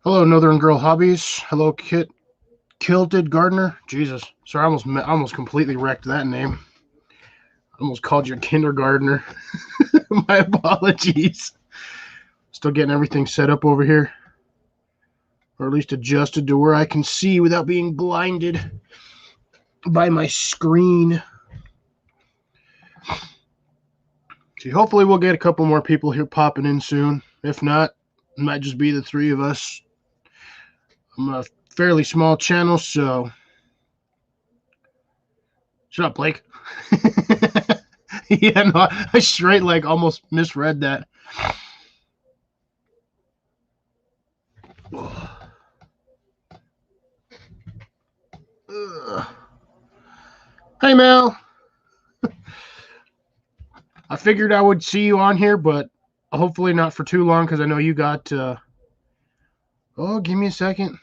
Hello, Northern Girl Hobbies. Hello, Kilted Gardener. Jesus, sorry, I almost completely wrecked that name. I almost called you a kindergartner. My apologies. Still getting everything set up over here, or at least adjusted to where I can see without being blinded by my screen. See, hopefully we'll get a couple more people here popping in soon. If not, it might just be the three of us. I'm a fairly small channel, so shut up, Blake. Yeah, no, I straight like almost misread that. Hey, Mel. I figured I would see you on here, but hopefully not for too long because I know you got. Oh, give me a second.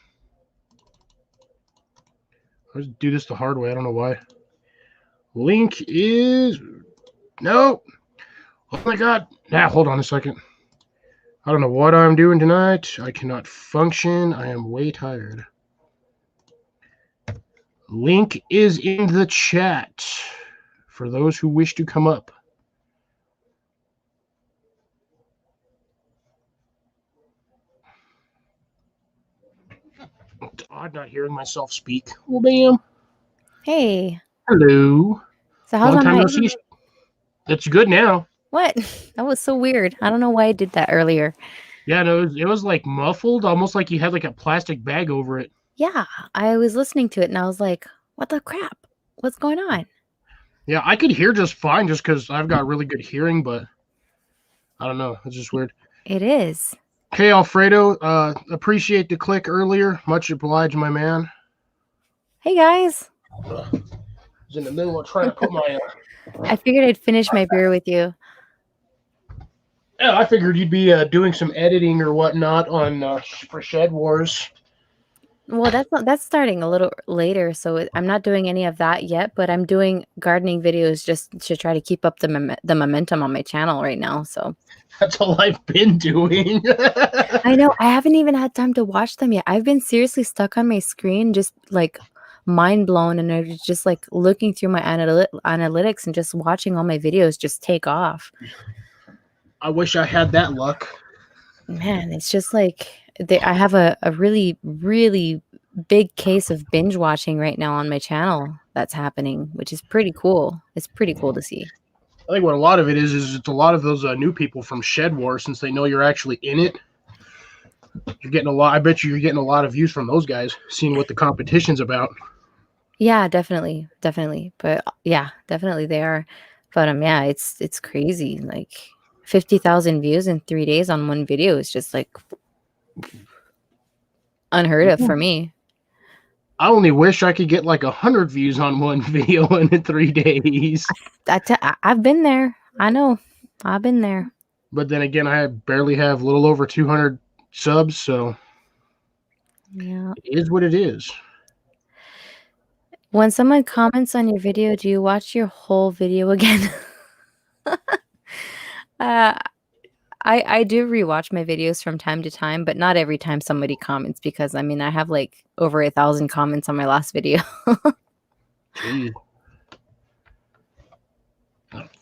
Let's do this the hard way. I don't know why. Link is no. Oh my God. Now, hold on a second. I don't know what I'm doing tonight. I cannot function. I am way tired. Link is in the chat for those who wish to come up. It's odd not hearing myself speak. Oh, bam. Hey. Hello. So how's Long my time no mic? see. It's good now. What? That was so weird. I don't know why I did that earlier. Yeah, no, it was like muffled, almost like you had like a plastic bag over it. Yeah, I was listening to it and I was like, what the crap? What's going on? Yeah, I could hear just fine just because I've got really good hearing, but I don't know. It's just weird. It is. Hey, Alfredo, appreciate the click earlier. Much obliged, my man. Hey, guys. I was in the middle of trying to put my... I figured I'd finish my beer with you. Yeah, I figured you'd be doing some editing or whatnot on for Shed Wars. Well, that's starting a little later, so I'm not doing any of that yet, but I'm doing gardening videos just to try to keep up the momentum on my channel right now, so. That's all I've been doing. I know. I haven't even had time to watch them yet. I've been seriously stuck on my screen, just like mind blown, and I was just like looking through my analytics and just watching all my videos just take off. I wish I had that luck. Man, it's just like I have a really, really big case of binge watching right now on my channel that's happening, which is pretty cool. It's pretty cool to see. I think what a lot of it is it's a lot of those new people from Shed Wars, since they know you're actually in it. You're getting a lot. I bet you're getting a lot of views from those guys, seeing what the competition's about. Yeah, definitely. But yeah, definitely they are. But yeah, it's crazy. Like 50,000 views in 3 days on one video is just like unheard of for me. I only wish I could get like 100 views on one video in 3 days. I've been there. I know. I've been there. But then again, I barely have a little over 200 subs, so yeah, it is what it is. When someone comments on your video, do you watch your whole video again? I do rewatch my videos from time to time, but not every time somebody comments, because I mean I have like over 1,000 comments on my last video. Jeez.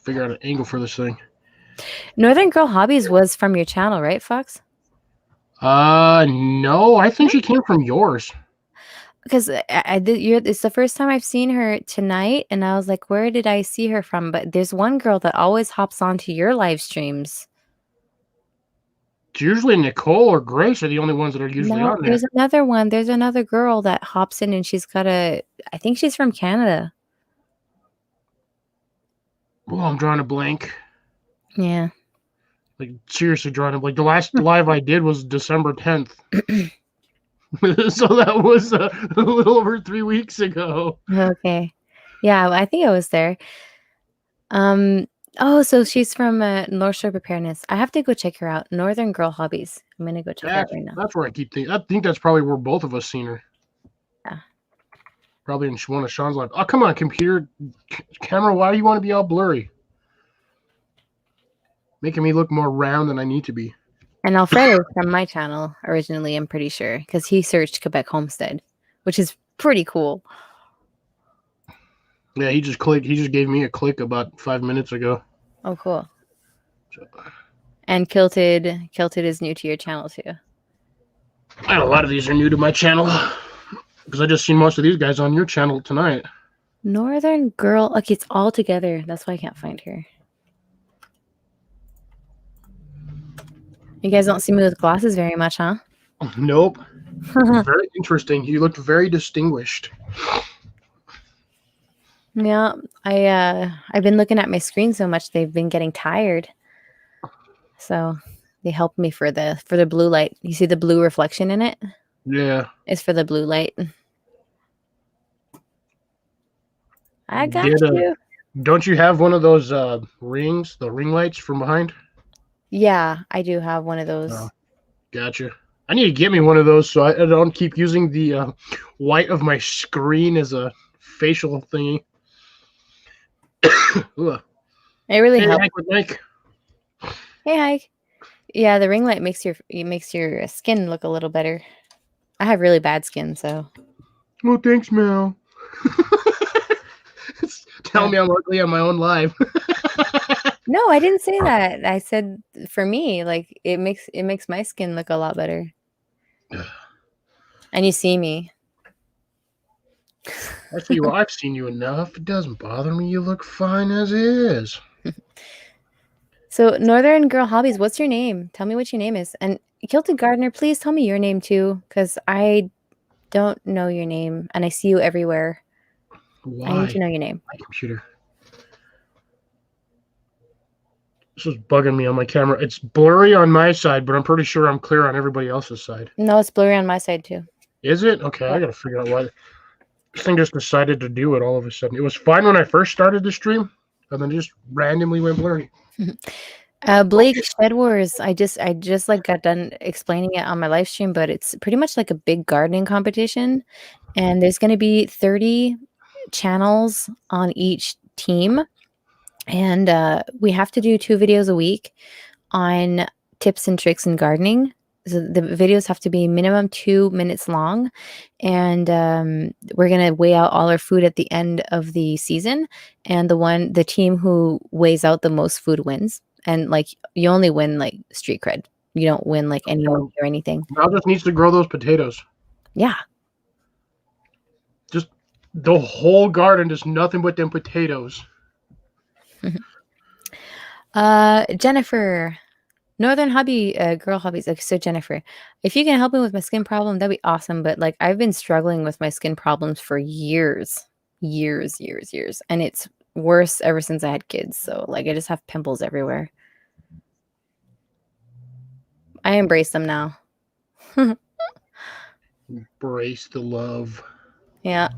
figure out an angle for this thing. Northern Girl Hobbies was from your channel, right, Fox? No, I think she came from yours. Because I did. It's the first time I've seen her tonight, and I was like, "Where did I see her from?" But there's one girl that always hops onto your live streams. It's usually Nicole or Grace are the only ones that are usually No, on there. there's another one. There's another girl that hops in, and she's got a. I think she's from Canada. Oh, I'm drawing a blank. Yeah. Like seriously drawing a blank. The last live I did was December 10th. So that was a little over 3 weeks ago. Okay. Yeah, I think I was there. Oh, so she's from North Shore Preparedness. I have to go check her out. Northern Girl Hobbies. I'm gonna go check her out right now. That's where I keep thinking. I think that's probably where both of us seen her. Yeah. Probably in one of Sean's live. Oh, come on, computer camera. Why do you want to be all blurry? Making me look more round than I need to be. And Alfredo from my channel originally, I'm pretty sure, because he searched Quebec Homestead, which is pretty cool. Yeah, he just clicked. He just gave me a click about 5 minutes ago. Oh, cool. And Kilted is new to your channel too. And a lot of these are new to my channel because I just seen most of these guys on your channel tonight. Northern Girl. Okay, it's all together. That's why I can't find her. You guys don't see me with glasses very much, huh? Nope. Very interesting. You looked very distinguished. Yeah, I've been looking at my screen so much they've been getting tired. So they help me for the blue light. You see the blue reflection in it? Yeah. It's for the blue light. I got you. Don't you have one of those rings, the ring lights from behind? Yeah, I do have one of those. Oh, gotcha. I need to get me one of those so I don't keep using the white of my screen as a facial thingy. It really helps. Mike. Hey, Hike. Yeah, the ring light makes your skin look a little better. I have really bad skin, so. Well, thanks, Mel. Tell me I'm ugly on my own live. No, I didn't say that. I said for me, like it makes my skin look a lot better. And you see me. I see you. I've seen you enough. It doesn't bother me. You look fine as is. So, Northern Girl Hobbies, what's your name? Tell me what your name is. And Kilted Gardener, please tell me your name too, because I don't know your name and I see you everywhere. Why? I need to know your name. My computer. This is bugging me on my camera. It's blurry on my side, but I'm pretty sure I'm clear on everybody else's side. No, it's blurry on my side too. Is it? Okay, I gotta figure out why. This thing just decided to do it all of a sudden. It was fine when I first started the stream, and then it just randomly went blurry. Blake Shed Wars. I just like got done explaining it on my live stream, but it's pretty much like a big gardening competition, and there's going to be 30 channels on each team, and we have to do 2 videos a week on tips and tricks in gardening. So the videos have to be minimum 2 minutes long, and we're gonna weigh out all our food at the end of the season, and the team who weighs out the most food wins. And like you only win like street cred. You don't win like any money or anything. Now just needs to grow those potatoes. Yeah. Just the whole garden, just nothing but them potatoes. Jennifer. Northern Girl Hobbies. Okay, so Jennifer, if you can help me with my skin problem, that'd be awesome. But like I've been struggling with my skin problems for years. And it's worse ever since I had kids. So like I just have pimples everywhere. I embrace them now. Embrace the love. Yeah.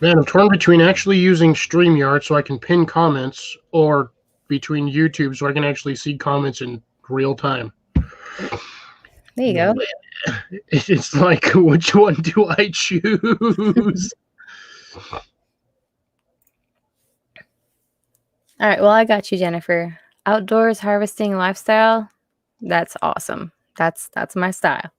Man, I'm torn between actually using StreamYard so I can pin comments or between YouTube so I can actually see comments in real time. There you go. It's like, which one do I choose? All right. Well, I got you, Jennifer. Outdoors harvesting lifestyle. That's awesome. That's my style.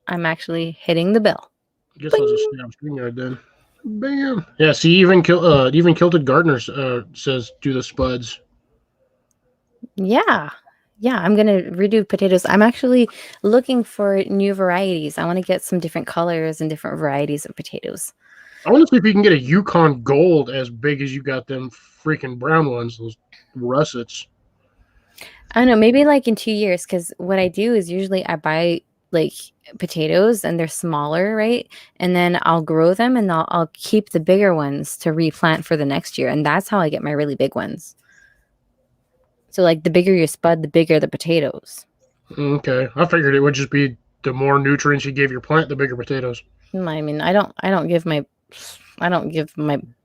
I'm actually hitting the bill. I guess I'll just stay on StreamYard then. Bam. Yeah. See, even Kilted Gardener says do the spuds. Yeah. Yeah, I'm going to redo potatoes. I'm actually looking for new varieties. I want to get some different colors and different varieties of potatoes. I want to see if you can get a Yukon Gold as big as you got them freaking brown ones, those russets. I don't know, maybe like in 2 years, because what I do is usually I buy like potatoes and they're smaller, right? And then I'll grow them and I'll keep the bigger ones to replant for the next year. And that's how I get my really big ones. So like the bigger your spud, the bigger the potatoes. Okay, I figured it would just be the more nutrients you gave your plant, the bigger potatoes. I mean, I don't give my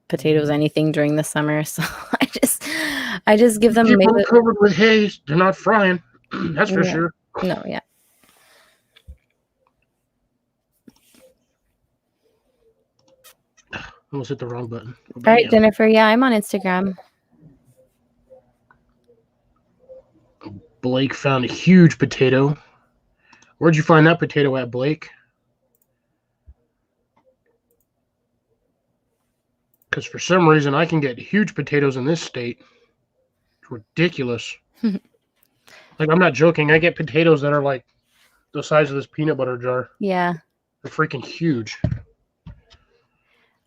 potatoes anything during the summer, so I just give You them keep maybe them covered with hay; they're not frying. That's for yeah. sure. No, yeah. Almost hit the wrong button. All right, Bam. Jennifer. Yeah, I'm on Instagram. Blake found a huge potato. Where'd you find that potato at, Blake? Because for some reason I can get huge potatoes in this state. It's ridiculous. Like, I'm not joking. I get potatoes that are like the size of this peanut butter jar. Yeah. They're freaking huge.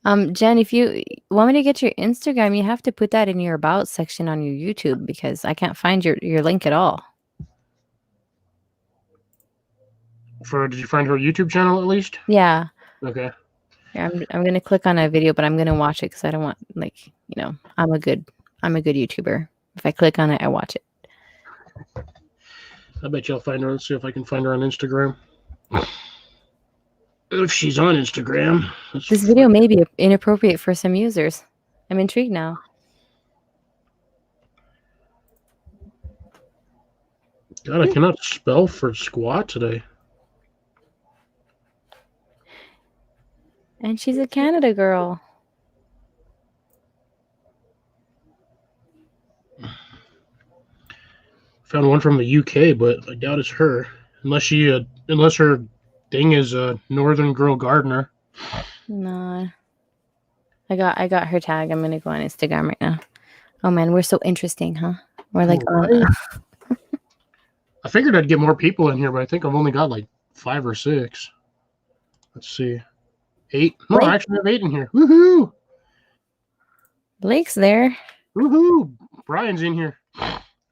Jen, if you want me to get your Instagram, you have to put that in your about section on your YouTube because I can't find your link at all. Did you find her YouTube channel at least? Yeah. Okay. Yeah, I'm gonna click on a video, but I'm gonna watch it because I don't want I'm a good YouTuber. If I click on it, I watch it. I bet you I'll find her. Let's see if I can find her on Instagram. If she's on Instagram. This video may be inappropriate for some users. I'm intrigued now. God, I cannot spell for squat today. And she's a Canada girl. Found one from the UK, but I doubt it's her. Unless her thing is a Northern Girl Gardener. No. I got her tag. I'm gonna go on Instagram right now. Oh man, we're so interesting, huh? We're like Right. I figured I'd get more people in here, but I think I've only got like 5 or 6. Let's see. 8? No, I actually have 8 in here. Woohoo! Blake's there. Woohoo! Brian's in here.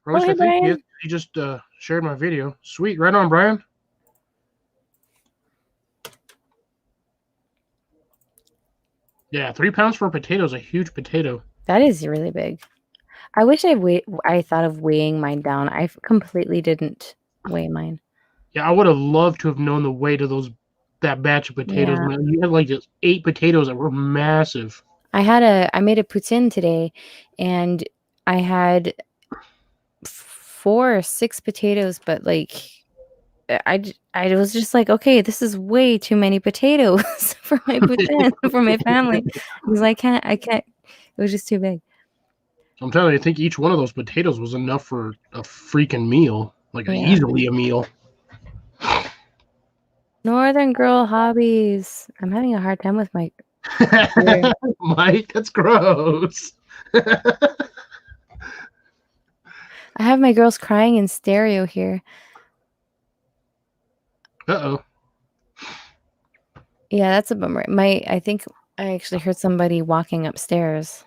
Or at least Hey, I think Brian. he just shared my video. Sweet. Right on, Brian. Yeah, 3 pounds for a potato is a huge potato. That is really big. I wish I thought of weighing mine down. I completely didn't weigh mine. Yeah, I would have loved to have known the weight of that batch of potatoes, Yeah. man. You had like just 8 potatoes that were massive. I made a poutine today, and I had 4 or 6 potatoes, but like I was just like, okay, this is way too many potatoes for my poutine for my family because I can't. It was just too big. I'm telling you, I think each one of those potatoes was enough for a freaking meal, like easily a meal. Northern girl hobbies. I'm having a hard time with my. Mike, that's gross. I have my girls crying in stereo here. Uh-oh. Yeah, that's a bummer. I think I actually heard somebody walking upstairs.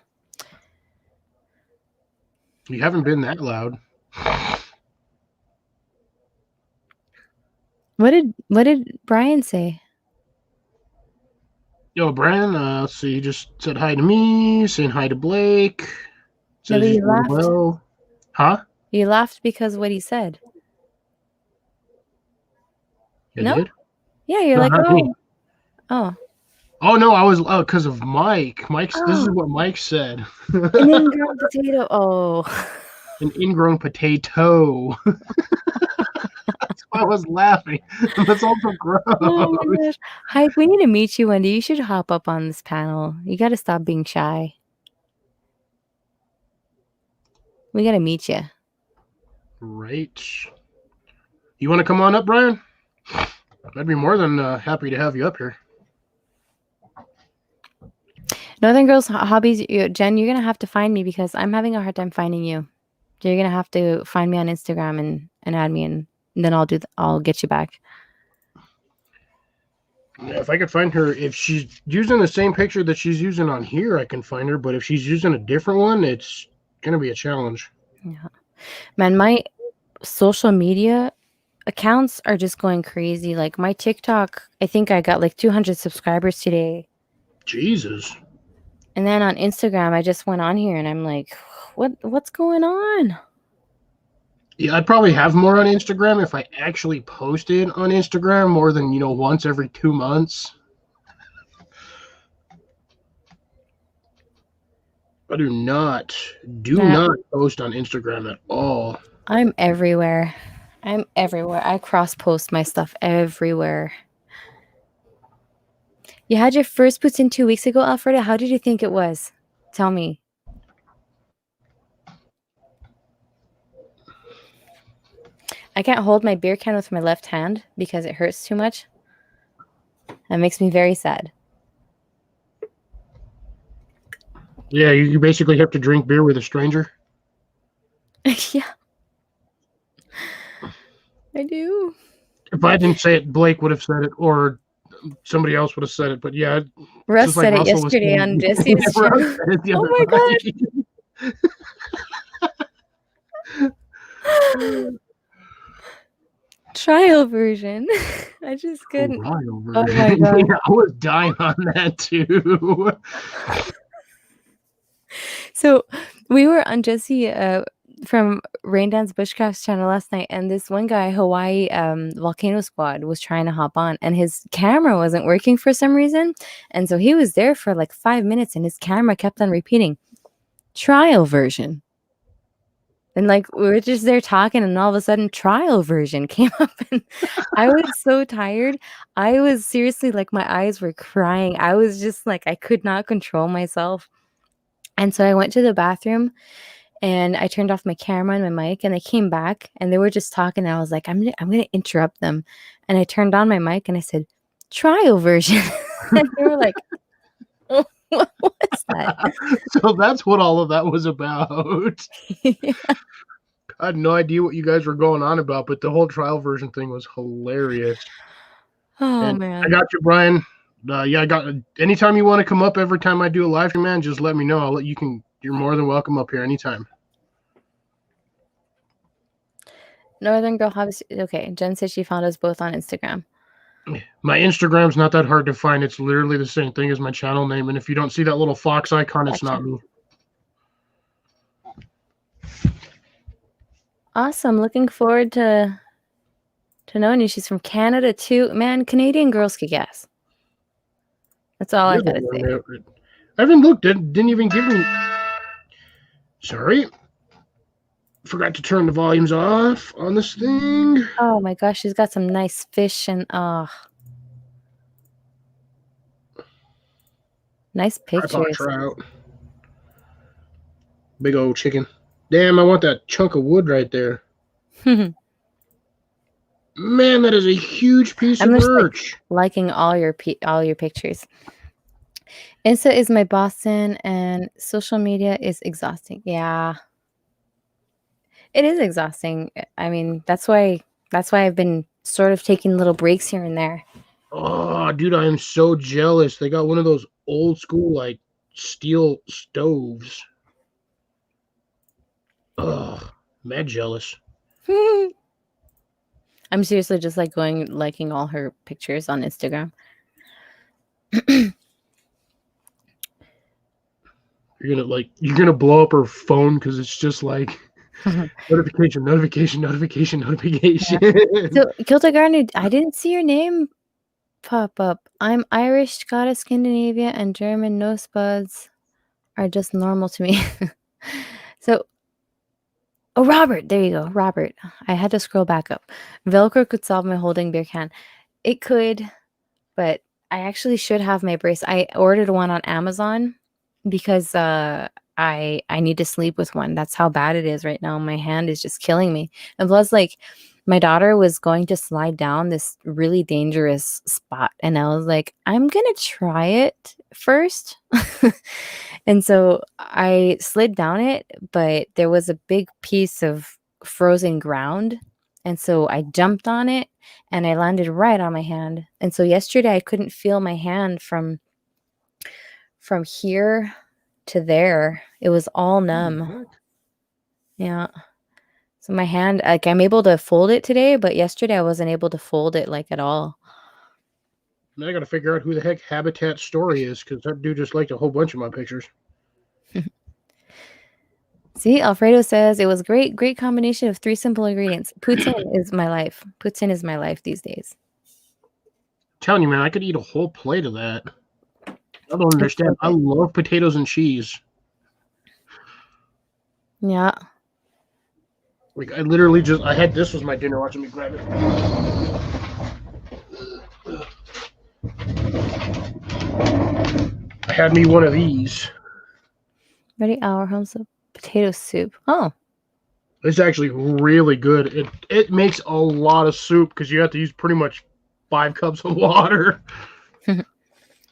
You haven't been that loud. What did Brian say? Yo, Brian, let's see, he just said hi to me, saying hi to Blake. No, but you laughed. Well. Huh? You laughed because what he said. You did? Yeah, you're like, oh. Oh. Oh no, I was because of Mike. This is what Mike said. An ingrown potato. Oh. An ingrown potato. That's why I was laughing. That's also gross. Oh my gosh. Hype, we need to meet you one day. You should hop up on this panel. You got to stop being shy. We got to meet you. Right. You want to come on up, Brian? I'd be more than happy to have you up here. Northern Girls Hobbies, Jen, you're gonna have to find me because I'm having a hard time finding you. You're gonna have to find me on Instagram and add me, and then I'll get you back. Yeah, if I could find her, if she's using the same picture that she's using on here, I can find her. But if she's using a different one, it's gonna be a challenge. Yeah, man, my social media accounts are just going crazy. Like my TikTok, I think I got like 200 subscribers today. Jesus. And then on Instagram, I just went on here and I'm like, what's going on? Yeah, I'd probably have more on Instagram if I actually posted on Instagram more than, once every 2 months. I do not post on Instagram at all. I'm everywhere. I cross post my stuff everywhere. You had your first poutine 2 weeks ago, Alfreda. How did you think it was? Tell me. I can't hold my beer can with my left hand because it hurts too much. That makes me very sad. Yeah, you basically have to drink beer with a stranger. Yeah. I do. If I didn't say it, Blake would have said it, or somebody else would have said it. But yeah, Russ said it yesterday on Jesse's show. Oh my god. Trial version. I just couldn't. Trial version. Oh my god. Yeah, I was dying on that too. So we were on Jesse from Rain Dance Bushcraft's channel last night, and this one guy, Hawaii Volcano Squad, was trying to hop on, and his camera wasn't working for some reason, and so he was there for like 5 minutes, and his camera kept on repeating, trial version. And like we were just there talking, and all of a sudden, trial version came up, and I was so tired. I was seriously like my eyes were crying. I was just like I could not control myself. And so I went to the bathroom and I turned off my camera and my mic, and I came back and they were just talking. And I was like, I'm gonna interrupt them. And I turned on my mic and I said, trial version. And they were like, oh, what was that? So that's what all of that was about. Yeah. I had no idea what you guys were going on about, but the whole trial version thing was hilarious. Oh, man. I got you, Brian. Yeah, I got. Anytime you want to come up, every time I do a live stream, man, just let me know. You're more than welcome up here anytime. Northern Girl Hobbies. Okay, Jen said she found us both on Instagram. My Instagram's not that hard to find. It's literally the same thing as my channel name. And if you don't see that little fox icon, it's not me. Awesome. Looking forward to knowing you. She's from Canada too. Man, Canadian girls kick ass. That's all I gotta say. I haven't looked. Didn't even give me. Sorry. Forgot to turn the volumes off on this thing. Oh my gosh, she's got some nice fish and nice pictures. Trout. Big old chicken. Damn, I want that chunk of wood right there. Man, that is a huge piece of birch. Liking all your pictures. Insta is my Boston, and social media is exhausting. Yeah, it is exhausting. I mean, that's why I've been sort of taking little breaks here and there. Oh, dude, I am so jealous. They got one of those old school like steel stoves. Oh, mad jealous. I'm seriously just like liking all her pictures on Instagram. You're gonna blow up her phone because it's just like notification. Yeah. So Kilta Gardner, I didn't see your name pop up. I'm Irish, Scottish, Scandinavia, and German. No spuds are just normal to me. So, oh, Robert, there you go, Robert. I had to scroll back up. Velcro could solve my holding beer can. It could, but I actually should have my brace. I ordered one on Amazon because I need to sleep with one. That's how bad it is right now. My hand is just killing me. And plus, like, My daughter was going to slide down this really dangerous spot, and I was like, I'm gonna try it first. And so I slid down it, but there was a big piece of frozen ground. And so I jumped on it and I landed right on my hand. And so yesterday I couldn't feel my hand from here to there. It was all numb. What? Yeah. So my hand, like I'm able to fold it today, but yesterday I wasn't able to fold it like at all. Now I got to figure out who the heck Habitat Story is because that dude just liked a whole bunch of my pictures. See, Alfredo says it was great combination of 3 simple ingredients. Poutine is my life. Poutine is my life these days. I'm telling you, man, I could eat a whole plate of that. I don't It's so understand. I good. love potatoes and cheese. Yeah. Like I literally just I had this was my dinner. Watch me grab it. I had me one of these. Ready our home soup. Potato soup. Oh. It's actually really good. It makes a lot of soup because you have to use pretty much 5 cups of water. It's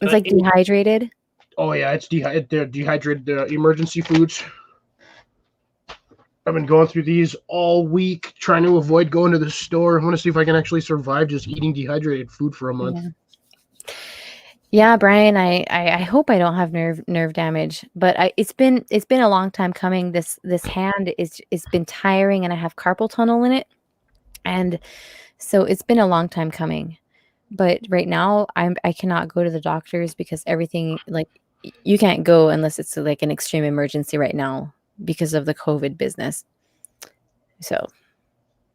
like dehydrated. Oh yeah, it's dehydrated emergency foods. I've been going through these all week, trying to avoid going to the store. I want to see if I can actually survive just eating dehydrated food for a month. Yeah, Brian, I hope I don't have nerve damage, but it's been a long time coming. This hand it's been tiring, and I have carpal tunnel in it, and so it's been a long time coming. But right now, I cannot go to the doctors because everything like you can't go unless it's like an extreme emergency right now because of the COVID business. So,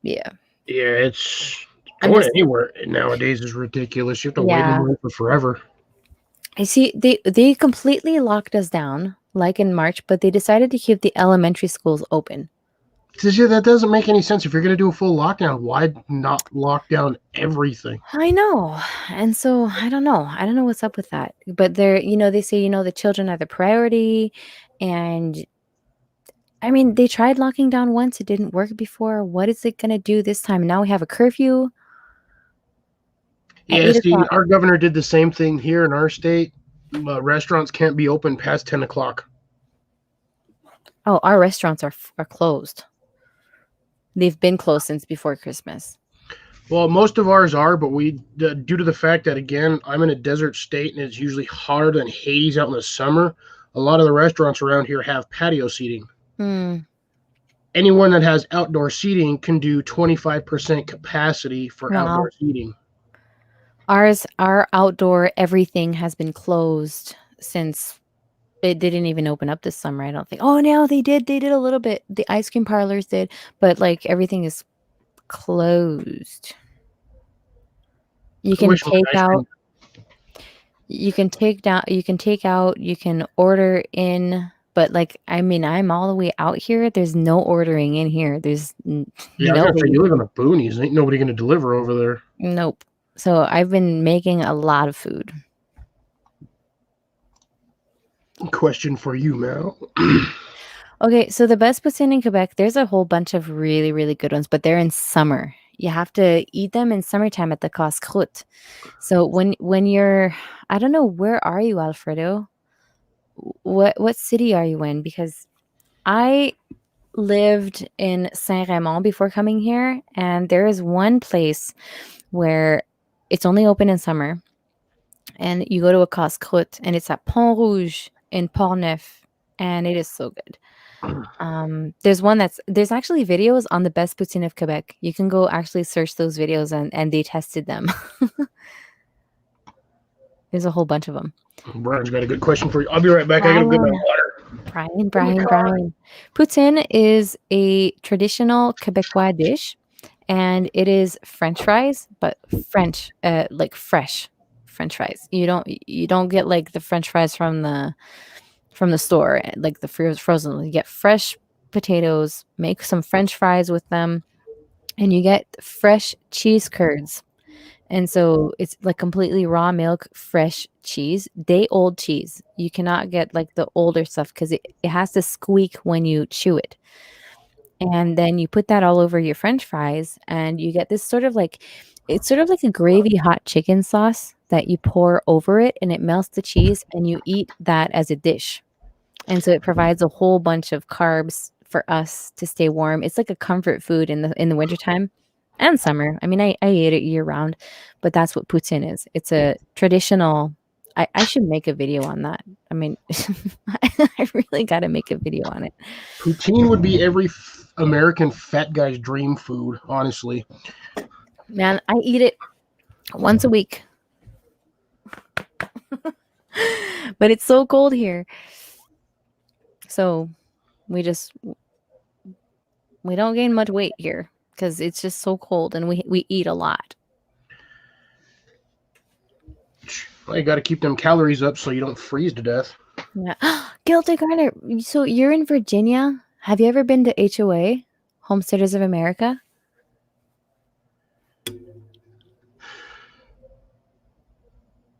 yeah. Yeah, it's I'm going just anywhere nowadays is ridiculous. You have to wait in yeah. line for forever. I see they completely locked us down like in March, but they decided to keep the elementary schools open. Yeah, that doesn't make any sense. If you're going to do a full lockdown, why not lock down everything? I know. And so I don't know. I don't know what's up with that. But they're, they say, the children are the priority. And I mean, they tried locking down once. It didn't work before. What is it going to do this time? Now we have a curfew at Yeah, 8 see, o'clock. our governor did the same thing here in our state. Restaurants can't be open past 10 o'clock. Oh, our restaurants are closed. They've been closed since before Christmas. Well, most of ours are, but due to the fact that, again, I'm in a desert state and it's usually hotter than Hades out in the summer, a lot of the restaurants around here have patio seating. Anyone that has outdoor seating can do 25% capacity for outdoor seating. Our outdoor everything has been closed since they didn't even open up this summer, I don't think. Oh, no, they did. They did a little bit. The ice cream parlors did, but like everything is closed. You can take out. You can take out, you can order in, but like I mean, I'm all the way out here. There's no ordering in here. There's Yeah, I was gonna say you live in the boonies. Ain't nobody gonna deliver over there. Nope. So I've been making a lot of food. Question for you, Mel. Okay, so the best poutine in Quebec, there's a whole bunch of really, really good ones, but they're in summer. You have to eat them in summertime at the casse-croûte. So when you're, I don't know, where are you, Alfredo? What city are you in? Because I lived in Saint-Raymond before coming here, and there is one place where it's only open in summer, and you go to a casse-croûte, and it's at Pont Rouge in Portneuf, and it is so good. There's actually videos on the best poutine of Quebec. You can go actually search those videos and they tested them. There's a whole bunch of them. Brian's got a good question for you. I'll be right back. I gotta get my water. Brian. Poutine is a traditional Quebecois dish, and it is French fries, but French, like fresh French fries. You don't get like the French fries from the store, like the frozen. You get fresh potatoes, make some French fries with them, and you get fresh cheese curds. And so it's like completely raw milk, fresh cheese, day old cheese. You cannot get like the older stuff because it has to squeak when you chew it. and then you put that all over your French fries, and you get this sort of like it's sort of like a gravy hot chicken sauce that you pour over it, and it melts the cheese, and you eat that as a dish. And so it provides a whole bunch of carbs for us to stay warm. It's like a comfort food in the wintertime and summer. I mean, I eat it year round, but that's what poutine is. It's a traditional. I should make a video on that. I mean, I really got to make a video on it. Poutine would be every American fat guy's dream food, honestly. Man, I eat it once a week. But it's so cold here. So we don't gain much weight here because it's just so cold, and we eat a lot. Well, you got to keep them calories up so you don't freeze to death. Yeah. Guilty Garner. So you're in Virginia. Have you ever been to HOA, Homesteaders of America?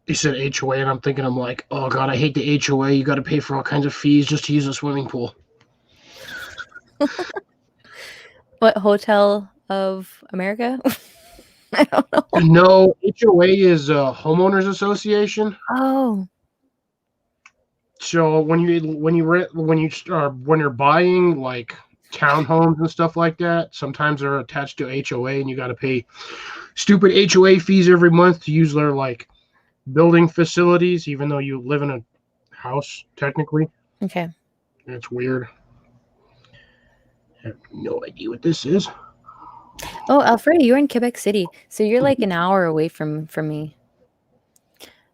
You said HOA, and I'm like, oh god, I hate the HOA. You got to pay for all kinds of fees just to use a swimming pool. What, Hotel of America? I don't know. No, HOA is a homeowners association. Oh, So when you're buying like townhomes and stuff like that, sometimes they're attached to HOA, and you got to pay stupid HOA fees every month to use their like building facilities, even though you live in a house technically. okay. It's weird. I have no idea what this is. Oh, Alfredo, you're in Quebec City, so you're like an hour away from me.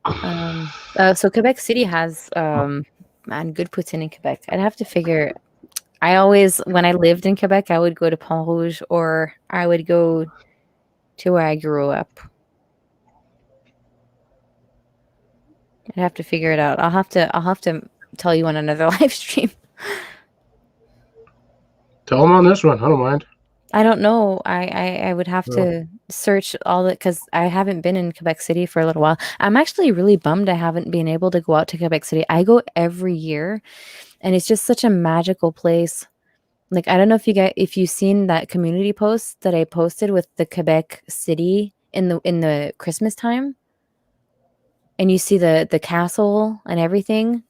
So Quebec City has man, good poutine in Quebec. I'd have to figure. I always, when I lived in Quebec, I would go to Pont Rouge, or I would go to where I grew up. I'd have to figure it out. I'll have to tell you on another live stream. Tell them on this one. I don't mind. I don't know. I would have to search all that because I haven't been in Quebec City for a little while. I'm actually really bummed I haven't been able to go out to Quebec City. I go every year, and it's just such a magical place. Like, I don't know if you've seen that community post that I posted with the Quebec City in the Christmas time, and you see the castle and everything.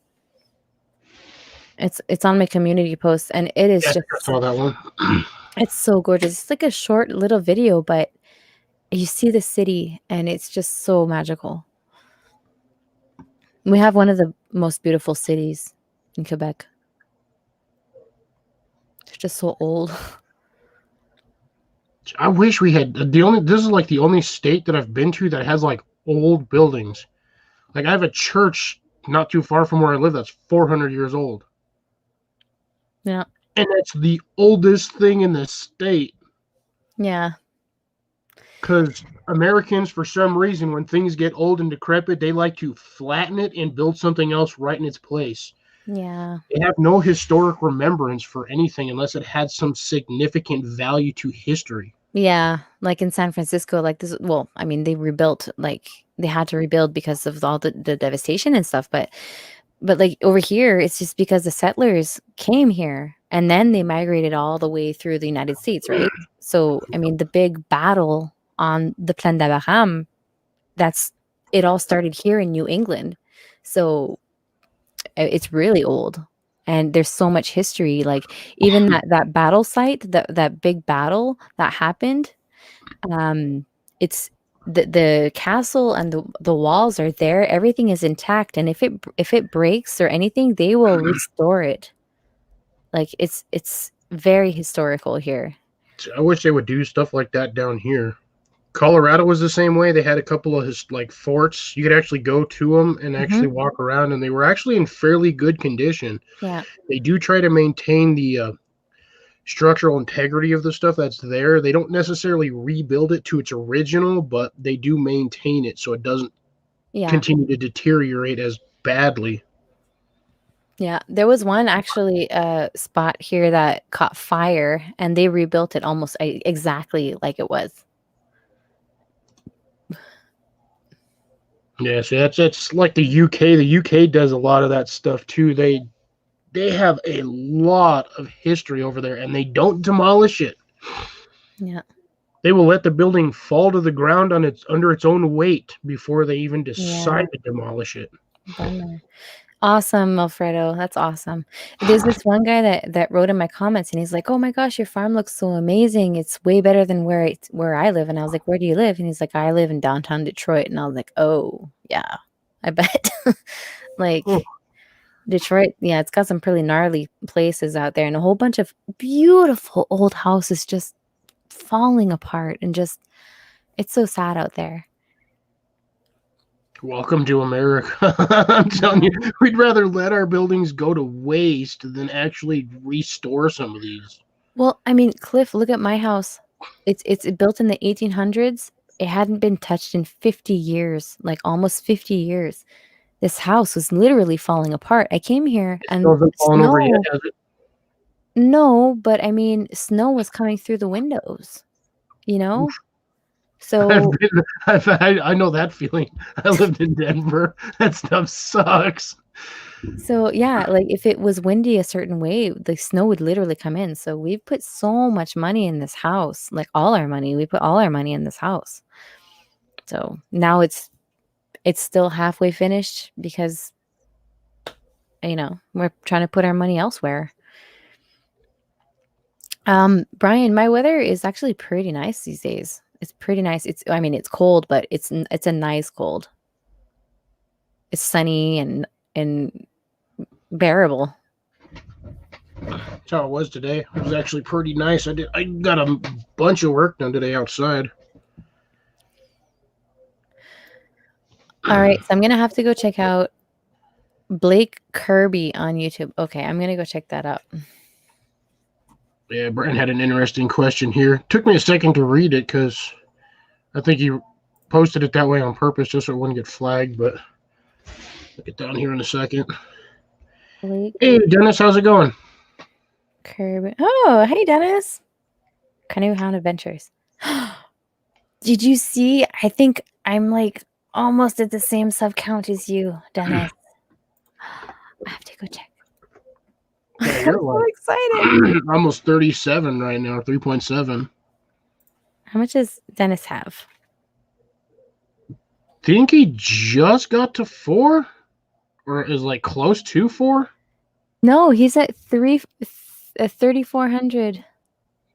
It's on my community post, and it is just. I saw that one. It's so gorgeous. It's like a short little video, but you see the city, and it's just so magical. We have one of the most beautiful cities in Quebec. It's just so old. I wish we had this is like the only state that I've been to that has like old buildings. Like I have a church not too far from where I live that's 400 years old. Yeah. And that's the oldest thing in the state. Yeah. Because Americans, for some reason, when things get old and decrepit, they like to flatten it and build something else right in its place. Yeah. They have no historic remembrance for anything unless it had some significant value to history. Yeah. Like in San Francisco, like this, well, I mean, they rebuilt, like they had to rebuild because of all the devastation and stuff. But like over here, it's just because the settlers came here and then they migrated all the way through the United States, right? So, I mean, the big battle on the Plaine d'Abraham, it all started here in New England. So it's really old, and there's so much history. Like even that battle site, that big battle that happened, it's the castle and the walls are there. Everything is intact, and if it breaks or anything, they will restore it. Like it's very historical here. I wish they would do stuff like that down here. Colorado was the same way. They had a couple of like forts. You could actually go to them and actually walk around, and they were actually in fairly good condition. Yeah. They do try to maintain the structural integrity of the stuff that's there. They don't necessarily rebuild it to its original, but they do maintain it so it doesn't continue to deteriorate as badly. Yeah, there was one actually spot here that caught fire, and they rebuilt it almost exactly like it was. Yeah, so that's like the UK. The UK does a lot of that stuff too. They they have a lot of history over there, and they don't demolish it. Yeah. They will let the building fall to the ground on its under its own weight before they even Yeah. decide to demolish it. Bummer. Awesome, Alfredo. That's awesome. There's this one guy that wrote in my comments, and he's like, "Oh my gosh, your farm looks so amazing. It's way better than where I live." And I was like, "Where do you live?" And he's like, "I live in downtown Detroit." And I was like, "Oh, yeah, I bet." Like Oh, Detroit, yeah, it's got some pretty gnarly places out there, and a whole bunch of beautiful old houses just falling apart, and just it's so sad out there. welcome to America. I'm telling you, we'd rather let our buildings go to waste than actually restore some of these. Well, I mean, Cliff, look at my house. It's built in the 1800s. It hadn't been touched in 50 years, like almost 50 years. This house was literally falling apart. I came here It still and hasn't fallen over yet, snow, has it? no, but I mean, snow was coming through the windows, you Oof. know? So, I know that feeling. I lived in Denver. That stuff sucks. so yeah, like if it was windy a certain way, the snow would literally come in. So we've put so much money in this house, like all our money. We put all our money in this house. So now it's still halfway finished because we're trying to put our money elsewhere. Brian, my weather is actually pretty nice these days. It's pretty nice. I mean, it's cold, but it's a nice cold. It's sunny and bearable. That's how it was today. It was actually pretty nice. I got a bunch of work done today outside. All right, so I'm gonna have to go check out Blake Kirby on YouTube. Okay, I'm gonna go check that out. Yeah, Brent had an interesting question here. Took me a second to read it because I think he posted it that way on purpose just so it wouldn't get flagged, but I'll get down here in a second. Blake Hey, Dennis, how's it going? Kirby. Oh, hey, Dennis. Canoe Hound Adventures. Did you see? I think I'm like almost at the same sub count as you, Dennis. I have to go check. Yeah, I'm you're so like excited. almost 37 right now, 3.7. How much does Dennis have? Think he just got to 4? Or is like close to 4? No, he's at 3,400.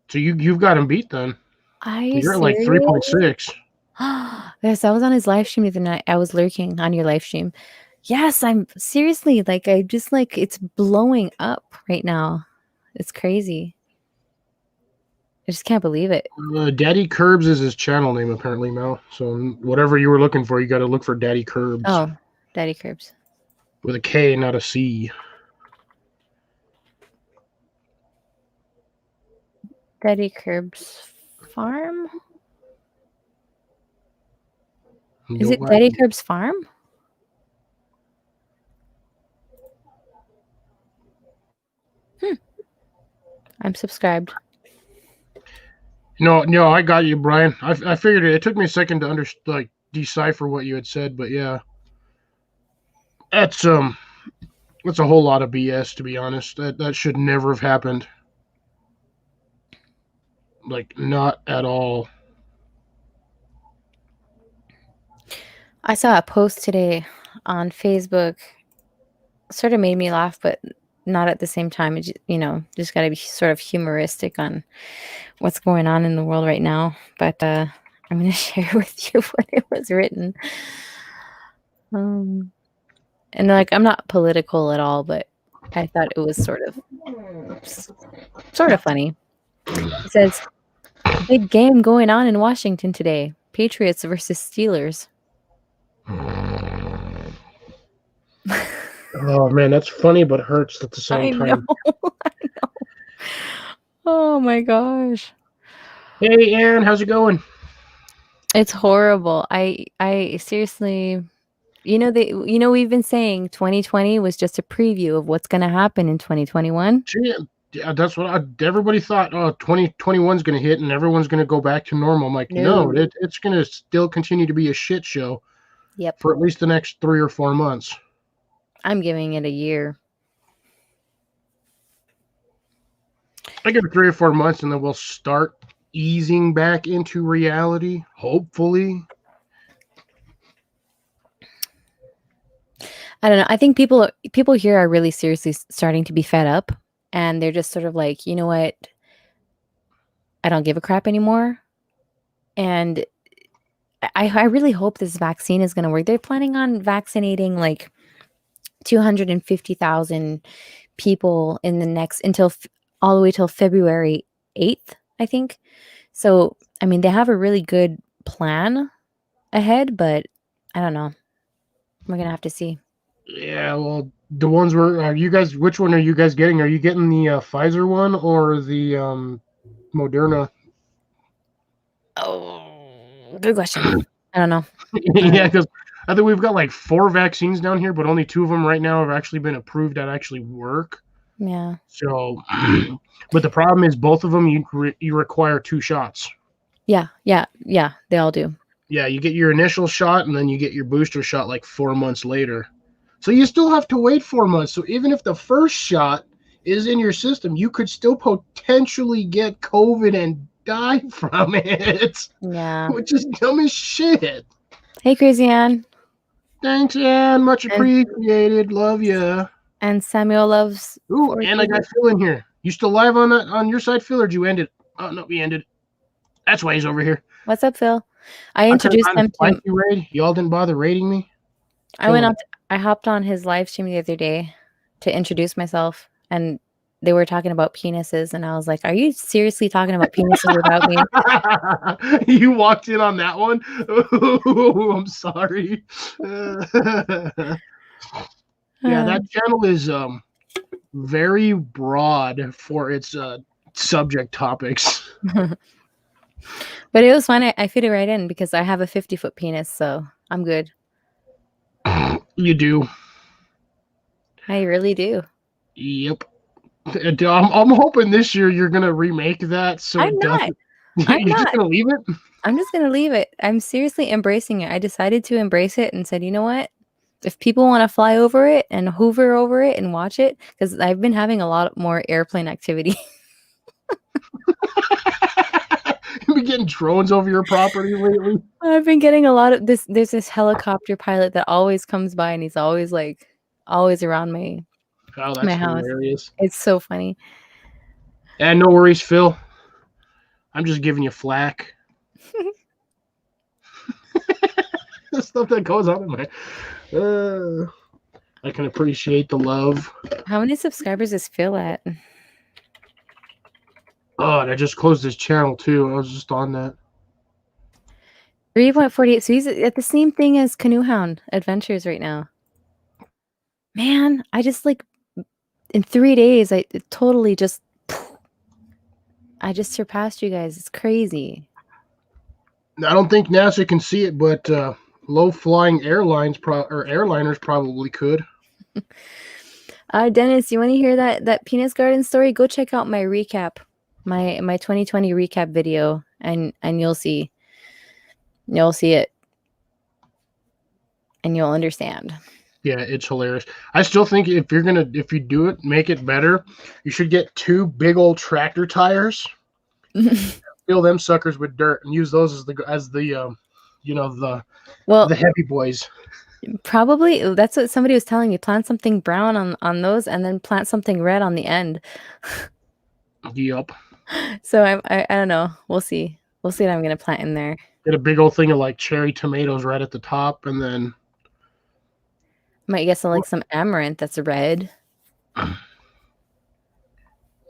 So you've got him beat then. Are you You're at like serious? 3.6. Yes, I was on his live stream the other night. I was lurking on your live stream. Yes, I'm seriously like I just like it's blowing up right now. It's crazy. I just can't believe it. Daddy Curbs is his channel name apparently now. So whatever you were looking for, you got to look for Daddy Curbs. Oh, Daddy Curbs. With a K, not a C. Daddy Curbs Farm? Is it Daddy Curbs Farm? I'm subscribed. No, I got you, Brian. I figured it. It took me a second to decipher what you had said, but yeah, that's a whole lot of BS to be honest. That should never have happened. Like not at all. I saw a post today on Facebook. Sort of made me laugh, but not at the same time. It just got to be sort of humoristic on what's going on in the world right now. But I'm going to share with you what it was written. And like, I'm not political at all, but I thought it was sort of funny. It says, "Big game going on in Washington today. Patriots versus Steelers." Oh man, that's funny but hurts at the same time. I know. Oh my gosh. Hey Aaron, how's it going? It's horrible. I seriously, we've been saying 2020 was just a preview of what's going to happen in 2021. Yeah, that's what everybody thought. Oh, 2021 is going to hit and everyone's going to go back to normal. I'm like, no, it's going to still continue to be a shit show. Yep. For at least the next 3 or 4 months. I'm giving it a year. I give it 3 or 4 months, and then we'll start easing back into reality. Hopefully. I don't know. I think people here are really seriously starting to be fed up, and they're just sort of like, you know what? I don't give a crap anymore. And I really hope this vaccine is going to work. They're planning on vaccinating like 250,000 people in the next all the way till February 8th, I think. So, I mean, they have a really good plan ahead, but I don't know. We're going to have to see. Yeah, well, the ones are you guys? Which one are you guys getting? Are you getting the Pfizer one or the Moderna? Oh, good question. I don't know. Yeah, because I think we've got like 4 vaccines down here, but only 2 of them right now have actually been approved that actually work. Yeah. So, but the problem is both of them you require 2 shots. Yeah. They all do. Yeah, you get your initial shot and then you get your booster shot like 4 months later. So you still have to wait 4 months. So even if the first shot is in your system, you could still potentially get COVID and die from it, Yeah. which is dumb as shit. Hey, Crazy Ann. Thanks, Ann. Much And appreciated. Love ya. and Samuel loves Ooh, and I 4K. got Phil in here. You still live on your side, Phil, or did you end it? Oh no, we ended. That's why he's over here. What's up, Phil? I I couldn't introduced find the him to. spicy raid. Y'all didn't bother raiding me. I went Killing on. I hopped on his live stream the other day to introduce myself, and they were talking about penises, and I was like, "Are you seriously talking about penises without me?" You walked in on that one. Ooh, I'm sorry. Yeah, that channel is very broad for its subject topics. But it was fun. I fit it right in because I have a 50-foot penis, so I'm good. You do. I really do. Yep. I'm hoping this year you're gonna remake that so I'm it not. doesn't. I'm You're just not. gonna leave it. I'm just gonna leave it. I'm seriously embracing it. I decided to embrace it and said, you know what? If people want to fly over it and hover over it and watch it, because I've been having a lot more airplane activity. You've been getting drones over your property lately. I've been getting a lot of this. There's this helicopter pilot that always comes by, and he's always around Oh, my that's house. hilarious. It's so funny. And no worries, Phil. I'm just giving you flack. The stuff that goes on in my. I can appreciate the love. How many subscribers is Phil at? Oh, and I just closed his channel too. I was just on that. 3.48. So he's at the same thing as Canoe Hound Adventures right now. Man, I just in 3 days, I totally just surpassed you guys. It's crazy. I don't think NASA can see it, but low-flying airliners probably could. Dennis, you want to hear that penis garden story? Go check out my recap, my 2020 recap video, and you'll see it, and you'll understand. Yeah, it's hilarious. I still think if you do it, make it better. You should get 2 big old tractor tires, fill them suckers with dirt, and use those as the Well, heavy boys. probably that's what somebody was telling me. Plant something brown on those, and then plant something red on the end. Yup. So I don't know. We'll see. We'll see what I'm gonna plant in there. Get a big old thing of like cherry tomatoes right at the top, and then Might get some amaranth that's red.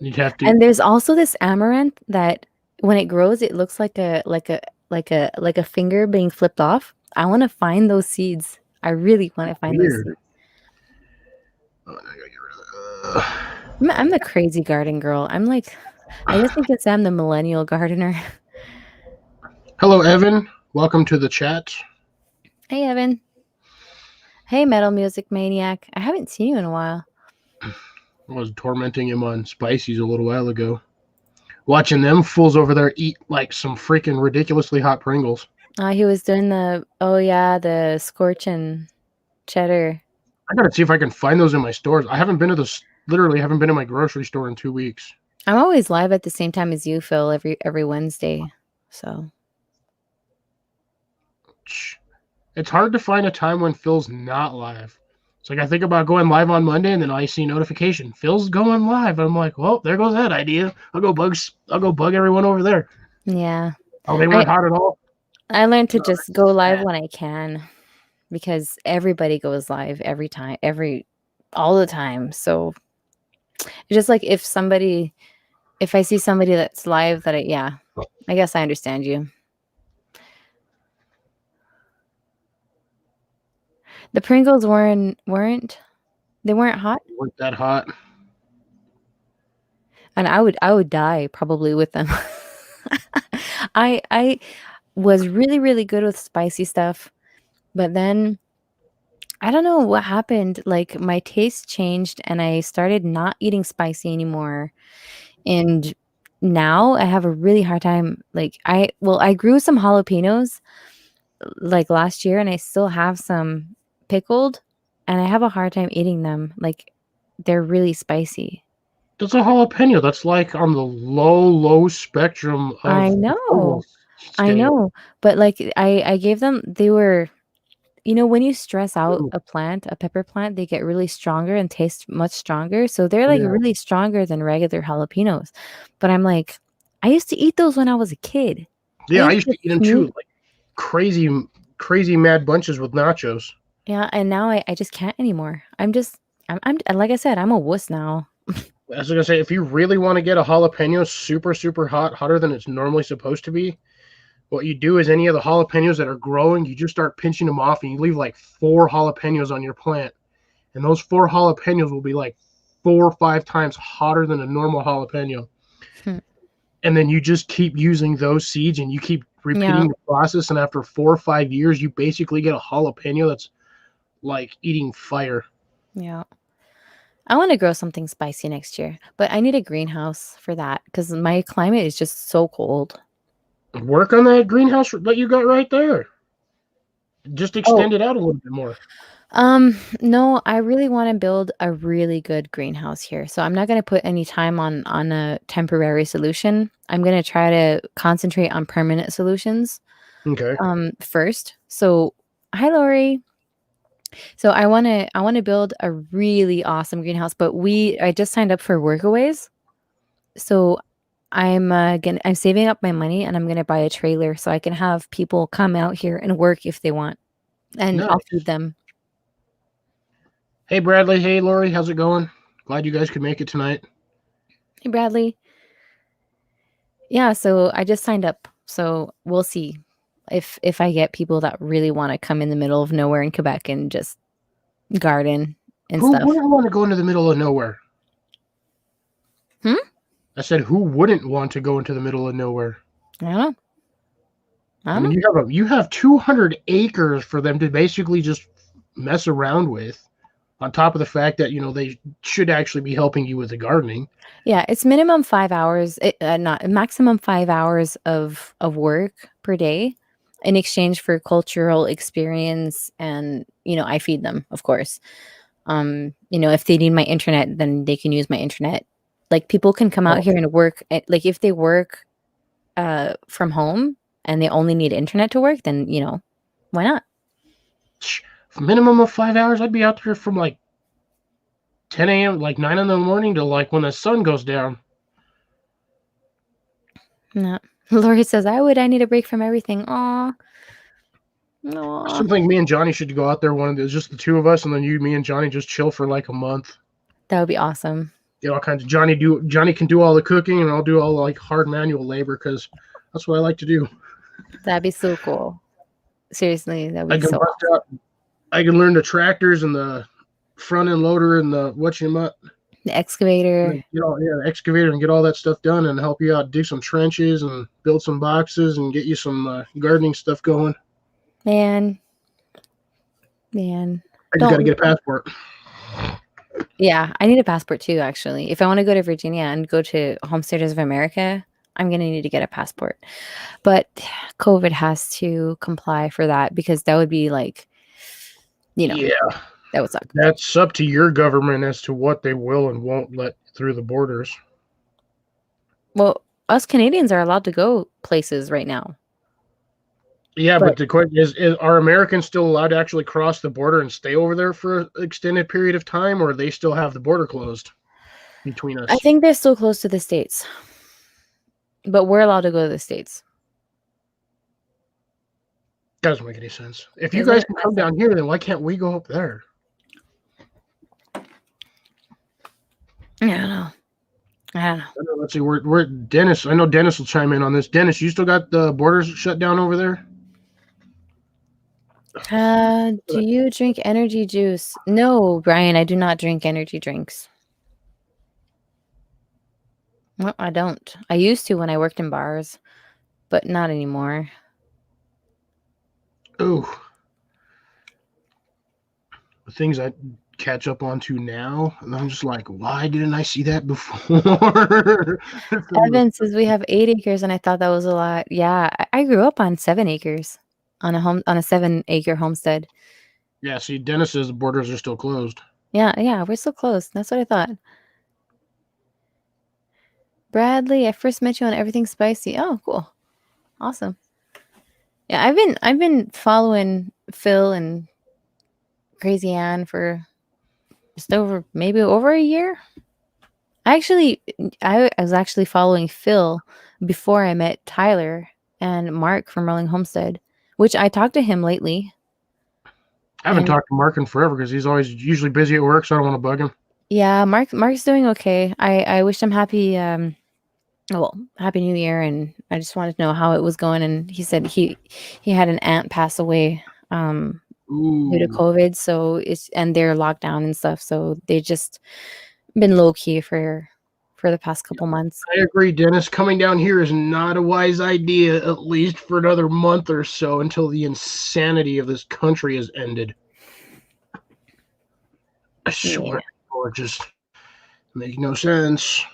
you'd have to. And there's also this amaranth that when it grows, it looks like a finger being flipped off. I want to find those seeds. I really want to find those seeds. Oh, I gotta get rid of that. I'm the crazy garden girl. I just think it's I'm the millennial gardener. Hello, Evan. Welcome to the chat. Hey, Evan. Hey, Metal Music Maniac. I haven't seen you in a while. I was tormenting him on Spices a little while ago. Watching them fools over there eat like some freaking ridiculously hot Pringles. He was doing the scorching cheddar. I gotta see if I can find those in my stores. I haven't been to literally haven't been in my grocery store in 2 weeks. I'm always live at the same time as you, Phil, every Wednesday. So It's hard to find a time when Phil's not live. It's like I think about going live on Monday, and then I see notification Phil's going live. I'm like, well, there goes that idea. I'll go bug everyone over there. yeah. Oh, they I weren't hot at all. I learned to No, just go live when I can because everybody goes live every time, all the time. So it's just like if I see somebody that's live yeah, I guess I understand you. The Pringles they weren't hot, they weren't that hot. and I would die probably with them. I was really, really good with spicy stuff, but then I don't know what happened. Like my taste changed and I started not eating spicy anymore. And now I have a really hard time. Like I grew some jalapenos like last year and I still have some pickled and I have a hard time eating them. Like they're really spicy. That's a jalapeno. That's like on the low spectrum I of know. approval I scale. know. But like I gave them they were when you stress out Ooh, a plant, a pepper plant, they get really stronger and taste much stronger. So they're like yeah, really stronger than regular jalapenos. But I'm like, I used to eat those when I was a kid. I yeah. I used used to to eat them too, sneak. like crazy mad bunches with nachos. Yeah, and now I just can't anymore. I'm like I said, I'm a wuss now. As I was gonna say, if you really want to get a jalapeno super hot, hotter than it's normally supposed to be, what you do is any of the jalapenos that are growing, you just start pinching them off, and you leave like 4 jalapenos on your plant, and those 4 jalapenos will be like 4 or 5 times hotter than a normal jalapeno. Hmm. And then you just keep using those seeds, and you keep Yeah, repeating the process, and after 4 or 5 years, you basically get a jalapeno that's like eating fire. yeah. I want to grow something spicy next year, but I need a greenhouse for that because my climate is just so cold. Work on that greenhouse that you got right there. Just Oh, extend it out a little bit more. no, I really want to build a really good greenhouse here. So I'm not going to put any time on a temporary solution. I'm going to try to concentrate on permanent solutions Okay. first. So, hi Lori. So I want to build a really awesome greenhouse, but I just signed up for workaways. So I'm saving up my money and I'm going to buy a trailer so I can have people come out here and work if they want and I'll feed Nice. them. Hey Bradley, hey Lori, how's it going? Glad you guys could make it tonight. Hey Bradley. Yeah, so I just signed up. So we'll see if I get people that really want to come in the middle of nowhere in Quebec and just garden and Who stuff. wouldn't want to go into the middle of nowhere? Hmm? I said, who wouldn't want to go into the middle of nowhere? I don't know. I I don't mean, know. you have 200 acres for them to basically just mess around with. On top of the fact that they should actually be helping you with the gardening. Yeah, it's minimum 5 hours, not maximum 5 hours of work per day in exchange for cultural experience and I feed them, of course. If they need my internet, then they can use my internet. Like people can come out Oh, here and work like if they work from home and they only need internet to work, then why not? minimum of 5 hours. I'd be out there from like 10 a.m., like 9 in the morning to like when the sun goes down. No. Lori says, I need a break from everything. Aw. I Aw. still think me and Johnny should go out there one of those, just the two of us, and then me, and Johnny just chill for like a month. That would be awesome. Get all kinds of Johnny can do all the cooking, and I'll do all the like hard manual labor because that's what I like to do. That'd be so cool. Seriously, that'd I be can so bust awesome. out. I can learn the tractors and the front end loader and the The excavator. get all the excavator and get all that stuff done and help you out dig some trenches and build some boxes and get you some gardening stuff going. Man. Man. I just got to Don't get a passport. Yeah, I need a passport too, actually. If I want to go to Virginia and go to Homesteaders of America, I'm gonna need to get a passport. But COVID has to comply for that because that would be like, you know, Yeah, that would suck. that's up to your government as to what they will and won't let through the borders. Well, us Canadians are allowed to go places right now. Yeah, But but the question is are Americans still allowed to actually cross the border and stay over there for an extended period of time, or they still have the border closed between I us? think they're still close to the States. But we're allowed to go to the States. Doesn't make any sense. If you Isn't guys it can come messed up? down here, then why can't we go up there? I don't know. I don't know. Let's see, we're Dennis. I know Dennis will chime in on this. Dennis, you still got the borders shut down over there? Do you drink energy juice? No, Brian, I do not drink energy drinks. No, I don't. I used to when I worked in bars, but not anymore. Ooh, the things I catch up onto now, and I'm just like, why didn't I see that before? Evan says we have 8 acres, and I thought that was a lot. Yeah, I grew up on 7 acres on a 7-acre homestead. Yeah, see, Dennis says the borders are still closed. Yeah, we're so close. That's what I thought. Bradley, I first met you on Everything Spicy. Oh, cool. Awesome. Yeah, I've been following Phil and Crazy Ann for just maybe over a year. I was actually following Phil before I met Tyler and Mark from Rolling Homestead, which I talked to him lately. I haven't And talked to Mark in forever because he's always usually busy at work, so I don't want to bug him. yeah, Mark's doing okay. I wish him happy happy new year, and I just wanted to know how it was going. And he said he had an aunt pass away due to Ooh. COVID, so and they're locked down and stuff, so they just been low key for the past couple months. I agree, Dennis. Coming down here is not a wise idea, at least for another month or so until the insanity of this country has ended. I swear, it just make no sense.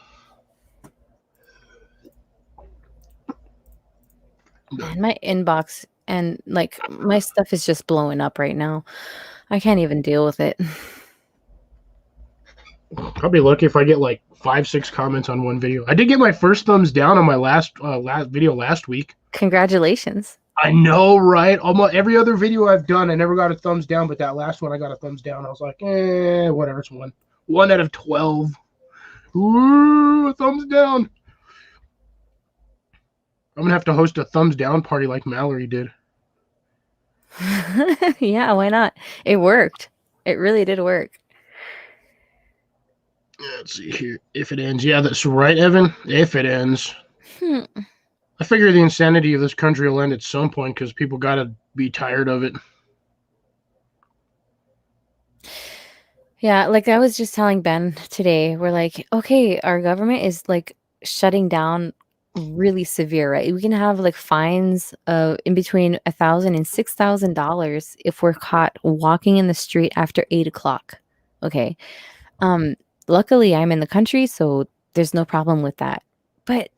Man, my inbox and like my stuff is just blowing up right now. I can't even deal with it. I'll be lucky if I get like 5-6 comments on one video. I did get my first thumbs down on my last video last week. Congratulations. I know, right? Almost every other video I've done, I never got a thumbs down, but that last one I got a thumbs down. I was like, whatever, it's one out of 12. Ooh, a thumbs down. I'm gonna have to host a thumbs down party like Mallory did. Yeah, why not? It worked. It really did work. Let's see here. If it ends. Yeah, that's right, Evan. If it ends. I figure the insanity of this country will end at some point because people got to be tired of it. Yeah, like I was just telling Ben today, we're like, okay, our government is like shutting down really severe, right? We can have like fines in between $1,000 and $6,000 if we're caught walking in the street after 8 o'clock. Okay. Luckily I'm in the country, so there's no problem with that. But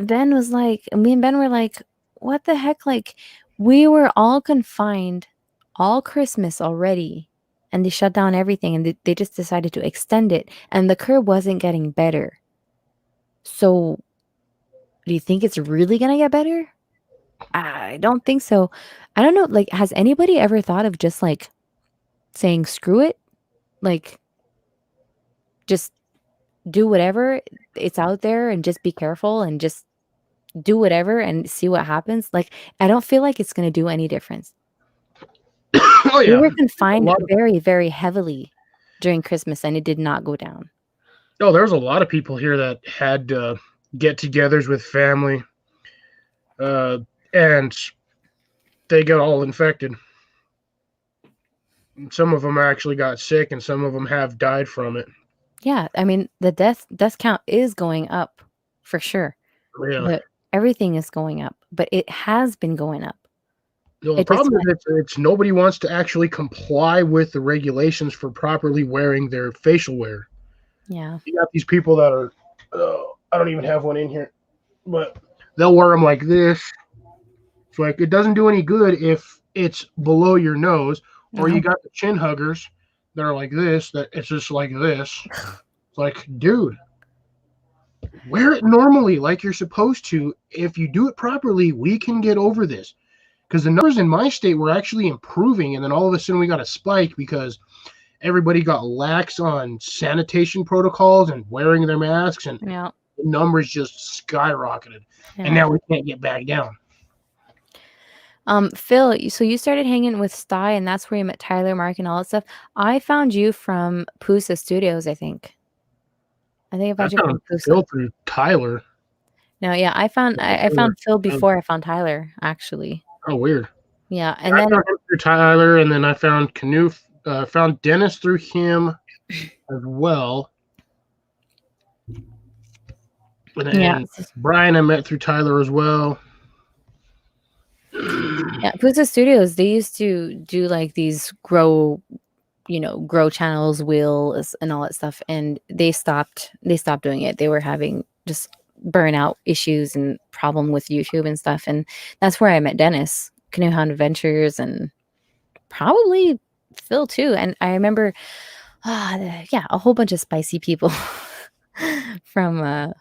Ben was like, me and Ben were like, what the heck? Like, we were all confined all Christmas already, and they shut down everything, and they just decided to extend it, and the curve wasn't getting better. So, do you think it's really gonna get better? I don't think so. I don't know. Like, has anybody ever thought of just like saying screw it? Like, just do whatever, it's out there, and just be careful and just do whatever and see what happens. Like, I don't feel like it's going to do any difference. Oh, We yeah. were confined very, very heavily during Christmas, and it did not go down. Oh, there was a lot of people here that had get-togethers with family, and they got all infected. Some of them actually got sick, and some of them have died from it. Yeah, I mean, the death count is going up for sure. Yeah. But everything is going up, but it has been going up. No, the problem is it's nobody wants to actually comply with the regulations for properly wearing their facial wear. Yeah. You got these people that are, I don't even have one in here, but they'll wear them like this. It's like, it doesn't do any good if it's below your nose, or you got the chin huggers that are like this, that it's just like this. It's like, dude, Wear it normally, like you're supposed to. If you do it properly, we can get over this. Because the numbers in my state were actually improving, and then all of a sudden we got a spike because everybody got lax on sanitation protocols and wearing their masks, and Yeah. the numbers just skyrocketed. Yeah. And now we can't get back down. Phil, so you started hanging with Sty, and that's where you met Tyler, Mark, and all that stuff. I found you from Pusa Studios, I think. I found you from Pusa. Phil through Tyler. No, yeah, I found Phil before I found Tyler, actually. Oh, weird. Yeah, and I then found him through Tyler, and then I found found Dennis through him as well. And then Brian I met through Tyler as well. Yeah, Pusa Studios, they used to do like these grow channels, wheels, and all that stuff, and they stopped doing it. They were having just burnout issues and problem with YouTube and stuff, and that's where I met Dennis, Canoe Hound Adventures, and probably Phil too. And I remember a whole bunch of spicy people from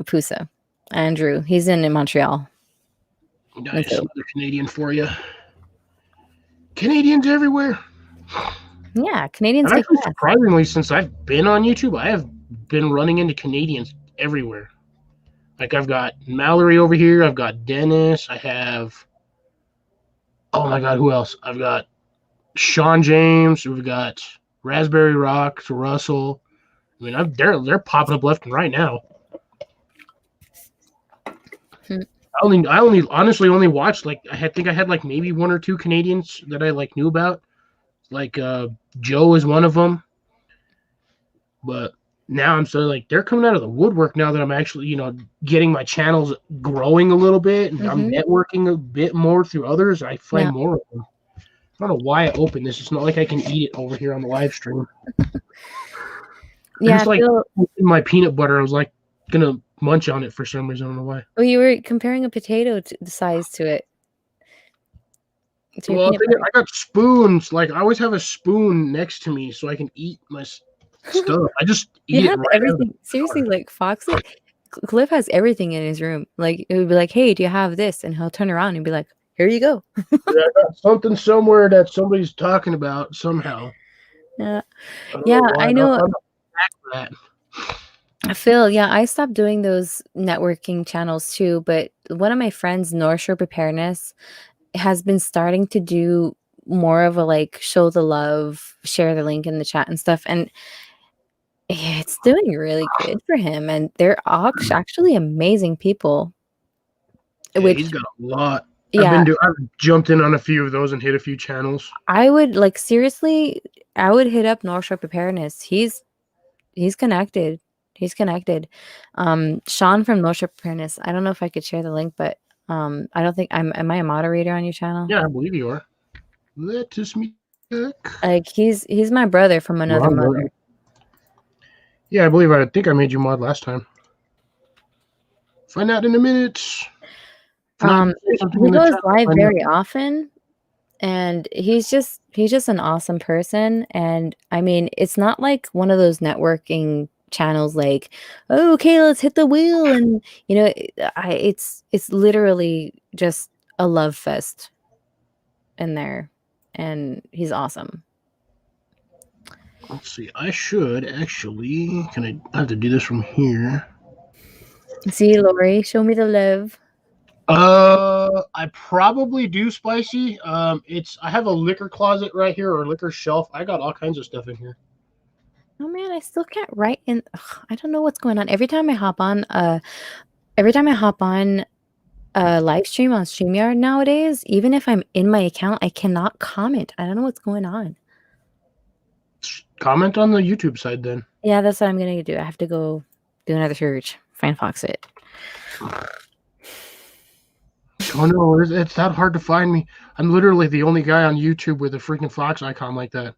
Pusa. Andrew, he's in Montreal. Nice, another Canadian for you. Canadians everywhere. Yeah, Canadians. Actually, surprisingly, since I've been on YouTube, I have been running into Canadians everywhere. Like, I've got Mallory over here. I've got Dennis. I have, oh my God, who else? I've got Sean James. We've got Raspberry Rocks, Russell. I mean, they're popping up left and right now. I honestly only watched, like, I think I had like maybe one or two Canadians that I like knew about. Like Joe is one of them. But now I'm so like they're coming out of the woodwork now that I'm actually, getting my channels growing a little bit, and I'm networking a bit more through others. I find more of them. I don't know why I opened this. It's not like I can eat it over here on the live stream. Yeah, it's like my peanut butter. I was like gonna munch on it for some reason. I don't know why. Well, you were comparing a potato to the size to it. Well, I got spoons. Like, I always have a spoon next to me so I can eat my stuff. I just eat it right everything. Seriously, like Foxy, Cliff has everything in his room. Like, it would be like, "Hey, do you have this?" And he'll turn around and be like, "Here you go." I got something somewhere that somebody's talking about somehow. Yeah, I know. Phil, yeah, I stopped doing those networking channels too, but one of my friends, North Shore Preparedness, has been starting to do more of a like show the love, share the link in the chat and stuff, and it's doing really good for him. And they're actually amazing people. Yeah, he's got a lot. Yeah, I've jumped in on a few of those and hit a few channels. I would seriously, I would hit up North Shore Preparedness. He's connected. He's connected. Sean from North Shore Preparedness. I don't know if I could share the link, but I don't think am I a moderator on your channel? Yeah, I believe you are. Let us meet. Like, he's my brother from another mother. Yeah, I think I made you mod last time. Find out in a minute. He goes live very often, and he's just an awesome person. And I mean, it's not like one of those networking channels like, oh, okay, let's hit the wheel, and it's literally just a love fest in there, and he's awesome. Let's see, I should actually, I have to do this from here. See, Lori, show me the love. I probably do, Spicy. I have a liquor closet right here, or liquor shelf. I got all kinds of stuff in here. Oh man, I still can't write in. I don't know what's going on. Every time I hop on a live stream on StreamYard nowadays, even if I'm in my account, I cannot comment. I don't know what's going on. Comment on the YouTube side then. Yeah, that's what I'm gonna do. I have to go do another search. Find Foxit. Oh no, it's that hard to find me. I'm literally the only guy on YouTube with a freaking fox icon like that.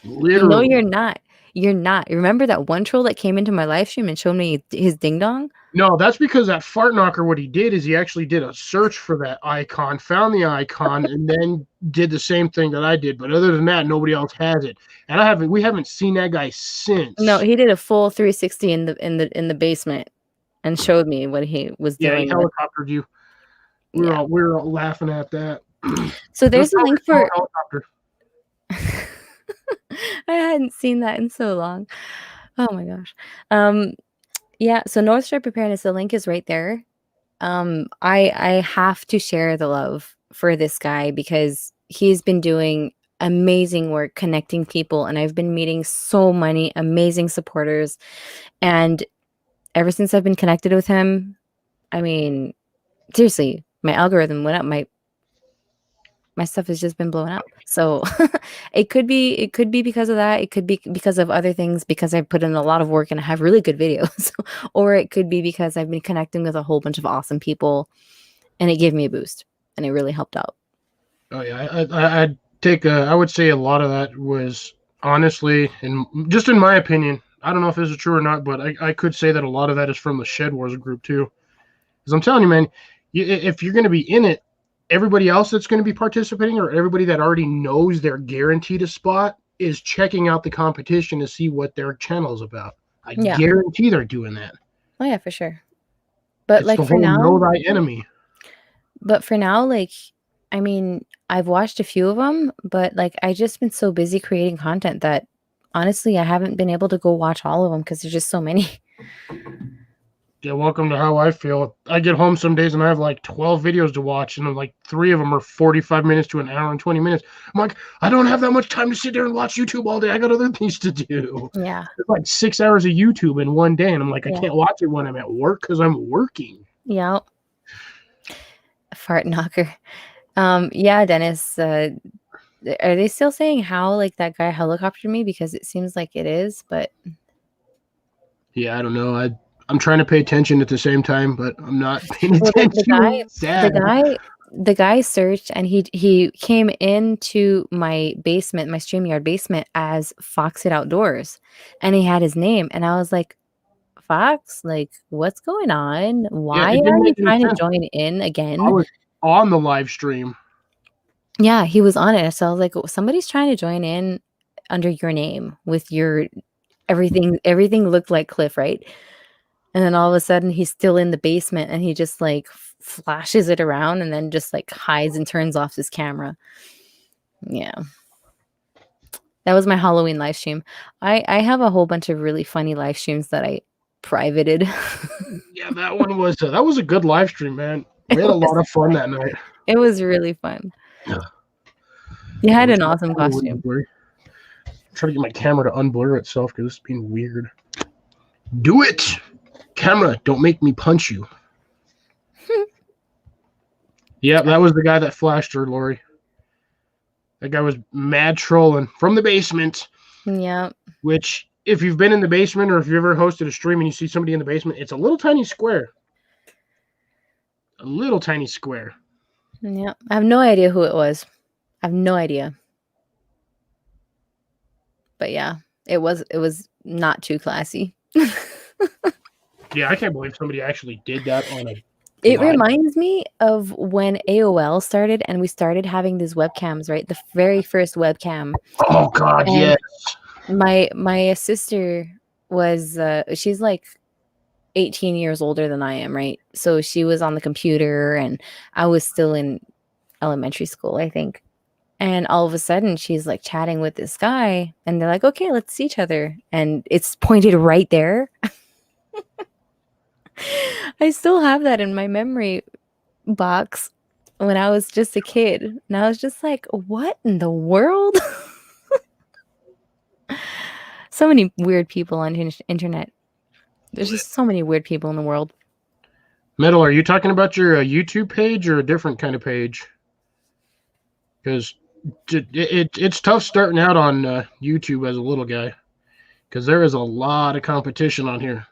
Literally. No, you're not. You're not. Remember that one troll that came into my live stream and showed me his ding dong? No, that's because that fart knocker, what he did is he actually did a search for that icon, found the icon, and then did the same thing that I did. But other than that, nobody else has it. And we haven't seen that guy since. No, he did a full 360 in the basement and showed me what he was Yeah, he doing with. helicoptered you. We were all laughing at that. So there's a link for helicopter. I hadn't seen that in so long. Oh my gosh. Yeah, so North Shore Preparedness, the link is right there. I have to share the love for this guy because he's been doing amazing work connecting people, and I've been meeting so many amazing supporters. And ever since I've been connected with him, I mean, seriously, my algorithm went up. My stuff has just been blown up. So it could be because of that. It could be because of other things, because I've put in a lot of work and I have really good videos. Or it could be because I've been connecting with a whole bunch of awesome people and it gave me a boost and it really helped out. Oh yeah, I would say a lot of that was honestly, and just in my opinion, I don't know if this is true or not, but I could say that a lot of that is from the Shed Wars group too. Because I'm telling you, man, if you're going to be in it, everybody else that's going to be participating or everybody that already knows they're guaranteed a spot is checking out the competition to see what their channel is about. I guarantee they're doing that. Oh yeah, for sure. But it's like the for whole now, know thy enemy. But for now, like, I mean, I've watched a few of them, but like I just been so busy creating content that honestly I haven't been able to go watch all of them because there's just so many. Yeah, welcome to how I feel. I get home some days and I have like 12 videos to watch, and like 3 of them are 45 minutes to an hour and 20 minutes. I'm like, I don't have that much time to sit there and watch YouTube all day. I got other things to do. Yeah. It's like 6 hours of YouTube in one day, and I'm like, I can't watch it when I'm at work because I'm working. Yeah. Fart knocker. Yeah, Dennis, are they still saying how like that guy helicoptered me? Because it seems like it is, but yeah, I don't know. I'm trying to pay attention at the same time, but I'm not paying attention. The guy searched and he came into my basement, my StreamYard basement, as Foxit Outdoors, and he had his name, and I was like, Fox, like, what's going on? Why are you trying to join in again? I was on the live stream. Yeah, he was on it. So I was like, somebody's trying to join in under your name with your everything looked like Cliff, right? And then all of a sudden he's still in the basement and he just like flashes it around and then just like hides and turns off his camera. Yeah. That was my Halloween live stream. I have a whole bunch of really funny live streams that I privated. Yeah, that one was that was a good live stream, man. We had a lot of fun that night. It was really fun. You had an awesome costume. I'm trying to get my camera to unblur itself because it's being weird. Do it! Camera, don't make me punch you. Yeah, that was the guy that flashed her, Lori. That guy was mad trolling from the basement. Yeah. Which, if you've been in the basement or if you've ever hosted a stream and you see somebody in the basement, it's a little tiny square. A little tiny square. Yeah. I have no idea who it was. I have no idea. But yeah, it was not too classy. Yeah, I can't believe somebody actually did that on a It reminds me of when AOL started and we started having these webcams, right? The very first webcam. Oh God, yes. My sister was she's like 18 years older than I am, right? So she was on the computer and I was still in elementary school, I think. And all of a sudden she's like chatting with this guy and they're like, okay, let's see each other. And it's pointed right there. I still have that in my memory box when I was just a kid. And I was just like, what in the world? So many weird people on internet. There's just so many weird people in the world. Metal, are you talking about your YouTube page or a different kind of page? Because it's tough starting out on YouTube as a little guy. Because there is a lot of competition on here.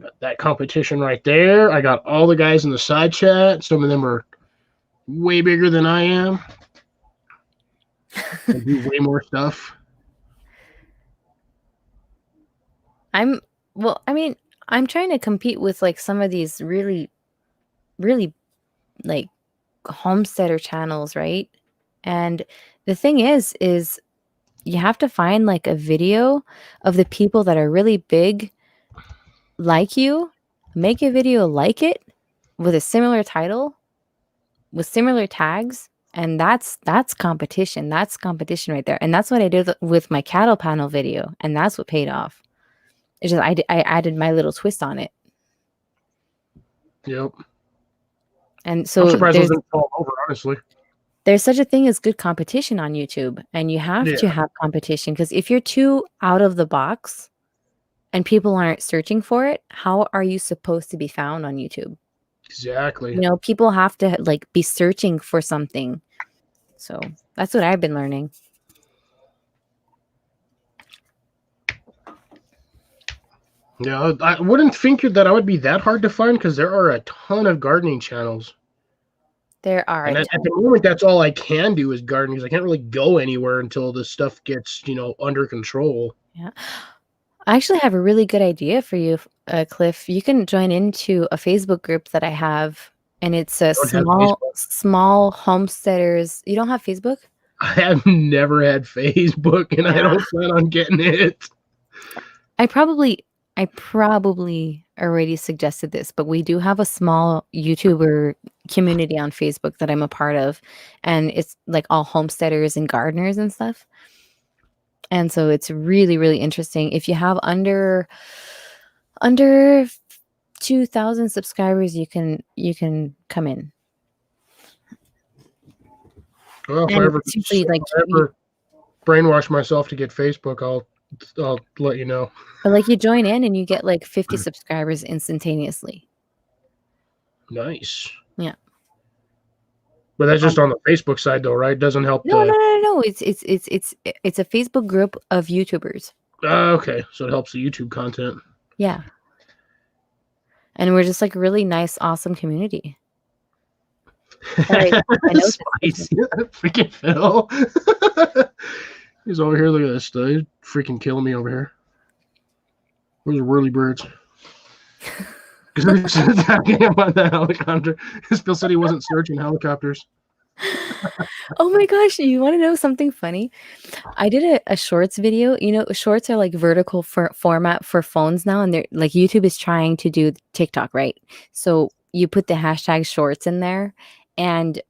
Got that competition right there. I got all the guys in the side chat. Some of them are way bigger than I am. They do way more stuff. well, I mean, I'm trying to compete with like some of these really, really like homesteader channels, right? And the thing is you have to find like a video of the people that are really big like you, make a video like it with a similar title, with similar tags, and that's competition. That's competition right there. And that's what I did with my cattle panel video, and that's what paid off. It's just I added my little twist on it. Yep. And I'm so surprised those didn't fall over, honestly. there's such a thing as good competition on YouTube, and you have Yeah, to have competition, because if you're too out of the box and people aren't searching for it, how are you supposed to be found on YouTube? exactly. You know, people have to like be searching for something. So that's what I've been learning. Yeah, I wouldn't think that I would be that hard to find because there are a ton of gardening channels. There are And a at ton. the moment, that's all I can do is garden because I can't really go anywhere until this stuff gets, under control. Yeah. I actually have a really good idea for you, Cliff. You can join into a Facebook group that I have, and it's a I don't have small homesteaders. You don't have Facebook? I have never had Facebook, and I Yeah. don't plan on getting it. I probably already suggested this, but we do have a small YouTuber community on Facebook that I'm a part of, and it's like all homesteaders and gardeners and stuff. And so it's really, really interesting. If you have under 2,000 subscribers, you can come in. Well, And it's usually like if I ever brainwash myself to get Facebook, I'll let you know. but like you join in and you get like 50 subscribers instantaneously. Nice. Yeah. But that's just on the Facebook side, though, right? Doesn't help No, no, the. no, no. It's a Facebook group of YouTubers. Okay, so it helps the YouTube content. Yeah. And we're just like a really nice, awesome community. Sorry, I know. Spicy. Freaking Phil. He's over here. Look at this stuff. He's freaking killing me over here. Where's the whirly birds? Because they're attacking him on the helicopter. Phil said he wasn't searching helicopters. Oh my gosh, you want to know something funny? I did a shorts video. You know, shorts are like vertical format for phones now, and they're like YouTube is trying to do TikTok, right? So you put the hashtag shorts in there, and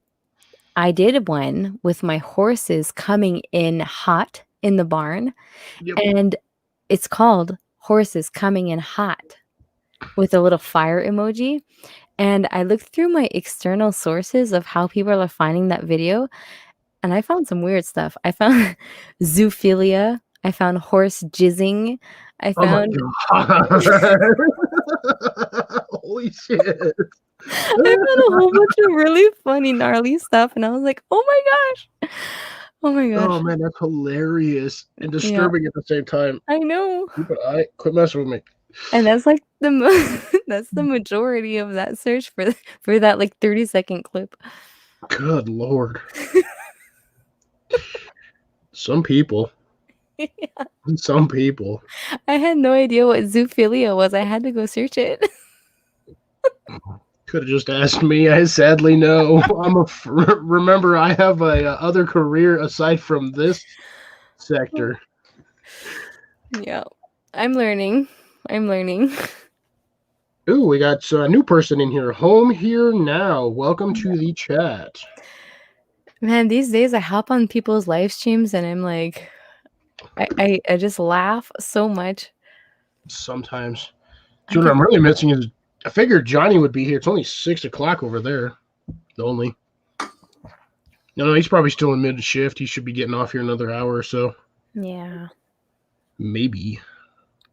I did one with my horses coming in hot in the barn, Yep. and it's called Horses Coming in Hot with a little fire emoji. And I looked through my external sources of how people are finding that video, and I found some weird stuff. I found zoophilia. I found horse jizzing. I Oh my found god. Holy shit. I found a whole bunch of really funny, gnarly stuff, and I was like, "Oh my gosh. Oh my gosh." Oh man, that's hilarious and Yeah, disturbing at the same time. I know. Quit messing with me. And that's like that's the majority of that search for that like 30-second clip. Good lord. Some people. Yeah. Some people. I had no idea what zoophilia was. I had to go search it. Could have just asked me. I sadly no. Remember, I have a other career aside from this sector. Yeah. I'm learning. Ooh, we got a new person in here. Home here now. Welcome to the chat. Man, these days I hop on people's live streams and I'm like, I just laugh so much. Sometimes. So what I'm really missing is I figured Johnny would be here. It's only 6 o'clock over there. Only. No, he's probably still in mid shift. He should be getting off here another hour or so. Yeah. Maybe.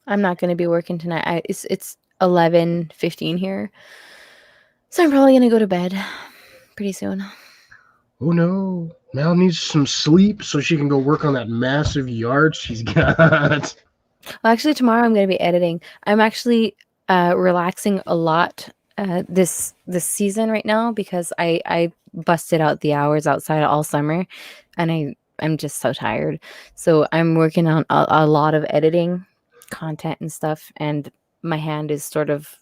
I'm not going to be working tonight. It's 11:15 here. So I'm probably going to go to bed pretty soon. Oh no. Mal needs some sleep so she can go work on that massive yard she's got. Well, actually, tomorrow I'm going to be editing. I'm actually relaxing a lot this season right now because I busted out the hours outside all summer, and I'm just so tired. So I'm working on a lot of editing content and stuff, and my hand is sort of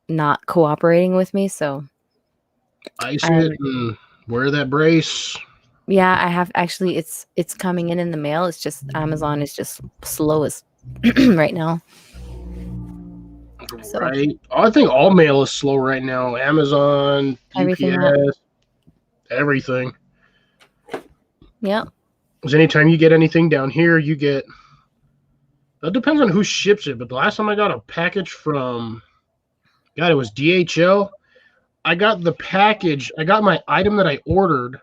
not cooperating with me. So Ice it and wear that brace. yeah, I have actually. It's coming in the mail. It's just Amazon is just slow as right now. So Right. I think all mail is slow right now. Amazon, everything UPS, everything. yeah. Because anytime you get anything down here, you get. That depends on who ships it. But the last time I got a package from, God, it was DHL. I got the package. I got my item that I ordered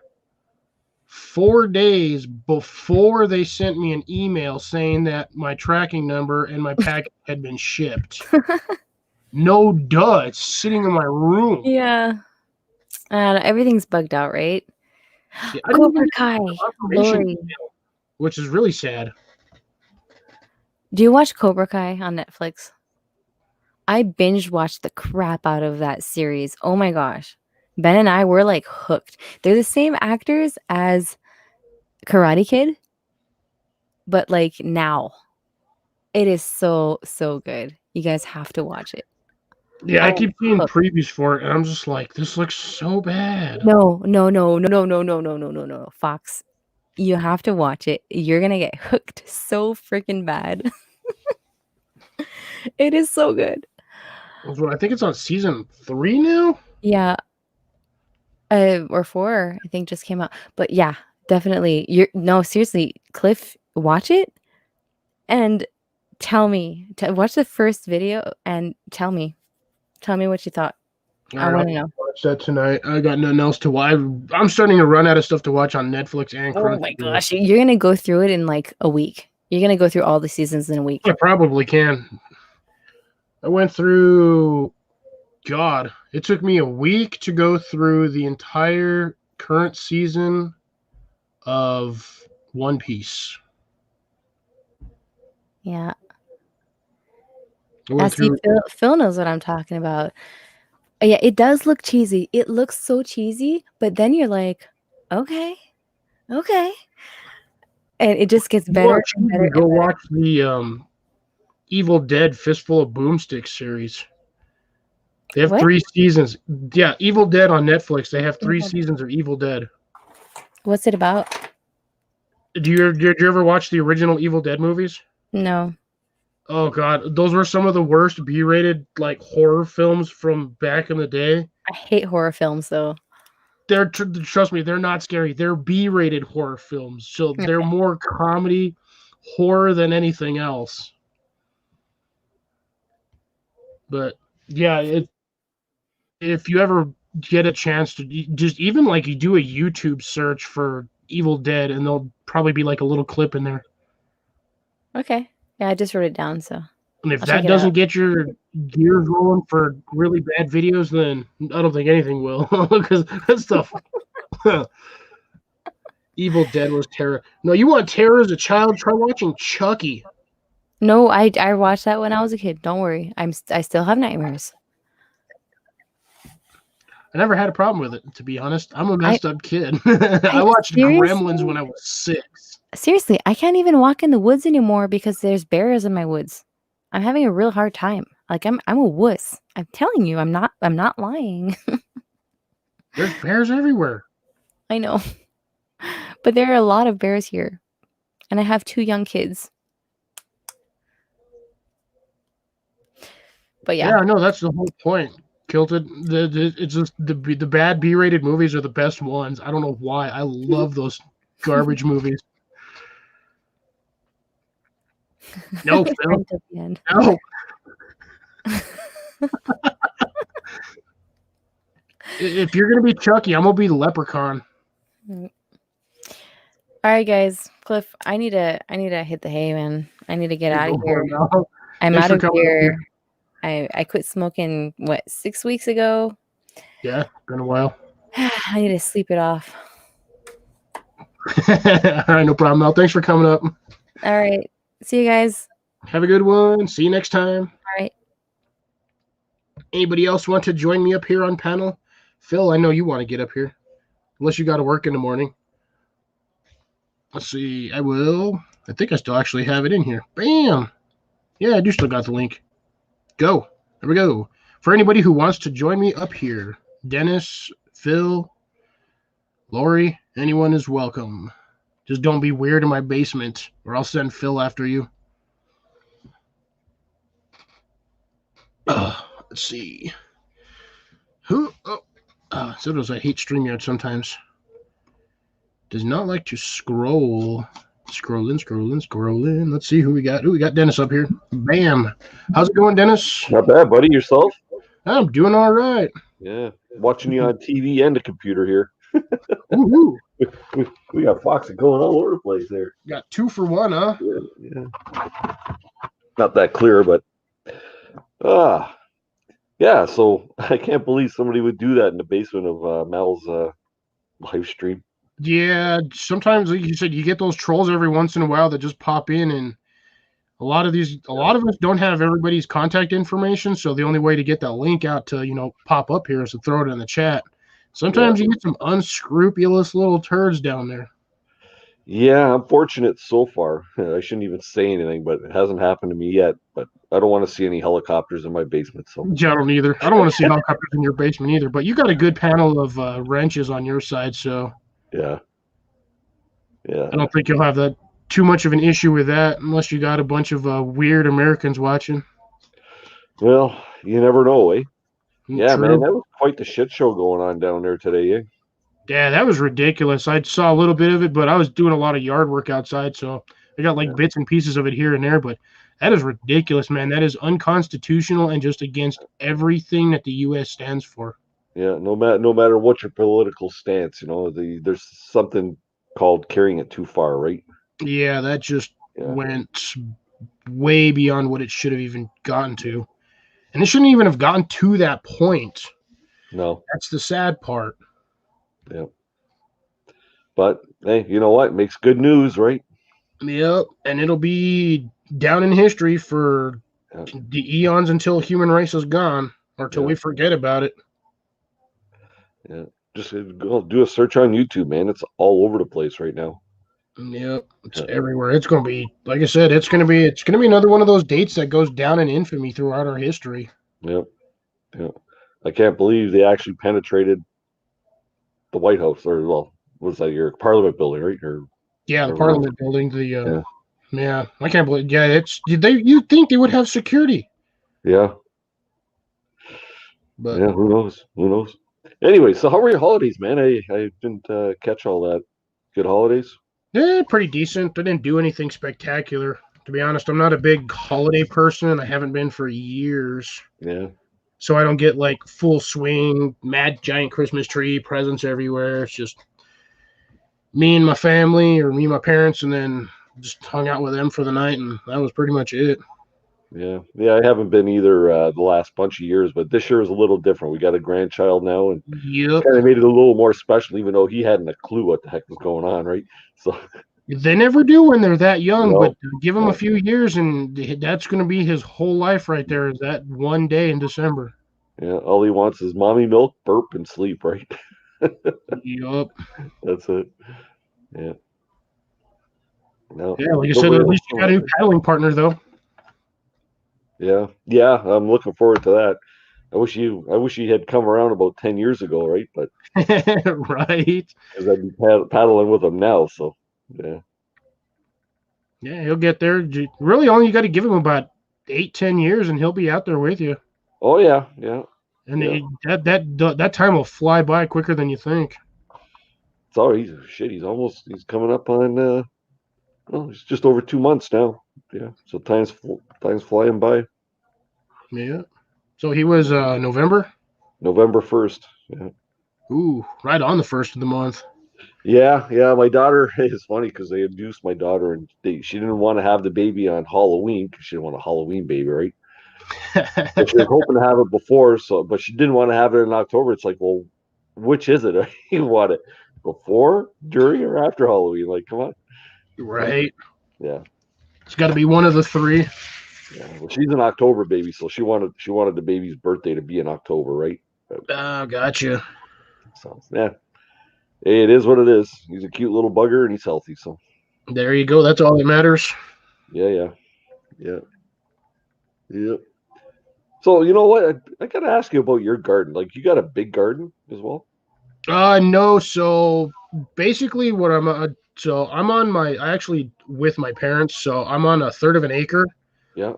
4 days before they sent me an email saying that my tracking number and my package had been shipped. No duh. It's sitting in my room. Yeah. Everything's bugged out, right? Yeah, I didn't even Cobra get Kai, confirmation Lori. email, which is really sad. Do you watch Cobra Kai on Netflix? I binge watched the crap out of that series. Oh my gosh. Ben and I were like hooked. They're the same actors as Karate Kid, but like now. It is so good. You guys have to watch it. Yeah, I I'm keep seeing hooked. previews for it, and I'm just like, this looks so bad. No. Fox, you have to watch it. You're gonna get hooked so freaking bad. It is so good. I think it's on season 3 now. Yeah. Or 4, I think just came out. But yeah, definitely. Seriously, Cliff, watch it and tell me. Watch the first video and tell me what you thought. All I right, want to I'll know. watch that tonight. I got nothing else to watch. I'm starting to run out of stuff to watch on Netflix and Oh my Crunchyroll. gosh, you're gonna go through it in like a week. You're gonna go through all the seasons in a week. I probably can. I went through. God, it took me a week to go through the entire current season of One Piece. Yeah. I went See, through. Phil knows what I'm talking about. Yeah, it does look cheesy. It looks so cheesy, but then you're like, okay. And it just gets better and better Go and better. watch the Evil Dead Fistful of Boomsticks series. They have What? 3 seasons. Yeah, Evil Dead on Netflix. They have 3 seasons of Evil Dead. What's it about? Did you ever watch the original Evil Dead movies? No. Oh God, those were some of the worst B-rated like horror films from back in the day. I hate horror films though. Trust me, they're not scary. They're B-rated horror films, so they're Okay. more comedy horror than anything else. But yeah, if you ever get a chance to just even like you do a YouTube search for Evil Dead, and there'll probably be like a little clip in there. Okay. Yeah, I just wrote it down, so And if I'll check that it out. doesn't get your gears rolling for really bad videos, then I don't think anything will. Because that stuff. Evil Dead was terror. No, you want terror as a child? Try watching Chucky. No, I watched that when I was a kid. Don't worry. I still have nightmares. I never had a problem with it, to be honest. I'm a messed up kid. I watched Gremlins when I was 6. Seriously, I can't even walk in the woods anymore because there's bears in my woods. I'm having a real hard time. Like I'm a wuss. I'm telling you, I'm not lying. There's bears everywhere. I know. But there are a lot of bears here. And I have 2 young kids. But yeah. Yeah, I know that's the whole point. Kilted. It's just the bad B-rated movies are the best ones. I don't know why. I love those garbage movies. No, Phil. Right at the end. No. If you're gonna be Chucky, I'm gonna be the Leprechaun. All right, guys. Cliff, I need to hit the hay, man. I need to get out of here. I'm out of here. I quit smoking 6 weeks ago. Yeah, been a while. I need to sleep it off. All right, no problem, Mel. Thanks for coming up. All right. See you guys. Have a good one. See you next time. All right. Anybody else want to join me up here on panel? Phil, I know you want to get up here. Unless you got to work in the morning. Let's see. I think I still actually have it in here. Bam. Yeah, I do still got the link. Go. There we go. For anybody who wants to join me up here, Dennis, Phil, Lori, anyone is welcome. Just don't be weird in my basement, or I'll send Phil after you. Let's see. Who? Oh, so does I hate StreamYard sometimes. Does not like to scroll. Scrolling. Let's see who we got. Who we got? Dennis up here. Bam. How's it going, Dennis? Not bad, buddy. Yourself? I'm doing all right. Yeah. Watching you on TV and the computer here. Woo-hoo. We got Foxy going all over the place there. Got 2 for 1, huh? Yeah. Not that clear, but yeah. So I can't believe somebody would do that in the basement of Mal's live stream. Yeah, sometimes, like you said, you get those trolls every once in a while that just pop in, and a lot of us don't have everybody's contact information, so the only way to get that link out to, pop up here is to throw it in the chat. Sometimes you get some unscrupulous little turds down there. Yeah, I'm fortunate so far. I shouldn't even say anything, but it hasn't happened to me yet. But I don't want to see any helicopters in my basement. So Yeah, I don't either. I don't want to see helicopters in your basement either, but you got a good panel of wrenches on your side, so yeah. I don't think you'll have that too much of an issue with that unless you got a bunch of weird Americans watching. Well, you never know, eh? Yeah, True. man, that was quite the shit show going on down there today, eh? Yeah, that was ridiculous. I saw a little bit of it, but I was doing a lot of yard work outside, so I got bits and pieces of it here and there. But that is ridiculous, man. That is unconstitutional and just against everything that the U.S. stands for. Yeah, no matter what your political stance, there's something called carrying it too far, right? Yeah, that just went way beyond what it should have even gotten to. And it shouldn't even have gotten to that point. No. That's the sad part. Yeah. But, hey, you know what? It makes good news, right? Yep. And it'll be down in history for the eons until human race is gone or till we forget about it. Yeah. Just go do a search on YouTube, man. It's all over the place right now. Yep, it's everywhere. It's going to be, like I said, it's going to be another one of those dates that goes down in infamy throughout our history. Yep. I can't believe they actually penetrated the White House, or was that your Parliament building, right? The Parliament building. Yeah, I can't believe. Yeah, you'd think they would have security. Yeah. But yeah, who knows? Anyway, so how were your holidays, man? I didn't catch all that. Good holidays? Yeah, pretty decent. I didn't do anything spectacular. To be honest, I'm not a big holiday person. I haven't been for years. Yeah. So I don't get full swing, mad giant Christmas tree, presents everywhere. It's just me and my family or me and my parents, and then just hung out with them for the night, and that was pretty much it. Yeah, I haven't been either the last bunch of years, but this year is a little different. We got a grandchild now, and kind of made it a little more special, even though he hadn't a clue what the heck was going on, right? So they never do when they're that young, but give him a few years, and that's going to be his whole life right there, is that one day in December. Yeah, all he wants is mommy milk, burp, and sleep, right? Yup. That's it. Yeah. No, yeah, like I said, at least you got a new paddling partner, though. Yeah, I'm looking forward to that. I wish you had come around about 10 years ago, right? But right, because I'd be paddling with him now. So yeah, he'll get there. Really, only you got to give him about 8-10 years, and he'll be out there with you. Oh yeah. And that time will fly by quicker than you think. He's coming up on it's just over 2 months now. Yeah, so time's flying by. Yeah. So he was November 1st. Yeah. Ooh, right on the 1st of the month. Yeah. My daughter, it's funny because they induced my daughter, and she didn't want to have the baby on Halloween because she didn't want a Halloween baby, right? She was hoping to have it before, but she didn't want to have it in October. It's like, well, which is it? You want it before, during, or after Halloween? Like, come on. Right. Yeah. It's got to be one of the three. Yeah. Well, she's an October baby, so she wanted the baby's birthday to be in October, right? Oh, gotcha. So yeah, hey, it is what it is. He's a cute little bugger, and he's healthy. So there you go. That's all that matters. Yeah. Yep. So you know what? I gotta ask you about your garden. Like, you got a big garden as well? No. So basically, what I'm on I actually with my parents, so I'm on a third of an acre, Yeah.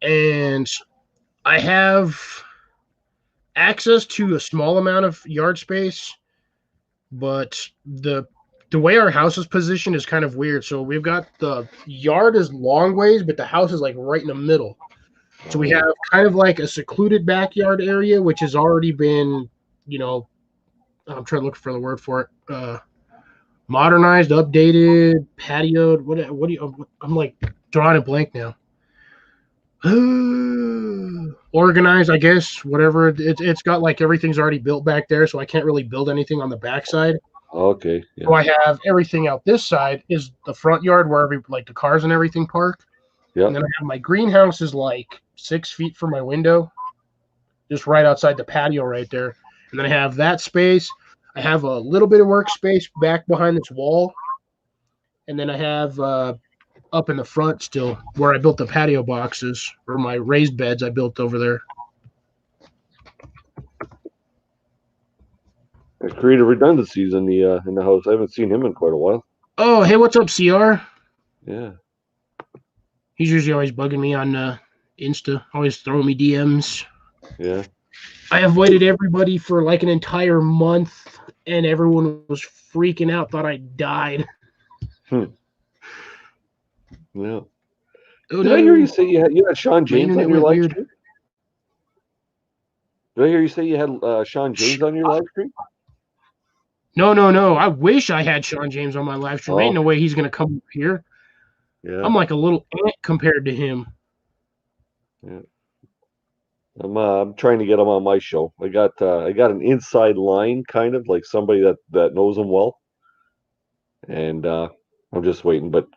and I have access to a small amount of yard space, but the way our house is positioned is kind of weird. So we've got the yard is long ways, but the house is like right in the middle. So we have kind of like a secluded backyard area, which has already been, you know, I'm trying to look for the word for it. Modernized, updated, patioed. What do you? I'm like drawing a blank now. Organized, I guess. Whatever. It's got like everything's already built back there, so I can't really build anything on the backside. Okay. So Yeah. I have everything out this side is the front yard where like the cars and everything park, Yeah. and then I have my greenhouse is like 6 feet from my window, just right outside the patio right there. And then I have that space. I have a little bit of workspace back behind this wall, and then I have up in the front still where I built the patio boxes or my raised beds I built over there. I created redundancies in the house. I haven't seen him in quite a while. Oh, hey, what's up, CR? Yeah. He's usually always bugging me on Insta, always throwing me DMs. Yeah. I avoided everybody for like an entire month, and everyone was freaking out, thought I died. Yeah. Oh Did I hear you no, say you had Sean my James internet on your went live weird. stream? Did I hear you say you had Sean James on your live stream? No. I wish I had Sean James on my live stream. Ain't Oh, no way he's gonna come up here. yeah. I'm like a little ant compared to him. Yeah. I'm trying to get him on my show. I got an inside line, kind of like somebody that knows him well, and I'm just waiting. But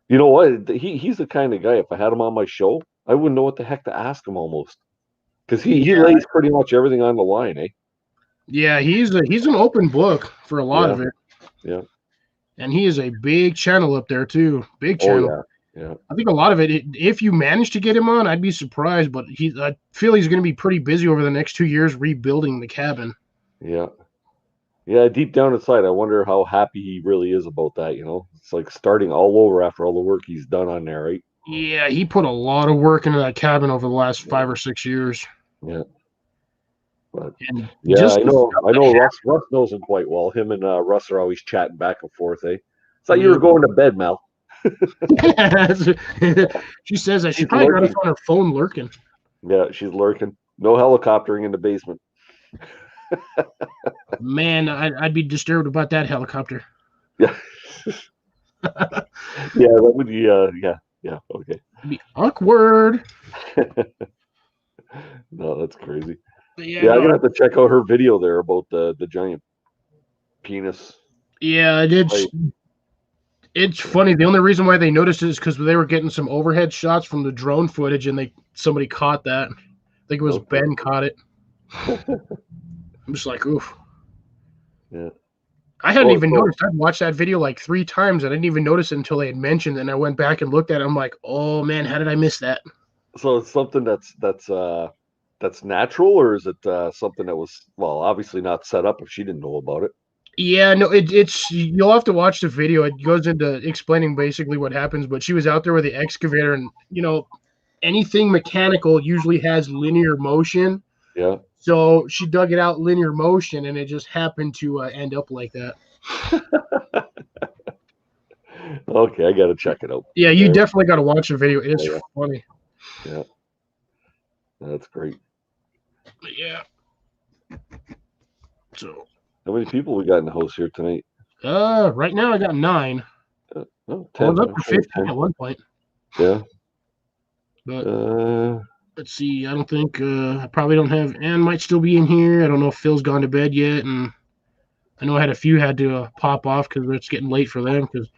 you know what? He's the kind of guy. If I had him on my show, I wouldn't know what the heck to ask him almost, because he Yeah, lays pretty much everything on the line, eh? yeah, he's an open book for a lot Yeah, of it, yeah. and he is a big channel up there too. Big Oh channel. yeah, yeah, I think a lot of it. If you manage to get him on, I'd be surprised. But I feel he's going to be pretty busy over the next 2 years rebuilding the cabin. yeah, yeah. Deep down inside, I wonder how happy he really is about that. It's like starting all over after all the work he's done on there, right? Yeah, he put a lot of work into that cabin over the last 5 or 6 years, Yeah. But and yeah, just I the know. stuff I know. that Russ knows him quite well. Him and Russ are always chatting back and forth. Eh? Thought you were happened. going to bed, Mel. She says that she She's probably got us lurking. on her phone lurking. Yeah, she's lurking. No helicoptering in the basement. Man, I'd be disturbed about that helicopter. Yeah, yeah. That would be. Yeah. Okay. It'd be awkward. No, that's crazy. But yeah, Yeah, I'm no, gonna have to check out her video there about the giant penis. yeah, Right. it's funny. The only reason why they noticed it is because they were getting some overhead shots from the drone footage, and somebody caught that. I think it was Okay. Ben caught it. I'm just like, oof. Yeah. I hadn't Oh, even so noticed. I'd watched that video like 3 times. I didn't even notice it until they had mentioned it, and I went back and looked at it. I'm like, oh man, how did I miss that? so it's something that's natural, or is it something that was obviously not set up if she didn't know about it? Yeah, no, it's you'll have to watch the video. It goes into explaining basically what happens. But she was out there with the excavator, and anything mechanical usually has linear motion. Yeah. So she dug it out linear motion, and it just happened to end up like that. Okay, I gotta check it out. Yeah, you There. definitely got to watch the video. It's Yeah, funny. yeah, that's great. But yeah. So, How many people we got in the house here tonight? right now I got 9. Oh, I 10. was up I'm to saying 15 at one point, Yeah. but Uh, let's see. I don't think I probably don't have. Ann might still be in here. I don't know if Phil's gone to bed yet, and I know I had a few had to pop off because it's getting late for them because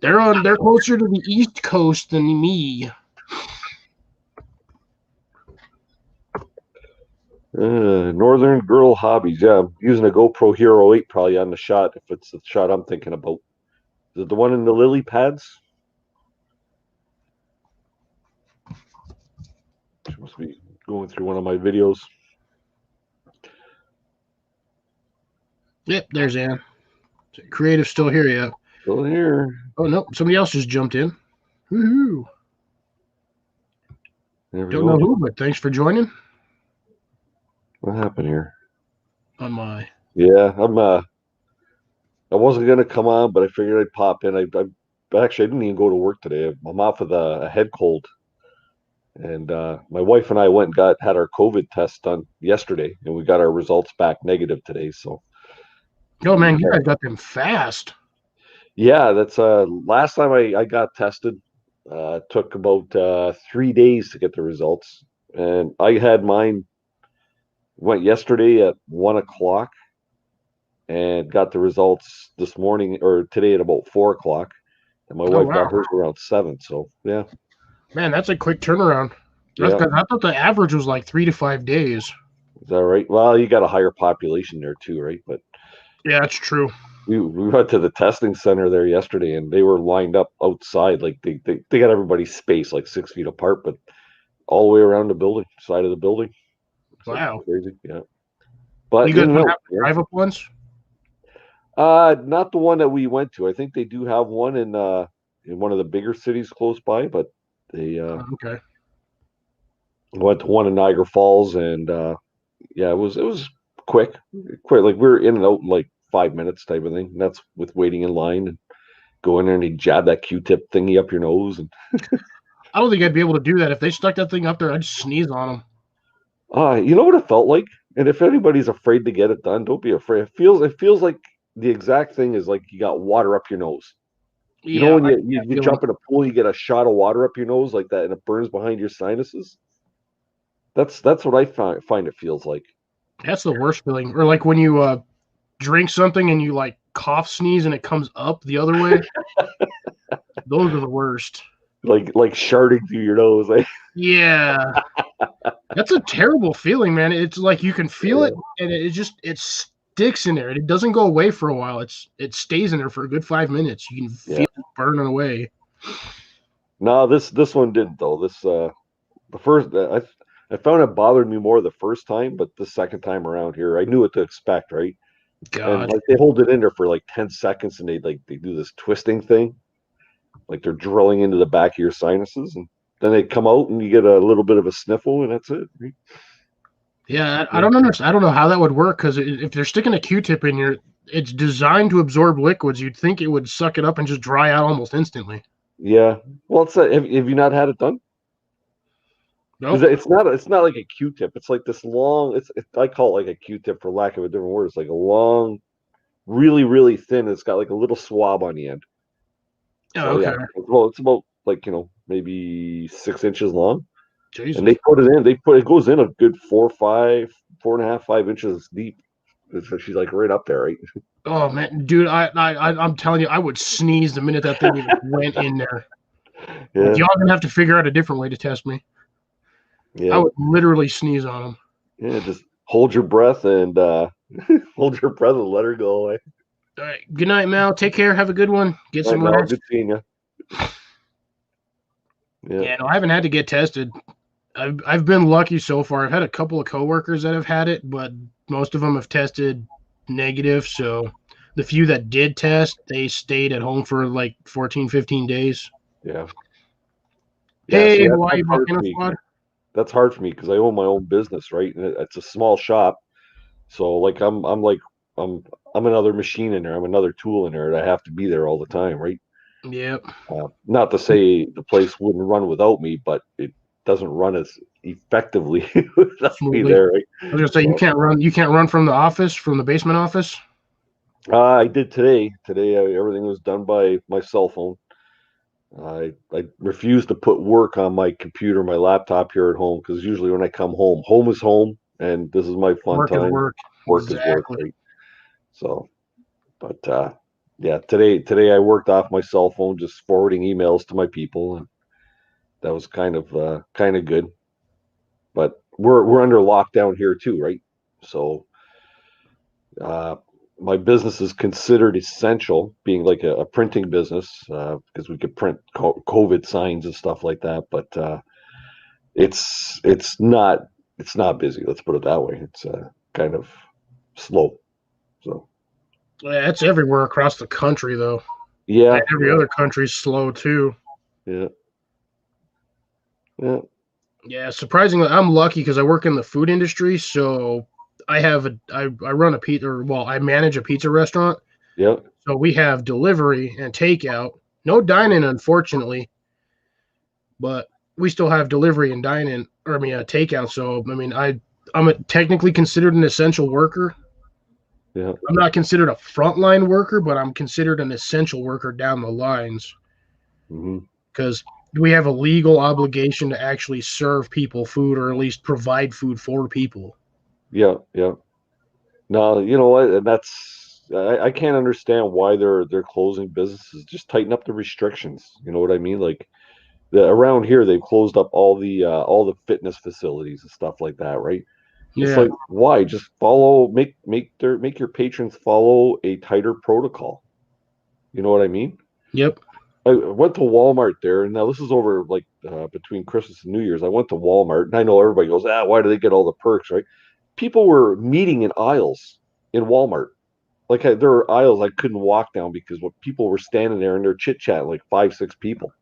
they're closer to the East Coast than me. Northern Girl Hobbies. Yeah, I'm using a GoPro Hero 8 probably on the shot if it's the shot I'm thinking about. Is it the one in the lily pads? She must be going through one of my videos. Yep, there's Ann. Creative still here, yeah. Still here. Oh no, somebody else just jumped in. Woohoo! Don't know who, but thanks for joining. What happened here? On my. Yeah, I wasn't gonna come on, but I figured I'd pop in. I actually I didn't even go to work today. I'm off with a head cold, and my wife and I went and had our COVID test done yesterday, and we got our results back negative today. So. Oh man, you guys got them fast. Yeah, that's last time I got tested. Took about 3 days to get the results, and I had mine. Went yesterday at 1 o'clock, and got the results this morning or today at about 4 o'clock, and my wife got hers around 7. So yeah, man, that's a quick turnaround. Yeah, I thought the average was like 3 to 5 days. Is that right? Well, you got a higher population there too, right? But yeah, that's true. We went to the testing center there yesterday, and they were lined up outside, like they got everybody spaced like 6 feet apart, but all the way around the building, side of the building. It's wow, like crazy, yeah. But you guys don't have drive-up ones? Not the one that we went to. I think they do have one in one of the bigger cities close by, but they okay. Went to one in Niagara Falls, and yeah, it was quick. Like we were in and out in like 5 minutes type of thing. And that's with waiting in line and go in there and they jab that Q-tip thingy up your nose. And I don't think I'd be able to do that. If they stuck that thing up there, I'd sneeze on them. You know what it felt like? And if anybody's afraid to get it done, don't be afraid. It feels like the exact thing is like you got water up your nose. You know when you jump in a pool, you get a shot of water up your nose like that, and it burns behind your sinuses. That's what I find it feels like. That's the worst feeling. Or like when you drink something and you like cough, sneeze, and it comes up the other way. Those are the worst. Like sharding through your nose. Like. Yeah. That's a terrible feeling, man. It's like you can feel it, and it sticks in there, and it doesn't go away for a while. It stays in there for a good 5 minutes. You can feel it burning away. No, this one didn't though. This the first I found it bothered me more the first time, but the second time around here, I knew what to expect, right? God. And like they hold it in there for like 10 seconds, and they do this twisting thing, like they're drilling into the back of your sinuses, and then they come out and you get a little bit of a sniffle, and that's it. Right? Yeah, I don't understand. I don't know how that would work, because if they're sticking a Q-tip in here, it's designed to absorb liquids. You'd think it would suck it up and just dry out almost instantly. Yeah. Well, have you not had it done? No. Nope. It's not like a Q-tip. It's like this long. I call it like a Q-tip for lack of a different word. It's like a long, really really thin. It's got like a little swab on the end. Oh, okay. Yeah. Well, it's about like maybe 6 inches long. Jesus. And they put it in. It goes in a good 4.5, 5 inches deep. So she's like right up there, right? Oh man, dude, I'm telling you, I would sneeze the minute that thing even went in there. Yeah. Like, y'all gonna have to figure out a different way to test me. Yeah. I would literally sneeze on them. Yeah, just hold your breath and hold your breath and let her go away. All right. Good night, Mal. Take care. Have a good one. Get some rest. Good seeing you. Yeah, no, I haven't had to get tested. I've been lucky so far. I've had a couple of coworkers that have had it, but most of them have tested negative. So the few that did test, they stayed at home for like 14, 15 days. Yeah. Hey, Hawaii Volcano Squad. That's hard for me because I own my own business, right? And it's a small shop. So like I'm another machine in there. I'm another tool in there. I have to be there all the time, right? Yep. Not to say the place wouldn't run without me, but it doesn't run as effectively without me there. Right? I was gonna say you can't run from the office, from the basement office. I did today. Today everything was done by my cell phone. I refuse to put work on my computer, my laptop here at home, because usually when I come home, home is home, and this is my fun time. Work is work. Right? So, but yeah, today I worked off my cell phone, just forwarding emails to my people, and that was kind of good. But we're under lockdown here too, right? So, my business is considered essential, being like a printing business, because we could print COVID signs and stuff like that. But It's not busy. Let's put it that way. It's kind of slow. So Yeah, it's everywhere across the country, though. yeah, And every other country's slow too. yeah, yeah. Yeah, surprisingly, I'm lucky because I work in the food industry, so I run a pizza, or well, I manage a pizza restaurant. Yeah. So we have delivery and takeout. No dine-in, unfortunately, but we still have delivery and dine-in, or I mean, takeout. So I mean, technically considered an essential worker. Yeah. I'm not considered a frontline worker, but I'm considered an essential worker down the lines Hmm. because we have a legal obligation to actually serve people food or at least provide food for people. Yeah. Yeah. No, you know what? And I can't understand why they're closing businesses. Just tighten up the restrictions. You know what I mean? Like around here, they've closed up all the fitness facilities and stuff like that, right? It's Yeah. like why? Just follow make your patrons follow a tighter protocol. You know what I mean? Yep. I went to Walmart there, and now this is over like between Christmas and New Year's. I went to Walmart, and I know everybody goes, why do they get all the perks, right? People were meeting in aisles in Walmart. Like there were aisles I couldn't walk down because what people were standing there and they're chit chatting like 5, 6 people.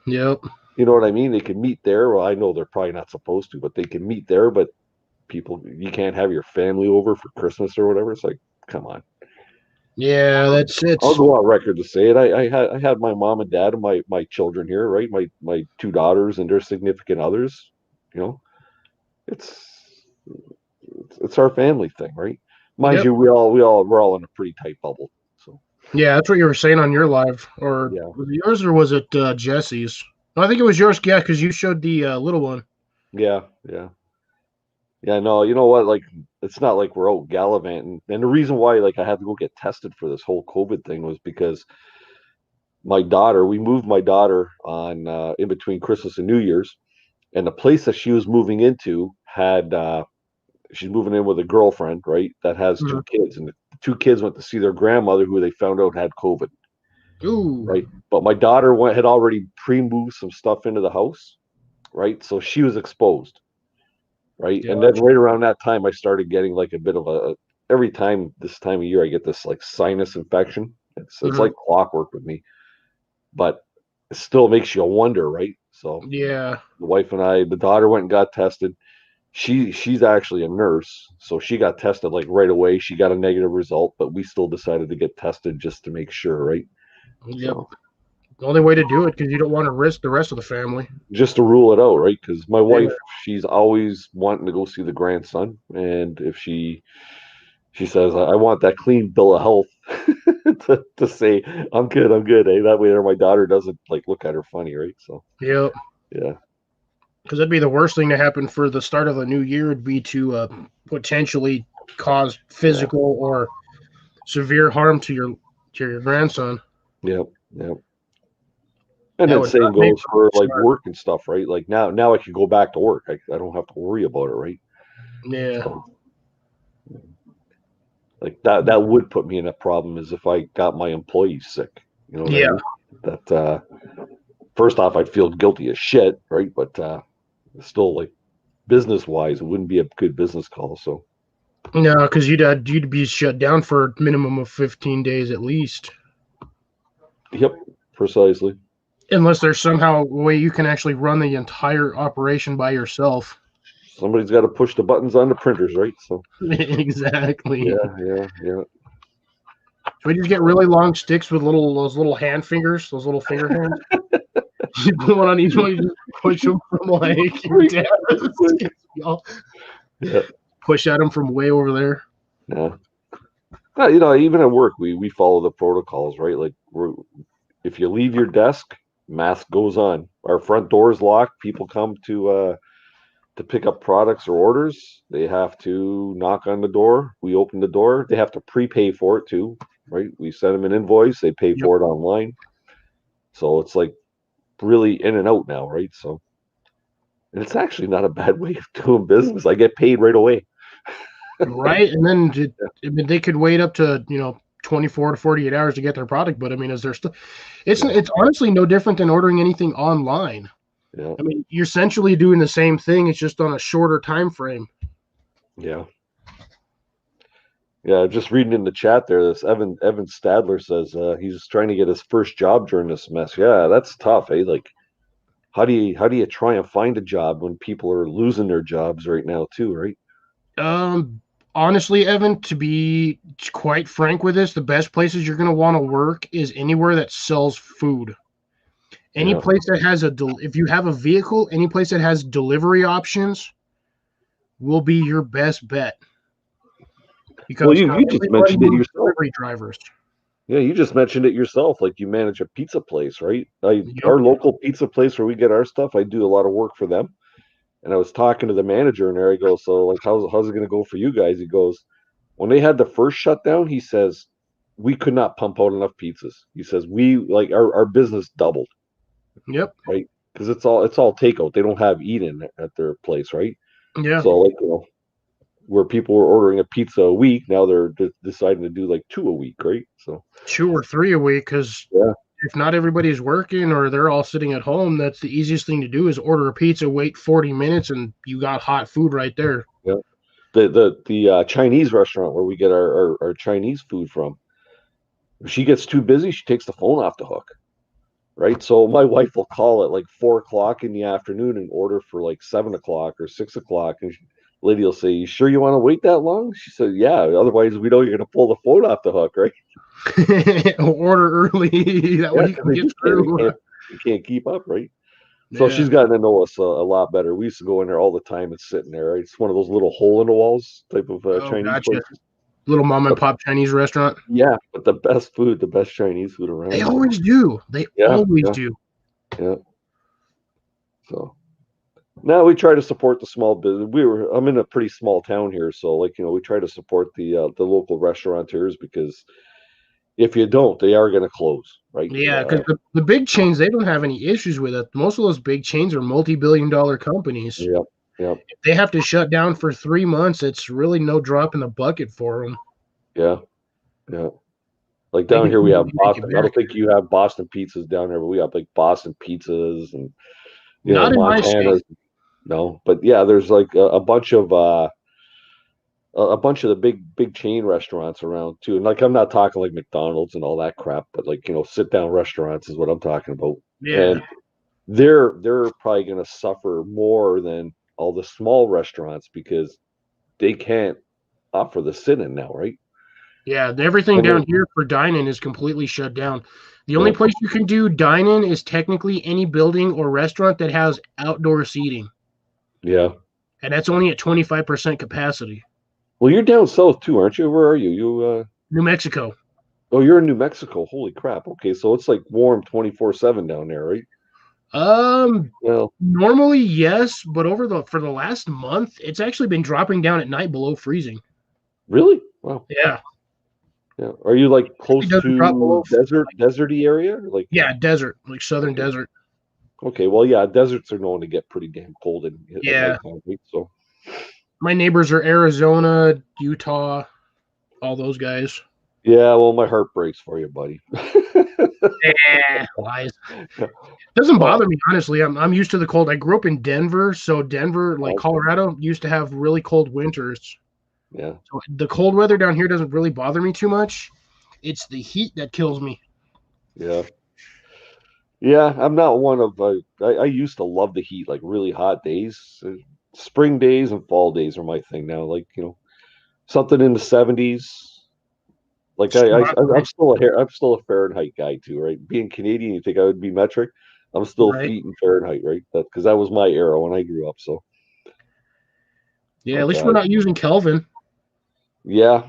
Yep. You know what I mean? They can meet there. Well, I know they're probably not supposed to, but they can meet there. But people, you can't have your family over for Christmas or whatever. It's like, come on. Yeah, that's I'll it's go on record to say it. I had my mom and dad and my children here, right? My 2 daughters and their significant others. You know, it's it's our family thing, right? Mind yep. you, we're all in a pretty tight bubble. So Yeah, that's what you were saying on your live, or yeah, was it yours or was it Jesse's? No, I think it was yours. Yeah, because you showed the little one. yeah, yeah, yeah. No, you know what? Like, it's not like we're out gallivanting. And the reason why, like, I had to go get tested for this whole COVID thing was because we moved my daughter on in between Christmas and New Year's, and the place that she was moving into had she's moving in with a girlfriend, right? That has Mhm. 2 kids, and the 2 kids went to see their grandmother, who they found out had COVID, Ooh. right? But my daughter had already pre-moved some stuff into the house, right? So she was exposed, right? And then Gotcha. right around that time, I started getting like a bit of every time this time of year, I get this like sinus infection. It's Mhm. like clockwork with me, but it still makes you wonder, right? So Yeah. the wife and the daughter went and got tested. She's actually a nurse, so she got tested like right away. She got a negative result, but we still decided to get tested just to make sure, right? Yep. So The only way to do it because you don't want to risk the rest of the family. just to rule it out, right? Because my Yeah. wife, she's always wanting to go see the grandson, and if she says, I want that clean bill of health to say I'm good. Eh? That way, my daughter doesn't like look at her funny, right? So Yep. yeah, Because that'd be the worst thing to happen for the start of the new year would be to potentially cause yeah, physical or severe harm to your grandson. yeah, yeah. And That then would not same make goes for a for good like start. work and stuff, right? Like now I can go back to work. I don't have to worry about it, right? Yeah. So like that would put me in a problem is if I got my employees sick. You know what I Yeah. mean? That first off, I'd feel guilty as shit, right? But still, like business wise, it wouldn't be a good business call. So No, because you'd be shut down for a minimum of 15 days at least, yep, precisely. unless there's somehow a way you can actually run the entire operation by yourself. Somebody's got to push the buttons on the printers, right? So Exactly. yeah, yeah, yeah. So we just get really long sticks with those little hand fingers, those little finger hands. You put one on each one, you just push them from like your Right. desk. Y'all Yeah, push at them from way over there. yeah. You know, even at work, we follow the protocols, right? Like if you leave your desk, mask goes on. Our front door is locked. People come to pick up products or orders. They have to knock on the door. We open the door. They have to prepay for it too, right? We send them an invoice. They pay Yep. for it online. So it's like really in and out now, right? So and it's actually not a bad way of doing business. I get paid right away. Right. And then I mean, they could wait up to 24 to 48 hours to get their product. But I mean, is there still? It's Yeah, it's honestly no different than ordering anything online. Yeah. I mean, you're essentially doing the same thing. It's just on a shorter time frame. Yeah. Yeah, just reading in the chat there, this Evan Stadler says he's trying to get his first job during this mess. Yeah, that's tough, eh? Like, how do you try and find a job when people are losing their jobs right now too, right? Honestly, Evan, to be quite frank with this, the best places you're going to want to work is anywhere that sells food. Any Yeah. place that has if you have a vehicle, any place that has delivery options will be your best bet. Well, Because not you just everybody mentioned it wants yourself. delivery drivers. Yeah, you just mentioned it yourself. Like you manage a pizza place, right? Yep. Our local pizza place where we get our stuff, I do a lot of work for them. And I was talking to the manager, and there he goes, so like, how's it going to go for you guys? He goes, when they had the first shutdown, he says, we could not pump out enough pizzas. He says we like our business doubled, Yep. right? Because it's all takeout. They don't have eat-in at their place, right? Yeah. So like where people were ordering a pizza a week, now they're deciding to do like 2 a week, right? So 2 or 3 a week, because yeah, if not everybody's working or they're all sitting at home, that's the easiest thing to do is order a pizza, wait 40 minutes, and you got hot food right there. yeah. The Chinese restaurant where we get our Chinese food from, if she gets too busy, she takes the phone off the hook, right? So my wife will call at like 4 o'clock in the afternoon and order for like 7 o'clock or 6 o'clock, and lady will say, "You sure you want to wait that long?" She said, "Yeah, otherwise we know you're going to pull the phone off the hook, right?" Order early. That way you can get through. You can't keep up, right? So Yeah. she's gotten to know us a lot better. We used to go in there all the time and sit in there, right? It's one of those little hole in the walls type of Oh, Chinese gotcha. places. Little mom and pop Chinese restaurant. Yeah, but the best food, the best Chinese food around. They always do. They always do. Yeah. So now we try to support the small business. I'm in a pretty small town here, so like we try to support the local restaurateurs, because if you don't, they are going to close, right? Yeah, because the big chains, they don't have any issues with it. Most of those big chains are multi-billion-dollar companies. Yep. If they have to shut down for 3 months, it's really no drop in the bucket for them. Yeah. Like down here we have Boston. I don't think you have Boston pizzas down there, but we have like Boston pizzas and Not in my Montana. state. No, but yeah, there's like a bunch of the big chain restaurants around too. And like I'm not talking like McDonald's and all that crap, but like sit down restaurants is what I'm talking about. Yeah. And they're probably going to suffer more than all the small restaurants because they can't offer the sit-in now, right? Yeah, everything down here for dine-in is completely shut down. The only place you can do dine-in is technically any building or restaurant that has outdoor seating. Yeah. And that's only at 25% capacity. Well, you're down south too, aren't you? Where are you? New Mexico. Oh, you're in New Mexico. Holy crap. Okay, so it's like warm 24/7 down there, right? Well, normally yes, but for the last month, it's actually been dropping down at night below freezing. Really? Wow. Yeah. Yeah. Are you like close to deserty area? Like desert, like southern desert. Okay, well, yeah, deserts are known to get pretty damn cold at nighttime, right? So my neighbors are Arizona, Utah, all those guys. Yeah, well, my heart breaks for you, buddy. Lies. Doesn't bother me, honestly. I'm used to the cold. I grew up in Denver, so Denver, like Colorado, used to have really cold winters. Yeah. So the cold weather down here doesn't really bother me too much. It's the heat that kills me. Yeah. Yeah, I'm not one of I used to love the heat, like really hot days. Spring days and fall days are my thing now. Like, something in the 70s. Like I'm still a Fahrenheit guy too, right? Being Canadian, you think I would be metric? I'm still feet in Fahrenheit, right? Because that was my era when I grew up. So yeah, at least we're not using Kelvin. Yeah.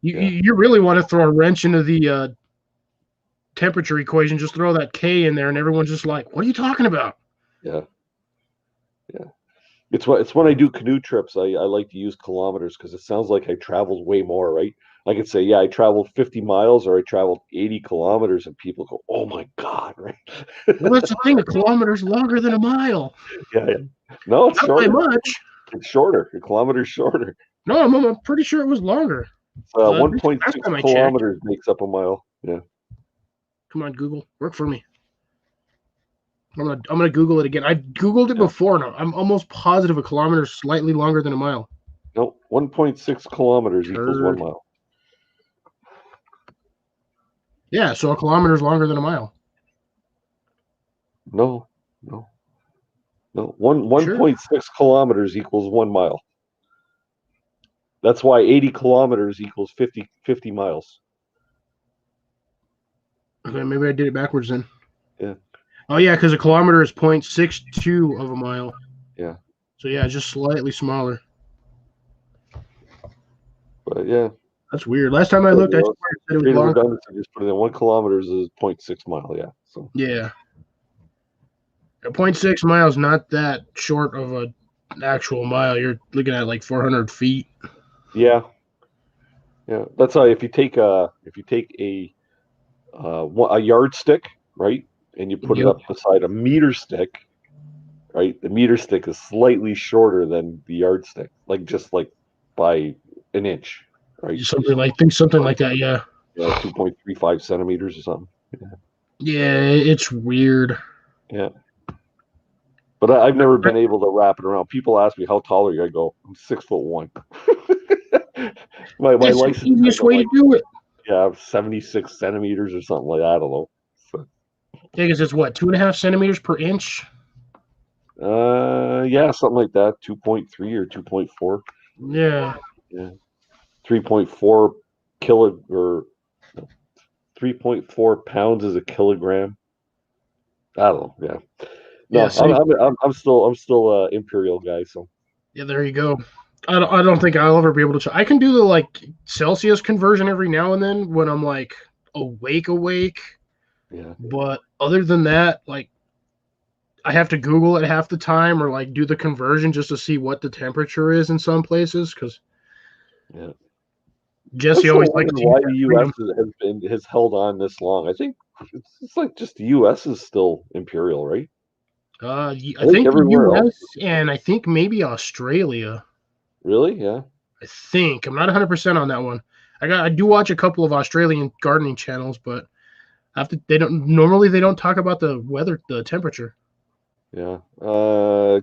You really want to throw a wrench into the temperature equation? Just throw that K in there, and everyone's just like, "What are you talking about?" Yeah. It's when I do canoe trips, I like to use kilometers because it sounds like I traveled way more, right? I could say, yeah, I traveled 50 miles or I traveled 80 kilometers, and people go, "Oh my God," right? Well, that's the thing. A kilometer's longer than a mile. Yeah. No, it's not shorter. by much. It's shorter. A kilometer's shorter. No, I'm pretty sure it was longer. 1.6 kilometers makes up a mile. Yeah. Come on, Google, work for me. I'm gonna Google it again. I Googled it before, and I'm almost positive a kilometer is slightly longer than a mile. No, 1.6 kilometers equals 1 mile. Yeah, so a kilometer is longer than a mile. No. 1.6 kilometers equals 1 mile. That's why 80 kilometers equals 50 miles. Okay, maybe I did it backwards then. Yeah. Oh yeah, because a kilometer is 0.62 of a mile. Yeah. So yeah, it's just slightly smaller. But yeah. That's weird. Last time I looked, I said it was longer. Just put it in 1 kilometer is 0.6 mile. Yeah. So. Yeah. 0.6 miles, not that short of an actual mile. You're looking at like 400 feet. Yeah. That's how if you take a yardstick, right, and you put it up beside a meter stick, right, the meter stick is slightly shorter than the yardstick, just by an inch, right? Something like that. Yeah. Yeah, 2.35 centimeters or something. Yeah, it's weird. Yeah. But I've never been able to wrap it around. People ask me, how tall are you? I go, I'm 6'1". my That's license the easiest way to do it. Yeah, 76 centimeters or something like that. I don't know. So. Yeah, because it's what, 2.5 centimeters per inch? Yeah, something like that. 2.3 or 2.4. Yeah. 3.4 kilo or 3.4 pounds is a kilogram. I don't know. Yeah. No, yeah, I'm still imperial guy. So. Yeah, there you go. I don't think I'll ever be able to. I can do the Celsius conversion every now and then when I'm awake. Yeah. But other than that, I have to Google it half the time or do the conversion just to see what the temperature is in some places because Jesse always likes to why the U.S. has held on this long. I think it's just the U.S. is still imperial, right? I think the U.S. and I think maybe Australia. Really? Yeah. I think I'm not 100% on that one. I do watch a couple of Australian gardening channels, but they don't talk about the weather, the temperature. Yeah.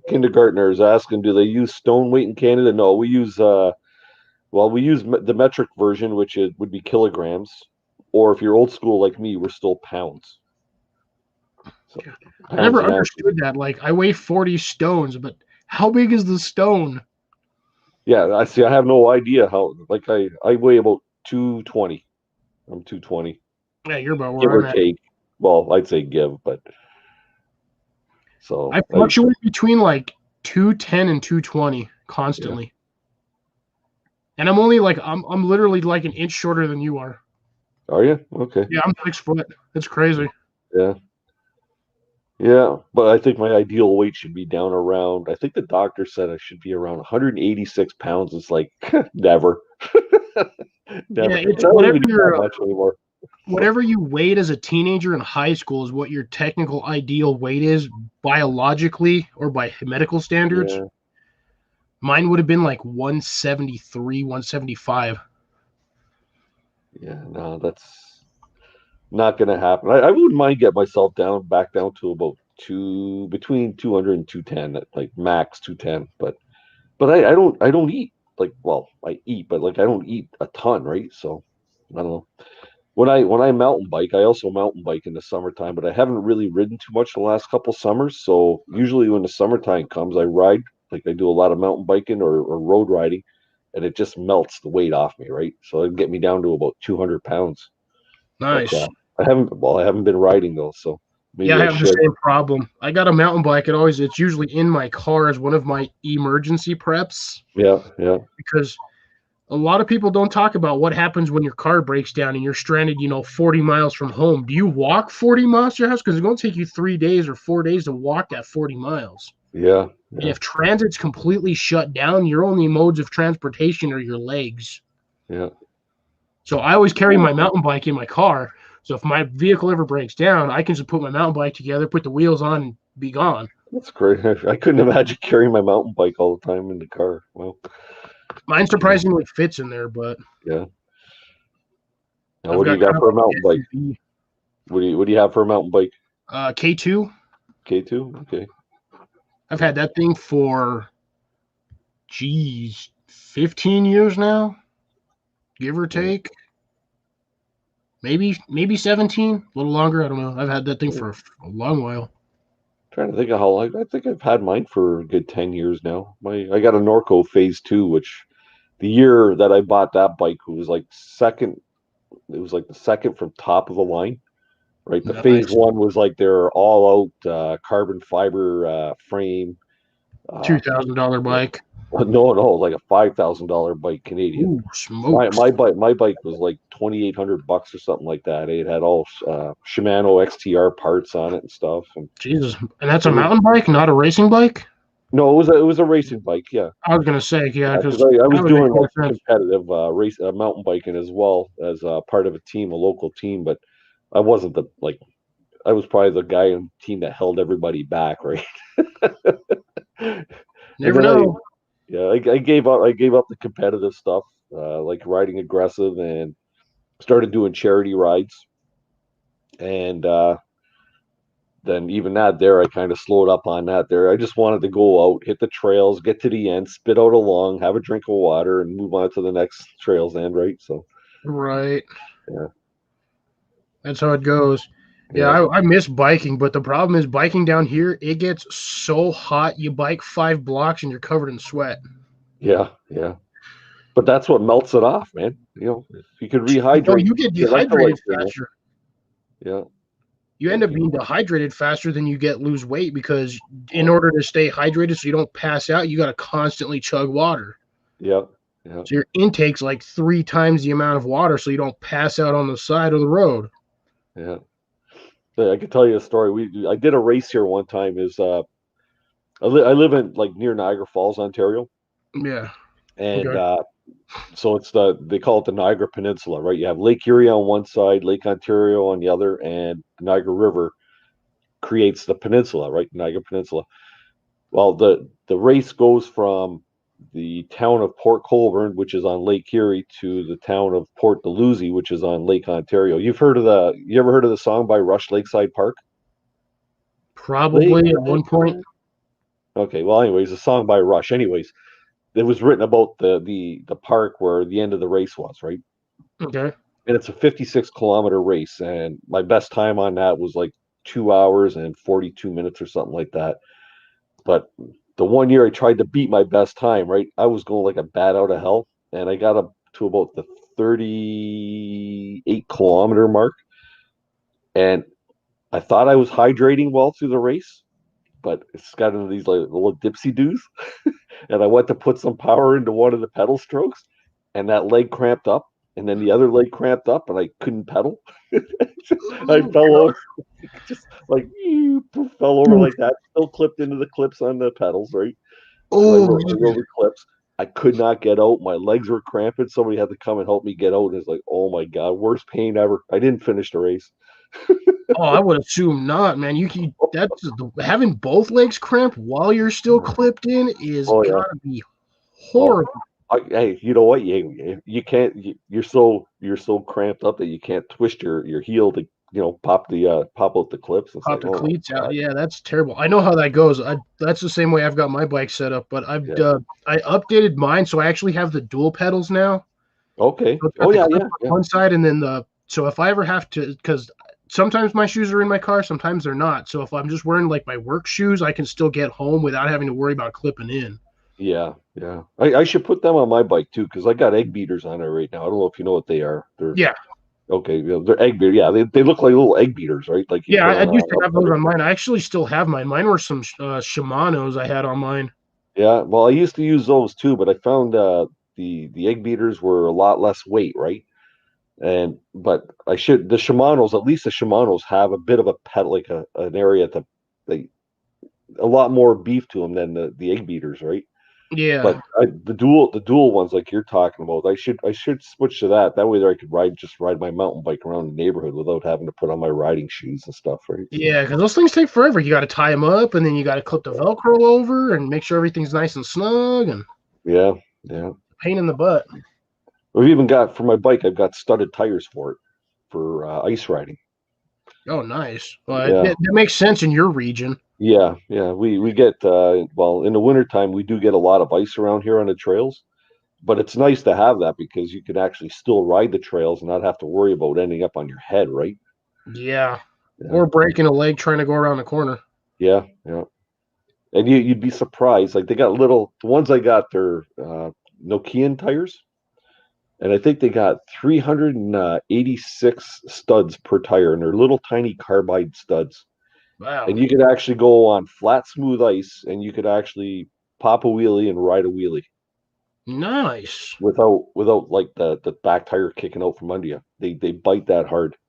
Kindergartner is asking, do they use stone weight in Canada? No, we use we use the metric version, which would be kilograms, or if you're old school like me, we're still pounds. So, I never understood that. I weigh 40 stones, but how big is the stone? Yeah, I see. I have no idea how. I weigh about 220. I'm 220. Yeah, you're about give where or I'm at. Take. Well, I'd say give, but so I fluctuate between 210 and 220 constantly. Yeah. And I'm only I'm literally an inch shorter than you are. Are you? Okay. Yeah, I'm 6 foot. It's crazy. Yeah. Yeah, but I think my ideal weight should be down around. I think the doctor said I should be around 186 pounds. It's never. Never. Yeah, it's whatever you weighed as a teenager in high school is what your technical ideal weight is biologically or by medical standards. Yeah. Mine would have been 173, 175. Yeah, no, that's not going to happen. I wouldn't mind get myself back down to about between 200 and 210 at max 210. But I don't eat I eat, but I don't eat a ton, right? So I don't know. When I mountain bike, I also mountain bike in the summertime, but I haven't really ridden too much the last couple summers. So usually when the summertime comes, I ride. I do a lot of mountain biking or road riding, and it just melts the weight off me, right? So it'd get me down to about 200 pounds. Nice. But, I haven't been riding though, so maybe I have the same problem. I got a mountain bike. It's usually in my car as one of my emergency preps. Yeah. Because a lot of people don't talk about what happens when your car breaks down and you're stranded, 40 miles from home. Do you walk 40 miles to your house? Because it's going to take you 3 days or 4 days to walk that 40 miles. Yeah. And if transit's completely shut down, your only modes of transportation are your legs. Yeah. So I always carry my mountain bike in my car. So if my vehicle ever breaks down, I can just put my mountain bike together, put the wheels on, and be gone. That's great. I couldn't imagine carrying my mountain bike all the time in the car. Well, mine surprisingly fits in there, but yeah. Now, what do you got for a mountain bike? What do you have for a mountain bike? K2. K2? Okay. I've had that thing for, 15 years now, give or take. Maybe 17, a little longer. I don't know. I've had that thing for a long while. Trying to think of how long. I think I've had mine for a good 10 years now. I got a Norco Phase 2, which the year that I bought that bike was like second. It was like the second from top of the line, right? The Phase Nice. 1 was like their all out carbon fiber frame. $2,000 bike. No, like a $5,000 bike Canadian. Ooh, My smokes. bike was like $2,800 or something like that. It had all Shimano XTR parts on it and stuff. And Jesus. And that's it a was mountain bike, not a racing bike? no, it was a racing bike. Yeah, I was going to say, yeah, because because I that was would make doing more like sense. competitive race mountain biking as well as part of a local team. But I wasn't I was probably the guy on the team that held everybody back, right? And Never then know. I gave up. I gave up the competitive stuff, like riding aggressive, and started doing charity rides. And then even that there, I kind of slowed up on that there. I just wanted to go out, hit the trails, get to the end, spit out a lung, have a drink of water, and move on to the next trails end, right? So Right. yeah, That's how it goes. Yeah, yeah, I miss biking, but the problem is biking down here, it gets so hot. You bike 5 blocks and you're covered in sweat. yeah. But that's what melts it off, man. You know, if you could No, rehydrate you get your dehydrated electrolytes, you know. faster. Yeah, You end like up you, being dehydrated faster than you get lose weight because in order to stay hydrated so you don't pass out, you got to constantly chug water. yeah, yeah, So your intake's like 3 times the amount of water so you don't pass out on the side of the road. yeah. So I could tell you a story. I did a race here one time. I live in like near Niagara Falls, Ontario, Yeah. and Okay. so they call it the Niagara Peninsula, right? You have Lake Erie on one side, Lake Ontario on the other, and the Niagara River creates the peninsula, right? Niagara Peninsula. Well, the race goes from the town of Port Colborne, which is on Lake Erie, to the town of Port Dalhousie, which is on Lake Ontario. You ever heard of the song by Rush, Lakeside Park? Probably at Lakeside one point. Park. Okay, well, anyways, a song by Rush. Anyways, it was written about the park where the end of the race was, right? Okay. And it's a 56-kilometer race, and my best time on that was like 2 hours and 42 minutes or something like that. But the one year I tried to beat my best time, right? I was going like a bat out of hell, and I got up to about the 38-kilometer mark, and I thought I was hydrating well through the race, but it's got into these like little dipsy doos, and I went to put some power into one of the pedal strokes, and that leg cramped up, and then the other leg cramped up, and I couldn't pedal. I fell over, just like fell over like that, still clipped into the clips on the pedals, right? My Oh, rubber clips. I could not get out. My legs were cramping. Somebody had to come and help me get out. And it's like, oh my god, worst pain ever. I didn't finish the race. oh, I would assume not, man. Having both legs cramp while you're still clipped in is Oh yeah. gotta be Oh, horrible. hey, you know what? You can't. You're so cramped up that you can't twist your heel to pop out the clips. It's Pop like, the oh my cleats out. god. Yeah, that's terrible. I know how that goes. That's the same way I've got my bike set up, but Yeah. I updated mine, so I actually have the dual pedals now. Okay. So it's got Oh the yeah, clip yeah, on yeah, one side, and then so if I ever have to, because sometimes my shoes are in my car, sometimes they're not. So if I'm just wearing like my work shoes, I can still get home without having to worry about clipping in. yeah. I should put them on my bike too because I got egg beaters on it right now. I don't know if you know what they are. They're Yeah, okay. They're egg beaters. Yeah, they look like little egg beaters, right? Like you yeah. put I on used to have those a on mine. I actually still have mine. Mine were some Shimano's I had on mine. Yeah, well, I used to use those too, but I found the egg beaters were a lot less weight, right? And but the Shimano's, at least the Shimano's have a bit of a pedal, like an area to they a lot more beef to them than the egg beaters, right? Yeah. But the dual ones like you're talking about, I should switch to that. That way, there I could ride my mountain bike around the neighborhood without having to put on my riding shoes and stuff, right? So Yeah, because those things take forever. You got to tie them up, and then you got to clip the Velcro over, and make sure everything's nice and snug, and yeah, yeah. pain in the butt. We've even got for my bike, I've got studded tires for it for ice riding. Oh, nice. Well, Yeah, that makes sense in your region. Yeah, yeah. We get well, in the wintertime we do get a lot of ice around here on the trails, but it's nice to have that because you can actually still ride the trails and not have to worry about ending up on your head, right? Yeah. Yeah, Or breaking a leg trying to go around the corner. yeah, yeah. And you'd be surprised. Like they got the ones I got, they're Nokian tires, and I think they got 386 studs per tire, and they're little tiny carbide studs. Wow. And you could actually go on flat, smooth ice, and you could actually pop a wheelie and ride a wheelie Nice. without like the back tire kicking out from under you. They bite that hard. It's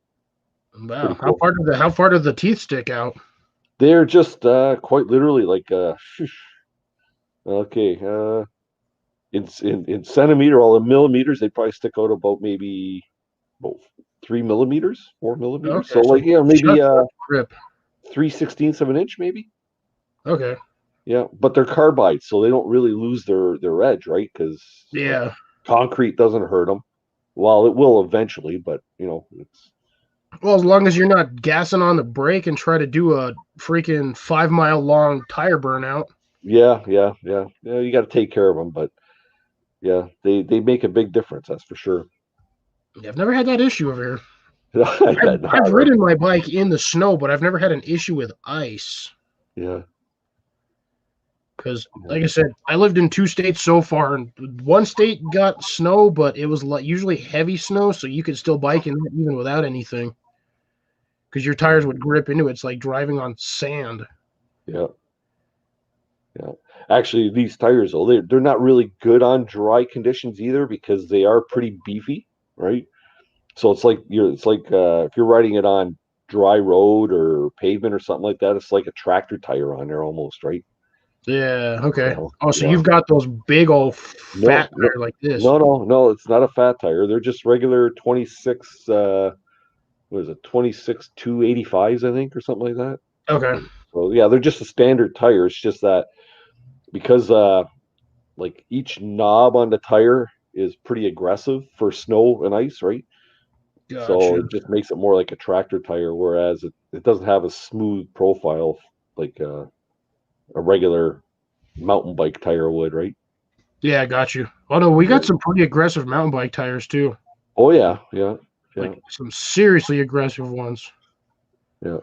Wow. pretty cool. How far did the teeth stick out? They're just quite literally like okay, in centimeter, all in millimeters, they probably stick out about maybe about 3 millimeters, 4 millimeters. Okay, So so like maybe just like grip. 3/16 of an inch, maybe. Okay. Yeah, but they're carbide, so they don't really lose their edge, right? Because like Yeah. concrete doesn't hurt them. Well, it will eventually, but it's Well, as long as you're not gassing on the brake and try to do a freaking 5 mile long tire burnout. yeah. You got to take care of them, but yeah, they make a big difference. That's for sure. Yeah, I've never had that issue over here. I I've, bet not, I've right? ridden my bike in the snow, but I've never had an issue with ice. Yeah, Because, yeah, like I said, I lived in 2 states so far, and one state got snow, but it was like usually heavy snow, so you could still bike in it even without anything. Because your tires would grip into it. It's like driving on sand. yeah. Yeah. Actually, these tires, though, they're not really good on dry conditions either because they are pretty beefy, right? So it's like if you're riding it on dry road or pavement or something like that, it's like a tractor tire on there almost, right? Yeah. Okay. So Oh, so yeah. you've got those big old No, fat no, tires like this. no, it's not a fat tire. They're just regular 26 what is it, 26 285s, I think, or something like that. Okay. So yeah, they're just a standard tire. It's just that because like each knob on the tire is pretty aggressive for snow and ice, right? So Gotcha. it just makes it more like a tractor tire, whereas it doesn't have a smooth profile like a regular mountain bike tire would, right? Yeah, I got you. Oh no, we Yeah. got some pretty aggressive mountain bike tires too. Oh yeah, Like some seriously aggressive ones. yeah.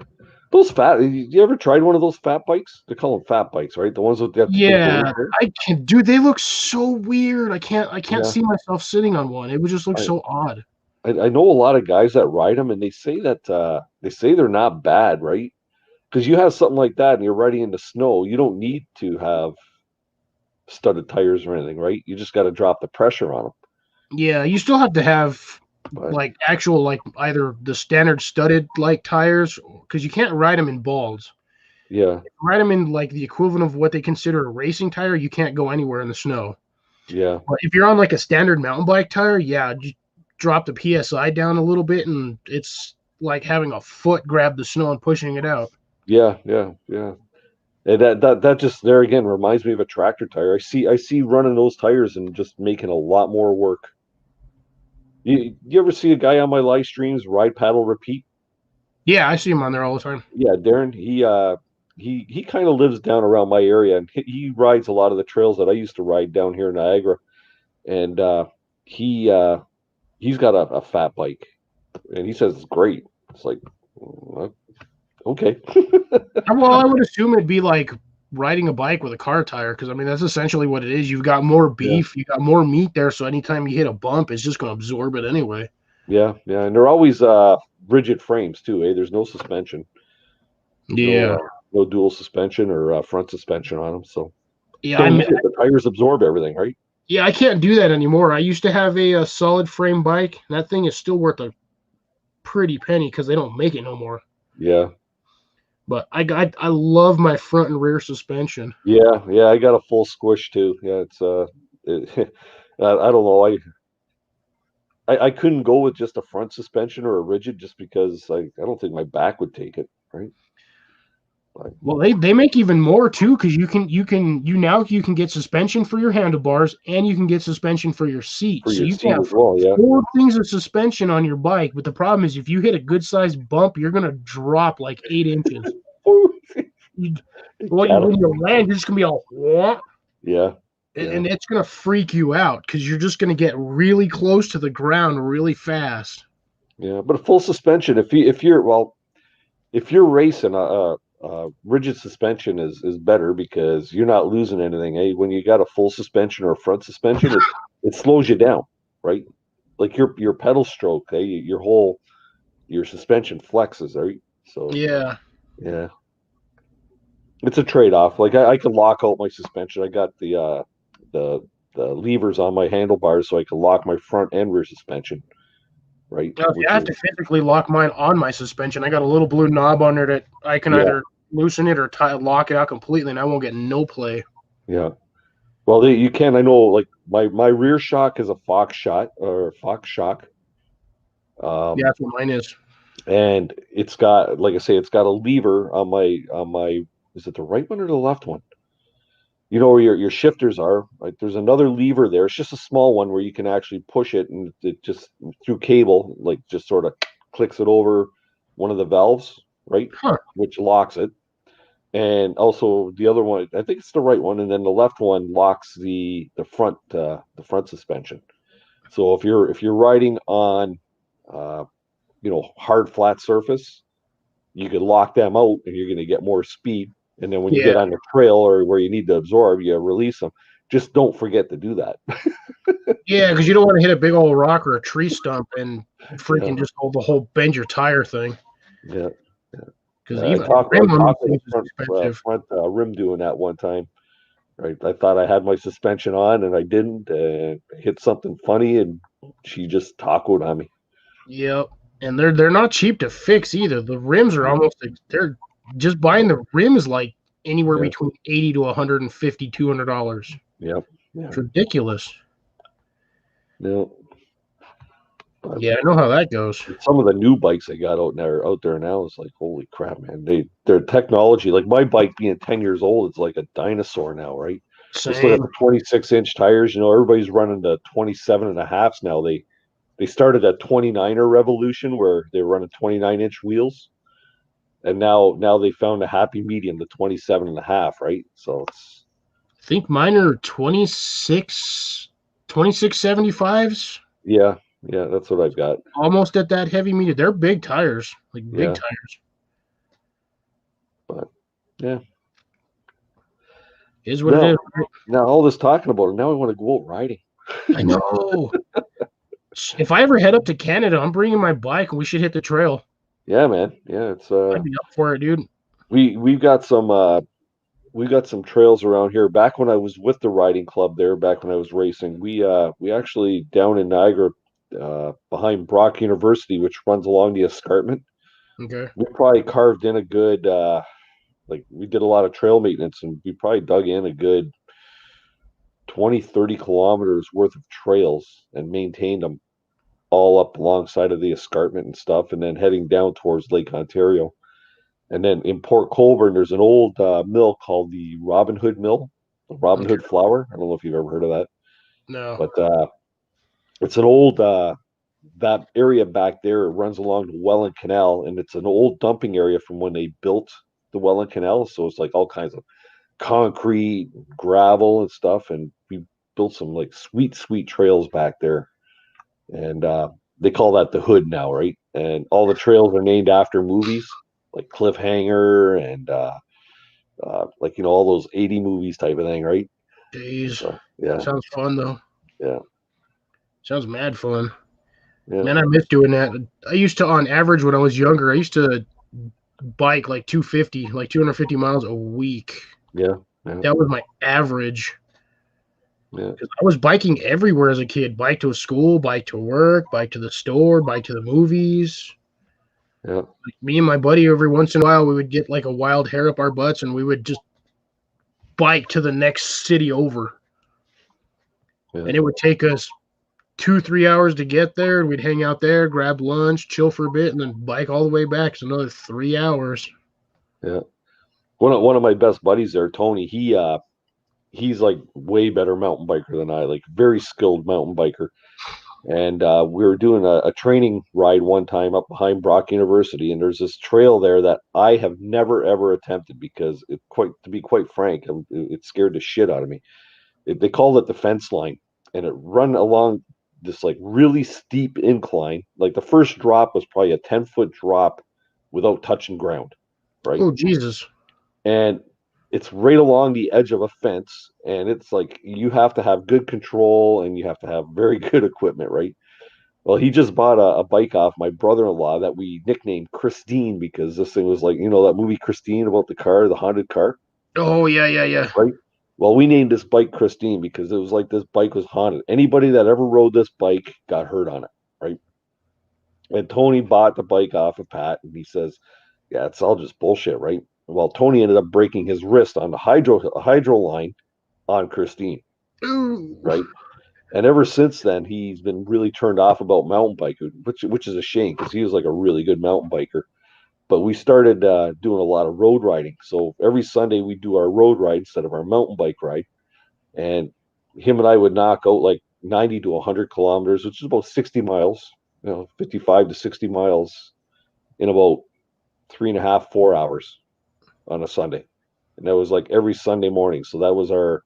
Those fat. You ever tried one of those fat bikes? They call them fat bikes, right? The ones with the big Yeah, balloon tires. I can dude, they look so weird. I can't Yeah, see myself sitting on one. It would just look I, so odd. I know a lot of guys that ride them, and they say that they say they're not bad, right? Because you have something like that and you're riding in the snow, you don't need to have studded tires or anything, right? You just got to drop the pressure on them. Yeah, you still have to have But like actual like either the standard studded like tires because you can't ride them in balls. yeah, Ride them in like the equivalent of what they consider a racing tire, you can't go anywhere in the snow. yeah, But if you're on like a standard mountain bike tire, yeah, you drop the PSI down a little bit and it's like having a foot grab the snow and pushing it out. yeah. And that just there again reminds me of a tractor tire. I see running those tires and just making a lot more work. You ever see a guy on my live streams ride paddle repeat? Yeah, I see them on there all the time. Yeah, Darren. He kind of lives down around my area, and he rides a lot of the trails that I used to ride down here in Niagara. And he he's got a fat bike, and he says it's great. It's like, okay. Well, I would assume it'd be like riding a bike with a car tire because I mean that's essentially what it is. You've got more Yeah, beef, you got more meat there, so anytime you hit a bump, it's just going to absorb it anyway. yeah, and they're always rigid frames too. There's no suspension, Yeah, no dual suspension or front suspension on them. So yeah, don't need it. The tires absorb everything, right? yeah, I can't do that anymore. I used to have a solid frame bike. And that thing is still worth a pretty penny because they don't make it no more. Yeah, But I love my front and rear suspension. yeah. I got a full squish too. Yeah, it's I don't know. I couldn't go with just a front suspension or a rigid just because I don't think my back would take it, right? But Well, they make even more too because you can get suspension for your handlebars and you can get suspension for your seat. for So your you can seat have as well, yeah. four things of suspension on your bike. But the problem is if you hit a good sized bump, you're gonna drop like 8 inches. when you land, you're just gonna be all what? Yeah. And it's gonna freak you out because you're just gonna get really close to the ground really fast. Yeah, but a full suspension. If you're racing, a rigid suspension is better because you're not losing anything. Eh? When you got a full suspension or a front suspension, it slows you down, right? Like your pedal stroke, eh? Your suspension flexes, right? So Yeah. yeah, it's a trade off. Like I can lock out my suspension. I got the the levers on my handlebars so I can lock my front and rear suspension, right? Now, if you have to physically lock mine on my suspension, I got a little blue knob on there that I can either loosen it or lock it out completely, and I won't get no play. Yeah. Well, you can. I know, like my rear shock is a Fox shot or Fox shock. Yeah, that's what mine is. And it's got, like I say, it's got a lever on my. Is it the right one or the left one? You know where your shifters are. Right, there's another lever there. It's just a small one where you can actually push it, and it just through cable, like just sort of clicks it over one of the valves, right, which locks it. And also the other one, I think it's the right one, and then the left one locks the front suspension. So if you're riding on hard flat surface, you could lock them out, and you're going to get more speed. And then when you get on the trail or where you need to absorb, you release them. Just don't forget to do that. Yeah, because you don't want to hit a big old rock or a tree stump and freaking just hold the whole bend your tire thing. Yeah. Because even the front rim doing that one time. Right, I thought I had my suspension on, and I didn't. Hit something funny, and she just tacoed on me. Yep, and they're not cheap to fix either. The rims are almost they're just buying the rim is like anywhere between $80 to $150, $200. Yep, it's ridiculous. Yeah. Yeah, I know how that goes. Some of the new bikes they got out there now is like, holy crap, man! Their technology, like my bike being 10 years old, it's like a dinosaur now, right? Same. Just look at the 26-inch tires. You know, everybody's running the 27.5s now. They started a 29er revolution where they were running 29-inch wheels, and now they found a happy medium, the 27.5, right? So it's. I think mine are 2675s. Yeah, that's what I've got. Almost at that heavy medium. They're big tires, like big tires. But yeah, is what it is. Now all this talking about it, now I want to go out riding. I know. If I ever head up to Canada, I'm bringing my bike, and we should hit the trail. Yeah, man. Yeah, it's. I'd be up for it, dude. We've got some trails around here. Back when I was with the riding club there, back when I was racing, we actually down in Niagara, behind Brock University, which runs along the escarpment. Okay. We probably carved in a good, like we did a lot of trail maintenance, and we probably dug in a good 20, 30 kilometers worth of trails and maintained them all up alongside of the escarpment and stuff, and then heading down towards Lake Ontario. And then in Port Colborne, there's an old mill called the Robin Hood Mill, the Robin Hood Flour. I don't know if you've ever heard of that. No. But it's an old, that area back there runs along the Welland Canal, and it's an old dumping area from when they built the Welland Canal. So it's like all kinds of concrete, gravel, and stuff. And we built some like sweet trails back there. And they call that the Hood now, right? And all the trails are named after movies like Cliffhanger and like, you know, all those 80 movies type of thing, right? Jeez. So, yeah. Sounds fun though. Yeah. Sounds mad fun. Yeah. Man, I miss doing that. I used to, on average, when I was younger, I used to bike like 250 miles a week. Yeah. That was my average. Yeah. I was biking everywhere as a kid. Bike to a school, bike to work, bike to the store, bike to the movies. Yeah. Like me and my buddy, every once in a while, we would get like a wild hair up our butts, and we would just bike to the next city over. Yeah. And it would take us 2-3 hours to get there, and we'd hang out there, grab lunch, chill for a bit, and then bike all the way back. It's another 3 hours. Yeah. One of my best buddies there, Tony, he's like way better mountain biker than I, like very skilled mountain biker. And we were doing a training ride one time up behind Brock University, and there's this trail there that I have never ever attempted because to be quite frank, it scared the shit out of me. They called it the fence line, and it run along this like really steep incline. Like the first drop was probably a 10-foot drop without touching ground, right? Oh, Jesus. And it's right along the edge of a fence, and it's like you have to have good control and you have to have very good equipment, right? Well, he just bought a bike off my brother-in-law that we nicknamed Christine because this thing was like, that movie Christine about the car, the haunted car, Oh, yeah. right? Well, we named this bike Christine because it was like this bike was haunted. Anybody that ever rode this bike got hurt on it, right? And Tony bought the bike off of Pat, and he says, "Yeah, it's all just bullshit, right?" Well, Tony ended up breaking his wrist on the hydro line on Christine, Ooh. right? And ever since then, he's been really turned off about mountain biking, which is a shame because he was like a really good mountain biker. But we started doing a lot of road riding. So every Sunday we do our road ride instead of our mountain bike ride. And him and I would knock out like 90 to 100 kilometers, which is about 60 miles, 55 to 60 miles in about 3.5, 4 hours on a Sunday. And that was like every Sunday morning. So that was our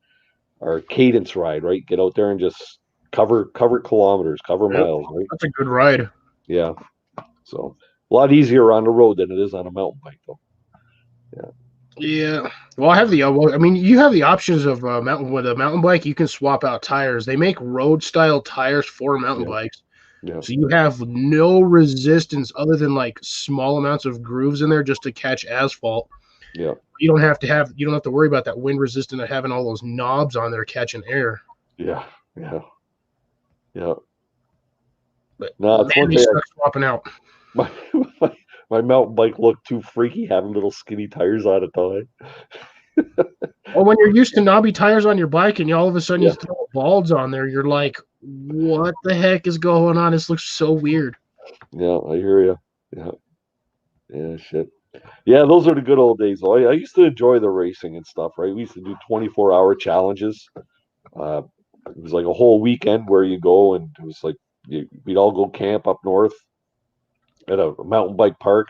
cadence ride, right? Get out there and just cover kilometers, cover miles, right? That's a good ride. Yeah. So a lot easier on the road than it is on a mountain bike, though. Yeah. Well, I have you have the options of with a mountain bike. You can swap out tires. They make road style tires for mountain bikes. Yeah. So you have no resistance other than like small amounts of grooves in there just to catch asphalt. Yeah. You don't have to worry about that wind resistant of having all those knobs on there catching air. Yeah. But no, it's one they thing. start swapping out. My mountain bike looked too freaky having little skinny tires on it, though. Or when you're used to knobby tires on your bike and all of a sudden you throw balls on there, you're like, what the heck is going on? This looks so weird. Yeah, I hear you. Yeah, shit. Yeah, those are the good old days, though. I used to enjoy the racing and stuff, right? We used to do 24-hour challenges. It was like a whole weekend where you go, and it was like we'd all go camp up north at a mountain bike park,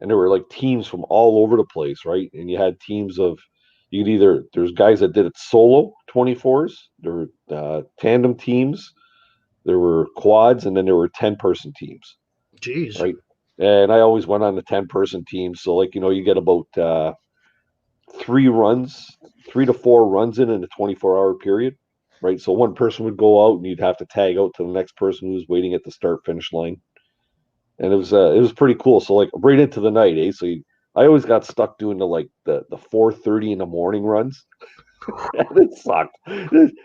and there were like teams from all over the place, right? And you had teams of there's guys that did it solo 24s, there were tandem teams, there were quads, and then there were 10-person teams. Jeez. Right. And I always went on the 10-person team. So like, you get about 3 to 4 runs in a 24-hour period. Right. So one person would go out and you'd have to tag out to the next person who's waiting at the start finish line. And it was pretty cool. So like right into the night, eh? So I always got stuck doing the 4:30 in the morning runs. And it sucked.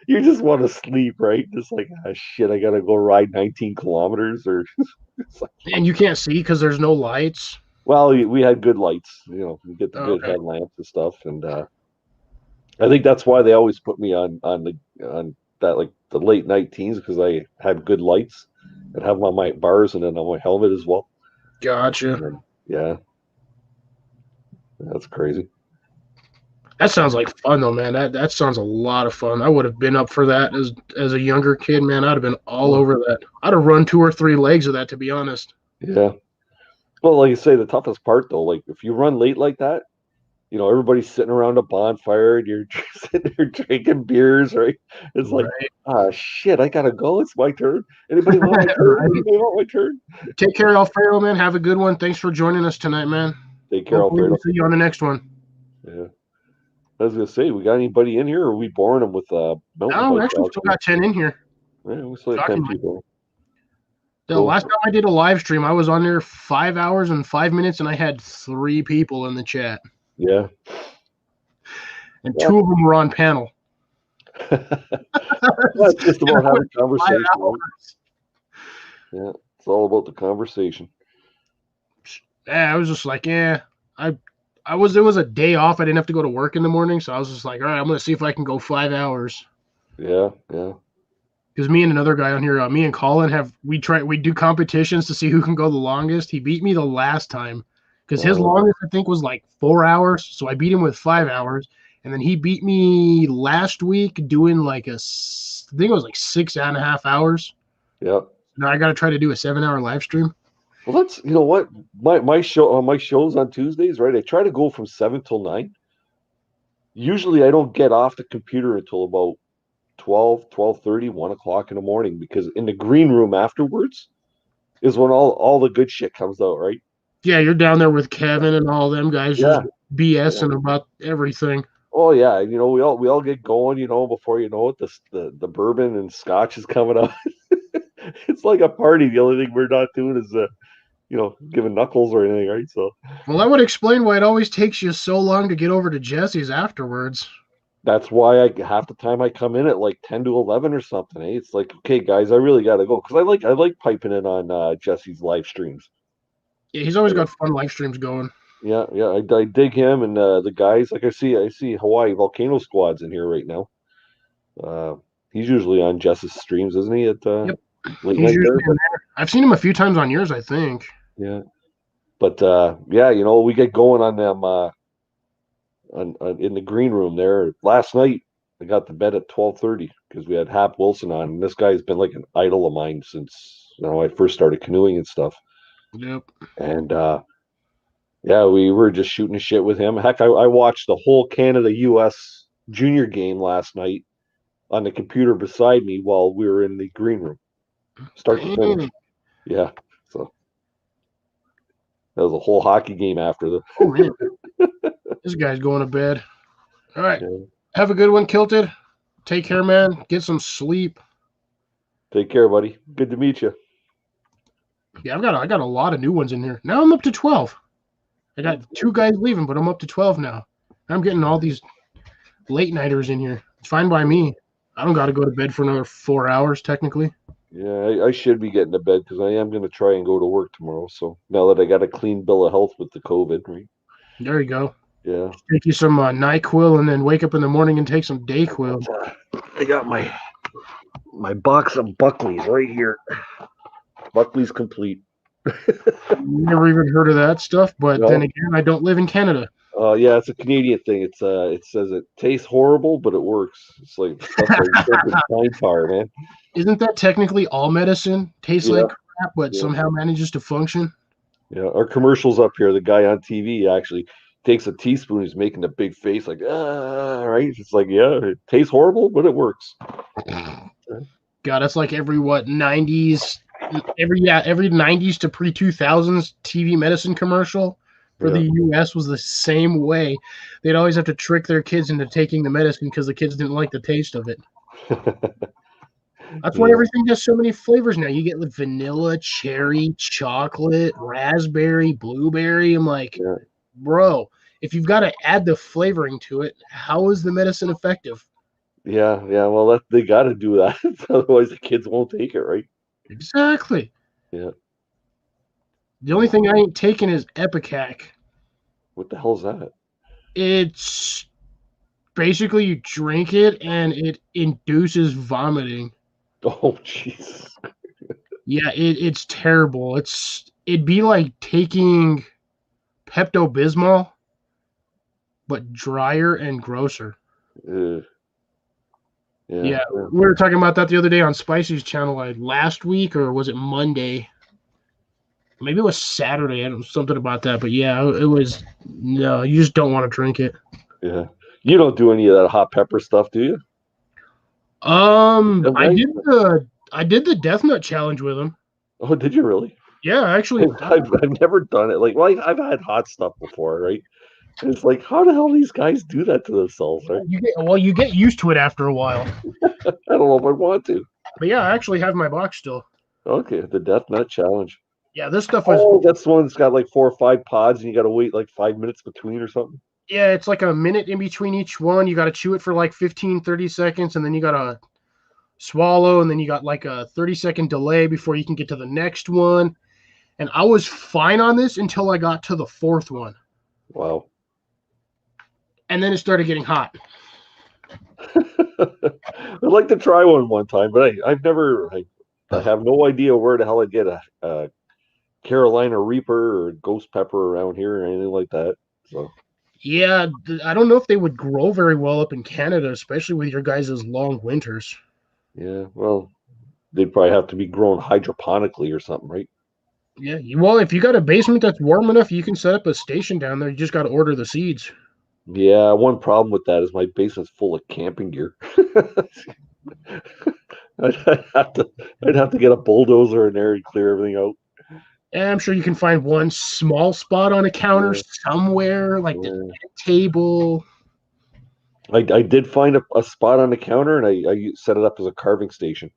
You just want to sleep, right? Just like, shit, I gotta go ride 19 kilometers or and you can't see because there's no lights. Well, we had good lights, we get the good headlamps and stuff, and I think that's why they always put me on that like the late night teens because I had good lights and have them on my bars and then on my helmet as well. Gotcha. Then, yeah, that's crazy. That sounds like fun though, man. That sounds a lot of fun. I would have been up for that as a younger kid, man. I'd have been all over that. I'd have run 2 or 3 legs of that, to be honest. Yeah. Well, like you say, the toughest part though, like if you run late like that, everybody's sitting around a bonfire and you're sitting there drinking beers, right? It's like, shit, I gotta go. It's my turn. Anybody want my turn? Right. Anybody want my turn? Take care, Alfredo, man. Have a good one. Thanks for joining us tonight, man. Take care, Alfredo. We'll see you on the next one. Yeah. I was gonna say, we got anybody in here, or are we boring them with mountain No, actually, we still got 10 in here. Yeah, we still got 10 people. The last time I did a live stream, I was on there 5 hours and 5 minutes, and I had 3 people in the chat. Yeah. And 2 of them were on panel. That's just about having a conversation. Right? Yeah, it's all about the conversation. Yeah, I was just like, it was a day off. I didn't have to go to work in the morning, so I was just like, all right, I'm gonna see if I can go 5 hours. Yeah. Because me and another guy on here, me and Colin we do competitions to see who can go the longest. He beat me the last time because his longest I think was like 4 hours, so I beat him with 5 hours, and then he beat me last week doing like I think it was like 6.5 hours. Yeah. Now I got to try to do a 7-hour live stream. Well, that's what my shows on Tuesdays, right? I try to go from 7 till 9. Usually, I don't get off the computer until about 12:30, 1 o'clock in the morning, because in the green room afterwards is when all the good shit comes out, right? Yeah, you're down there with Kevin and all them guys just Yeah. BSing about everything. Oh yeah, we all get going, before you know it, the bourbon and scotch is coming up. It's like a party. The only thing we're not doing is giving knuckles or anything, right? So Well, that would explain why it always takes you so long to get over to Jesse's afterwards. that's why half the time I come in at like 10 to 11 or something. Eh? It's like, okay, guys, I really got to go, because I like piping in on Jesse's live streams. Yeah, he's always got fun live streams going. Yeah, I dig him and the guys. Like I see Hawaii Volcano Squad's in here right now. He's usually on Jess's streams, isn't he? At Yep. late He's night usually there. in there. I've seen him a few times on yours, I think. Yeah, but yeah, we get going on them on in the green room there. Last night I got to bed at 12:30 because we had Hap Wilson on, and this guy's been like an idol of mine since I first started canoeing and stuff. Yep. And yeah, we were just shooting the shit with him. Heck, I watched the whole Canada-US junior game last night on the computer beside me while we were in the green room, start to finish. Yeah, so that was a whole hockey game after the. Oh man, this guy's going to bed. All right, Yeah. have a good one, Kilted. Take care, man. Get some sleep. Take care, buddy. Good to meet you. Yeah, I got a lot of new ones in here. Now I'm up to 12. I got 2 guys leaving, but I'm up to 12 now. I'm getting all these late nighters in here. It's fine by me. I don't got to go to bed for another 4 hours, technically. Yeah, I should be getting to bed because I am going to try and go to work tomorrow. So now that I got a clean bill of health with the COVID, right? There you go. Yeah. Take you some NyQuil and then wake up in the morning and take some DayQuil. I got my box of Buckley's right here. Buckley's Complete. Never even heard of that stuff, but No. then again, I don't live in Canada. Yeah, it's a Canadian thing. It says it tastes horrible, but it works. It's like stuff like pine tar, man. Isn't that technically all medicine? Tastes Yeah. like crap, but somehow manages to function? Yeah, our commercials up here, the guy on TV actually takes a teaspoon, he's making a big face like, right? It's like, yeah, it tastes horrible, but it works. God, that's like every 90s, every 90s to pre-2000s TV medicine commercial for the US was the same way. They'd always have to trick their kids into taking the medicine because the kids didn't like the taste of it. That's why everything has so many flavors now. You get like vanilla, cherry, chocolate, raspberry, blueberry. I'm like, bro, if you've got to add the flavoring to it, how is the medicine effective? Yeah. Well, they got to do that. Otherwise, the kids won't take it, right? Exactly. Yeah. The only thing I ain't taking is Epicac. What the hell is that? It's basically you drink it and it induces vomiting. Oh, jeez. Yeah, it's terrible. It'd be like taking Pepto-Bismol, but drier and grosser. Yeah, we were talking about that the other day on Spicy's channel, like last week, or was it Monday? Maybe it was Saturday. I don't know, something about that. But yeah, it was. No, you just don't want to drink it. Yeah, you don't do any of that hot pepper stuff, do you? I did the Death Nut challenge with him. Oh, did you really? Yeah, actually, I've never done it. Like, well, I've had hot stuff before, right? And it's like, how the hell these guys do that to themselves, right? You get used to it after a while. I don't know if I want to. But yeah, I actually have my box still. Okay, the Death Nut challenge. Yeah, this stuff was. Oh, that's the one that's got like 4 or 5 pods, and you got to wait like 5 minutes between or something. Yeah, it's like a minute in between each one. You got to chew it for like 15, 30 seconds, and then you got to swallow, and then you got like a 30-second delay before you can get to the next one. And I was fine on this until I got to the 4th one. Wow. And then it started getting hot. I'd like to try one time, but I've never. I have no idea where the hell I'd get a Carolina Reaper or Ghost Pepper around here or anything like that. So. Yeah, I don't know if they would grow very well up in Canada, especially with your guys' long winters. Yeah, well, they'd probably have to be grown hydroponically or something, right? Yeah. Well, if you got a basement that's warm enough, you can set up a station down there. You just got to order the seeds. Yeah, one problem with that is my basement's full of camping gear. I'd have to, I'd have to get a bulldozer in there and clear everything out. And I'm sure you can find one small spot on a counter Yeah, somewhere, like the yeah. table. I did find a spot on the counter, and I set it up as a carving station.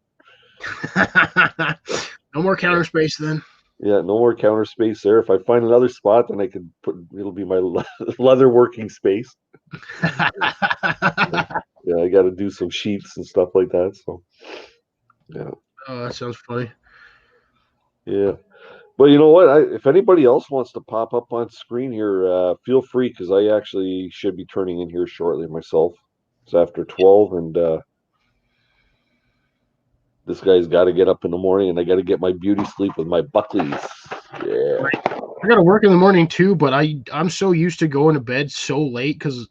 No more counter space then. Yeah, no more counter space there. If I find another spot, then I can it'll be my leather working space. Yeah, I got to do some sheets and stuff like that. So, yeah, Oh, that sounds funny. yeah. But you know what? If anybody else wants to pop up on screen here, feel free because I actually should be turning in here shortly myself. It's after 12, and this guy's got to get up in the morning, and I got to get my beauty sleep with my Buckleys. Yeah. I got to work in the morning too, but I'm so used to going to bed so late because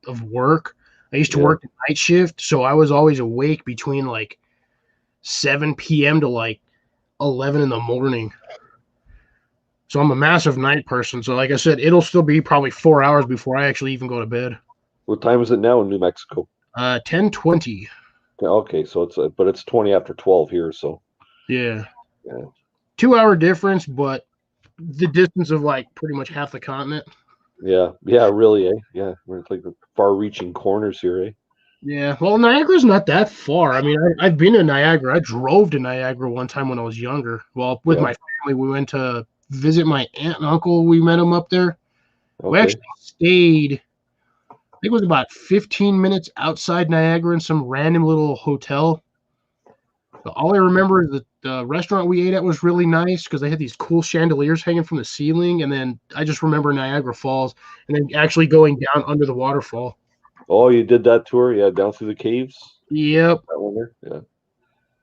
of work. I used to work the night shift, so I was always awake between like 7 p.m. to like 11 in the morning. So I'm a massive night person. So like I said, it'll still be probably 4 hours before I actually even go to bed. What time is it now in New Mexico? 10:20. Okay, so but it's 20 after 12 here, so Yeah. yeah. 2 hour difference, but the distance of like pretty much half the continent. Yeah, really, eh? Yeah, we're like the far-reaching corners here, eh? Yeah, well, Niagara's not that far. I mean, I've been to Niagara. I drove to Niagara one time when I was younger. Well, with my family, we went to visit my aunt and uncle. We met them up there. Okay. We actually stayed, I think it was about 15 minutes outside Niagara in some random little hotel. But all I remember is that the restaurant we ate at was really nice because they had these cool chandeliers hanging from the ceiling. And then I just remember Niagara Falls and then actually going down under the waterfall. Oh, you did that tour? Yeah, down through the caves? Yep. That one there? Yeah.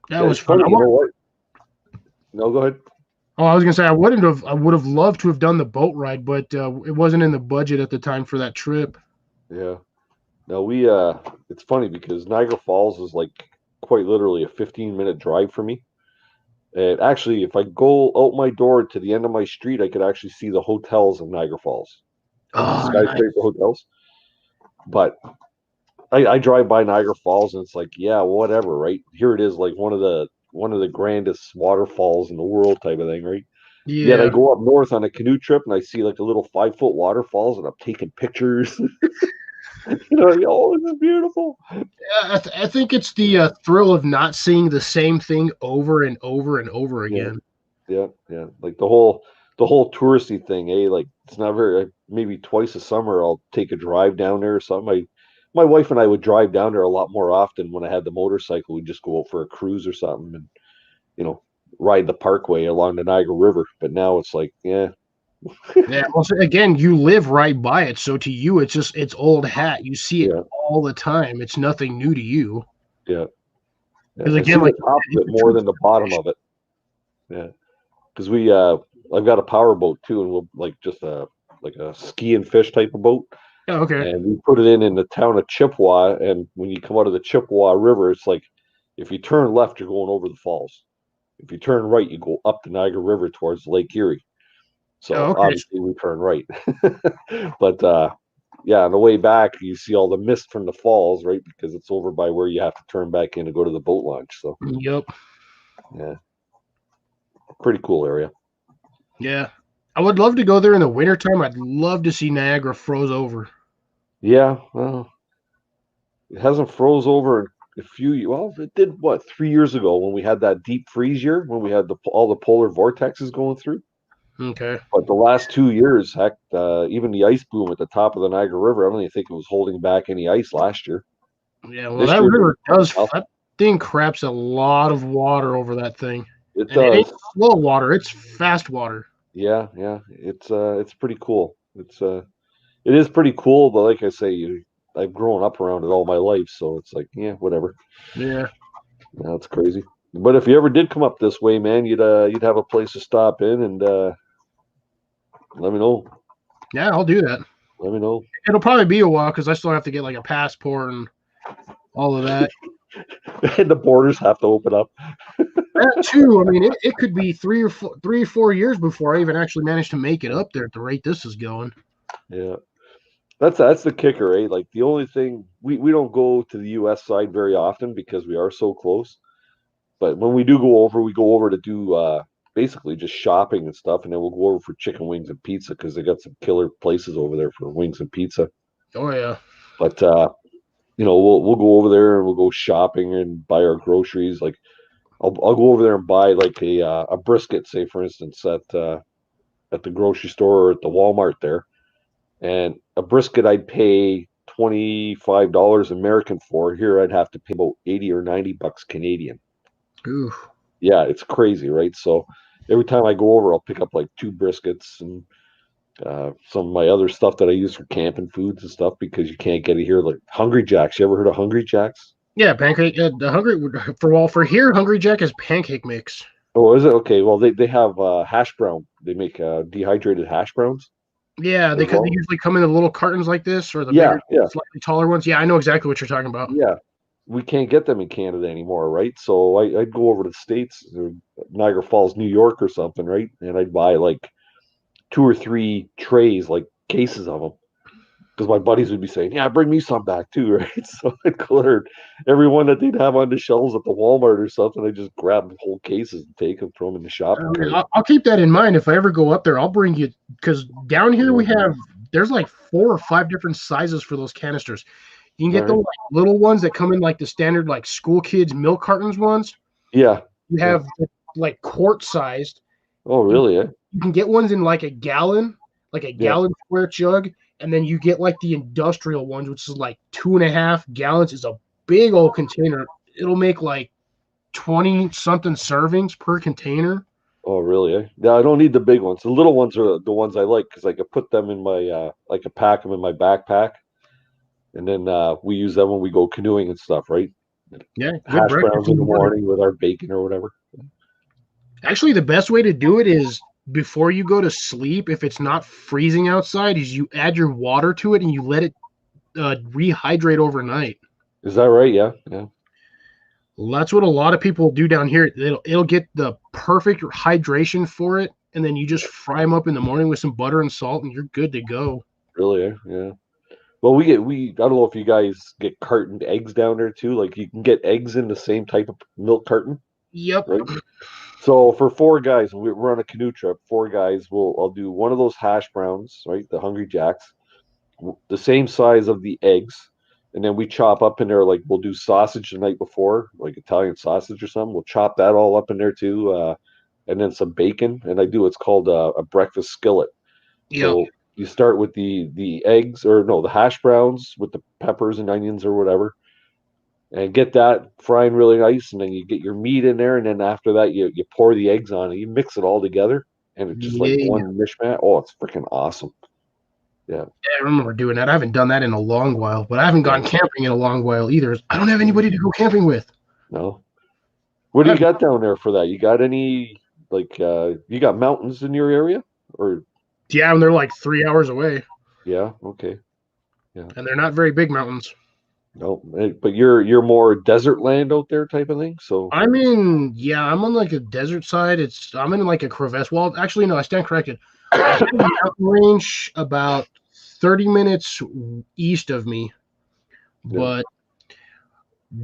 That was fun. Funny, you know what? No, go ahead. Oh, I was gonna say I would have loved to have done the boat ride, but it wasn't in the budget at the time for that trip. Yeah. No, it's funny because Niagara Falls is like quite literally a 15-minute drive for me. And actually, if I go out my door to the end of my street, I could actually see the hotels of Niagara Falls. Oh, Skyscraper hotels. But I drive by Niagara Falls and it's like, yeah, whatever, right? Here it is, like one of the grandest waterfalls in the world type of thing, right? yeah. Yet I go up north on a canoe trip and I see like a little 5-foot waterfalls and I'm taking pictures. Oh, this is beautiful. Yeah, I think it's the thrill of not seeing the same thing over and over and over again. Yeah. Like the whole touristy thing, eh? Like it's not very maybe twice a summer I'll take a drive down there or something. My wife and I would drive down there a lot more often when I had the motorcycle. We'd just go out for a cruise or something and ride the parkway along the Niagara River. But now it's like, yeah. Yeah. Well, so again, you live right by it, so to you, it's old hat. You see it all the time. It's nothing new to you. Yeah. Because I again, see like the top of it more than the bottom of it. Yeah. Because I've got a power boat too, and we'll like just like a ski and fish type of boat. Oh, okay. And we put it in the town of Chippewa, and when you come out of the Chippewa River, it's like if you turn left, you're going over the falls. If you turn right, you go up the Niagara River towards Lake Erie. So obviously we turn right. But yeah, on the way back, you see all the mist from the falls, right? Because it's over by where you have to turn back in to go to the boat launch. So yep. Yeah. Pretty cool area. Yeah. I would love to go there in the wintertime. I'd love to see Niagara froze over. Yeah, well, it hasn't froze over in a few. Well, it did 3 years ago when we had that deep freeze year when we had all the polar vortexes going through. Okay. But the last 2 years, heck, even the ice boom at the top of the Niagara River, I don't even think it was holding back any ice last year. Yeah, well, that river does. That thing craps a lot of water over that thing. It does. It ain't slow water; it's fast water. Yeah. It's pretty cool. It is pretty cool, but like I say, I've grown up around it all my life, so it's like, yeah, whatever. Yeah. No, it's crazy. But if you ever did come up this way, man, you'd have a place to stop in and let me know. Yeah, I'll do that. Let me know. It'll probably be a while because I still have to get like a passport and all of that. And the borders have to open up. That too. I mean, it could be 3 or 4 years before I even actually manage to make it up there at the rate this is going. Yeah. That's the kicker, eh? Like the only thing we don't go to the US side very often because we are so close. But when we do go over, we go over to do basically just shopping and stuff, and then we'll go over for chicken wings and pizza because they got some killer places over there for wings and pizza. Oh yeah. But we'll go over there and we'll go shopping and buy our groceries. Like I'll go over there and buy like a brisket, say for instance, at the grocery store or at the Walmart there, and a brisket I'd pay $25 American for. Here I'd have to pay about 80 or $90 Canadian. Ooh. Yeah, it's crazy, right? So every time I go over, I'll pick up like 2 briskets and some of my other stuff that I use for camping foods and stuff because you can't get it here. Like Hungry Jacks. You ever heard of Hungry Jacks? Yeah, pancake. The for here, Hungry Jack is pancake mix. Oh, is it? Okay. Well, they have hash brown. They make dehydrated hash browns Yeah, as they well. usually come in the little cartons like this, or the Yeah, bigger, yeah, slightly taller ones. Yeah, I know exactly what you're talking about. yeah. We can't get them in Canada anymore, right? So I'd go over to the States, or Niagara Falls, New York, or something, right? And I'd buy like 2 or 3 trays, like cases of them, because my buddies would be saying, "Yeah, bring me some back too," right? So I'd go there, every one that they'd have on the shelves at the Walmart or something, I just grab whole cases and take them, throw them in the I shopping mean, cart. I'll keep that in mind if I ever go up there. I'll bring you because down here Yeah. there's like 4 or 5 different sizes for those canisters. You can All get the right. like, little ones that come in like the standard like school kids milk cartons ones. Yeah. You Yeah. have like quart sized. Oh, You, really? Eh? you can get ones in like a gallon, like a Yeah. gallon square jug, and then you get like the industrial ones, which is like 2.5 gallons. Is a big old container. It'll make like 20 something servings per container. Oh, really? Eh? Yeah, I don't need the big ones. The little ones are the ones I like because I could put them in my I could pack them in my backpack, and then we use them when we go canoeing and stuff, right? Yeah, good Hash breakfast browns in in the the morning. morning with our bacon or whatever. Actually, the best way to do it is before you go to sleep, if it's not freezing outside, is you add your water to it and you let it rehydrate overnight. Is that right? Yeah. Yeah. Well, that's what a lot of people do down here. It'll get the perfect hydration for it, and then you just fry them up in the morning with some butter and salt, and you're good to go. Really? Eh? Yeah. Well, we I don't know if you guys get cartoned eggs down there too. Like you can get eggs in the same type of milk carton, Yep. right? So for 4 guys, we're on a canoe trip. 4 guys, I'll do one of those hash browns, right? The Hungry Jacks, the same size of the eggs, and then we chop up in there. Like we'll do sausage the night before, like Italian sausage or something. We'll chop that all up in there too, and then some bacon. And I do what's called a breakfast skillet. Yep. So you start with the eggs, or no, the hash browns with the peppers and onions or whatever, and get that frying really nice, and then you get your meat in there, and then after that you pour the eggs on it, you mix it all together, and it's just like Yeah. one mishmash. Oh, it's freaking awesome. Yeah. I remember doing that. I haven't done that in a long while, but I haven't Yeah. gone camping in a long while either. I don't have anybody to go camping with. No. What do you I've, got down there for that? You got any like you got mountains in your area? Or yeah, and they're like 3 hours away, yeah, okay. Yeah. and they're not very big mountains. No, but you're more desert land out there type of thing. So I'm in, yeah, I'm on like a desert side. I'm in like a crevasse. Well, actually, no, I stand corrected. I have a mountain range about 30 minutes east of me, yeah. but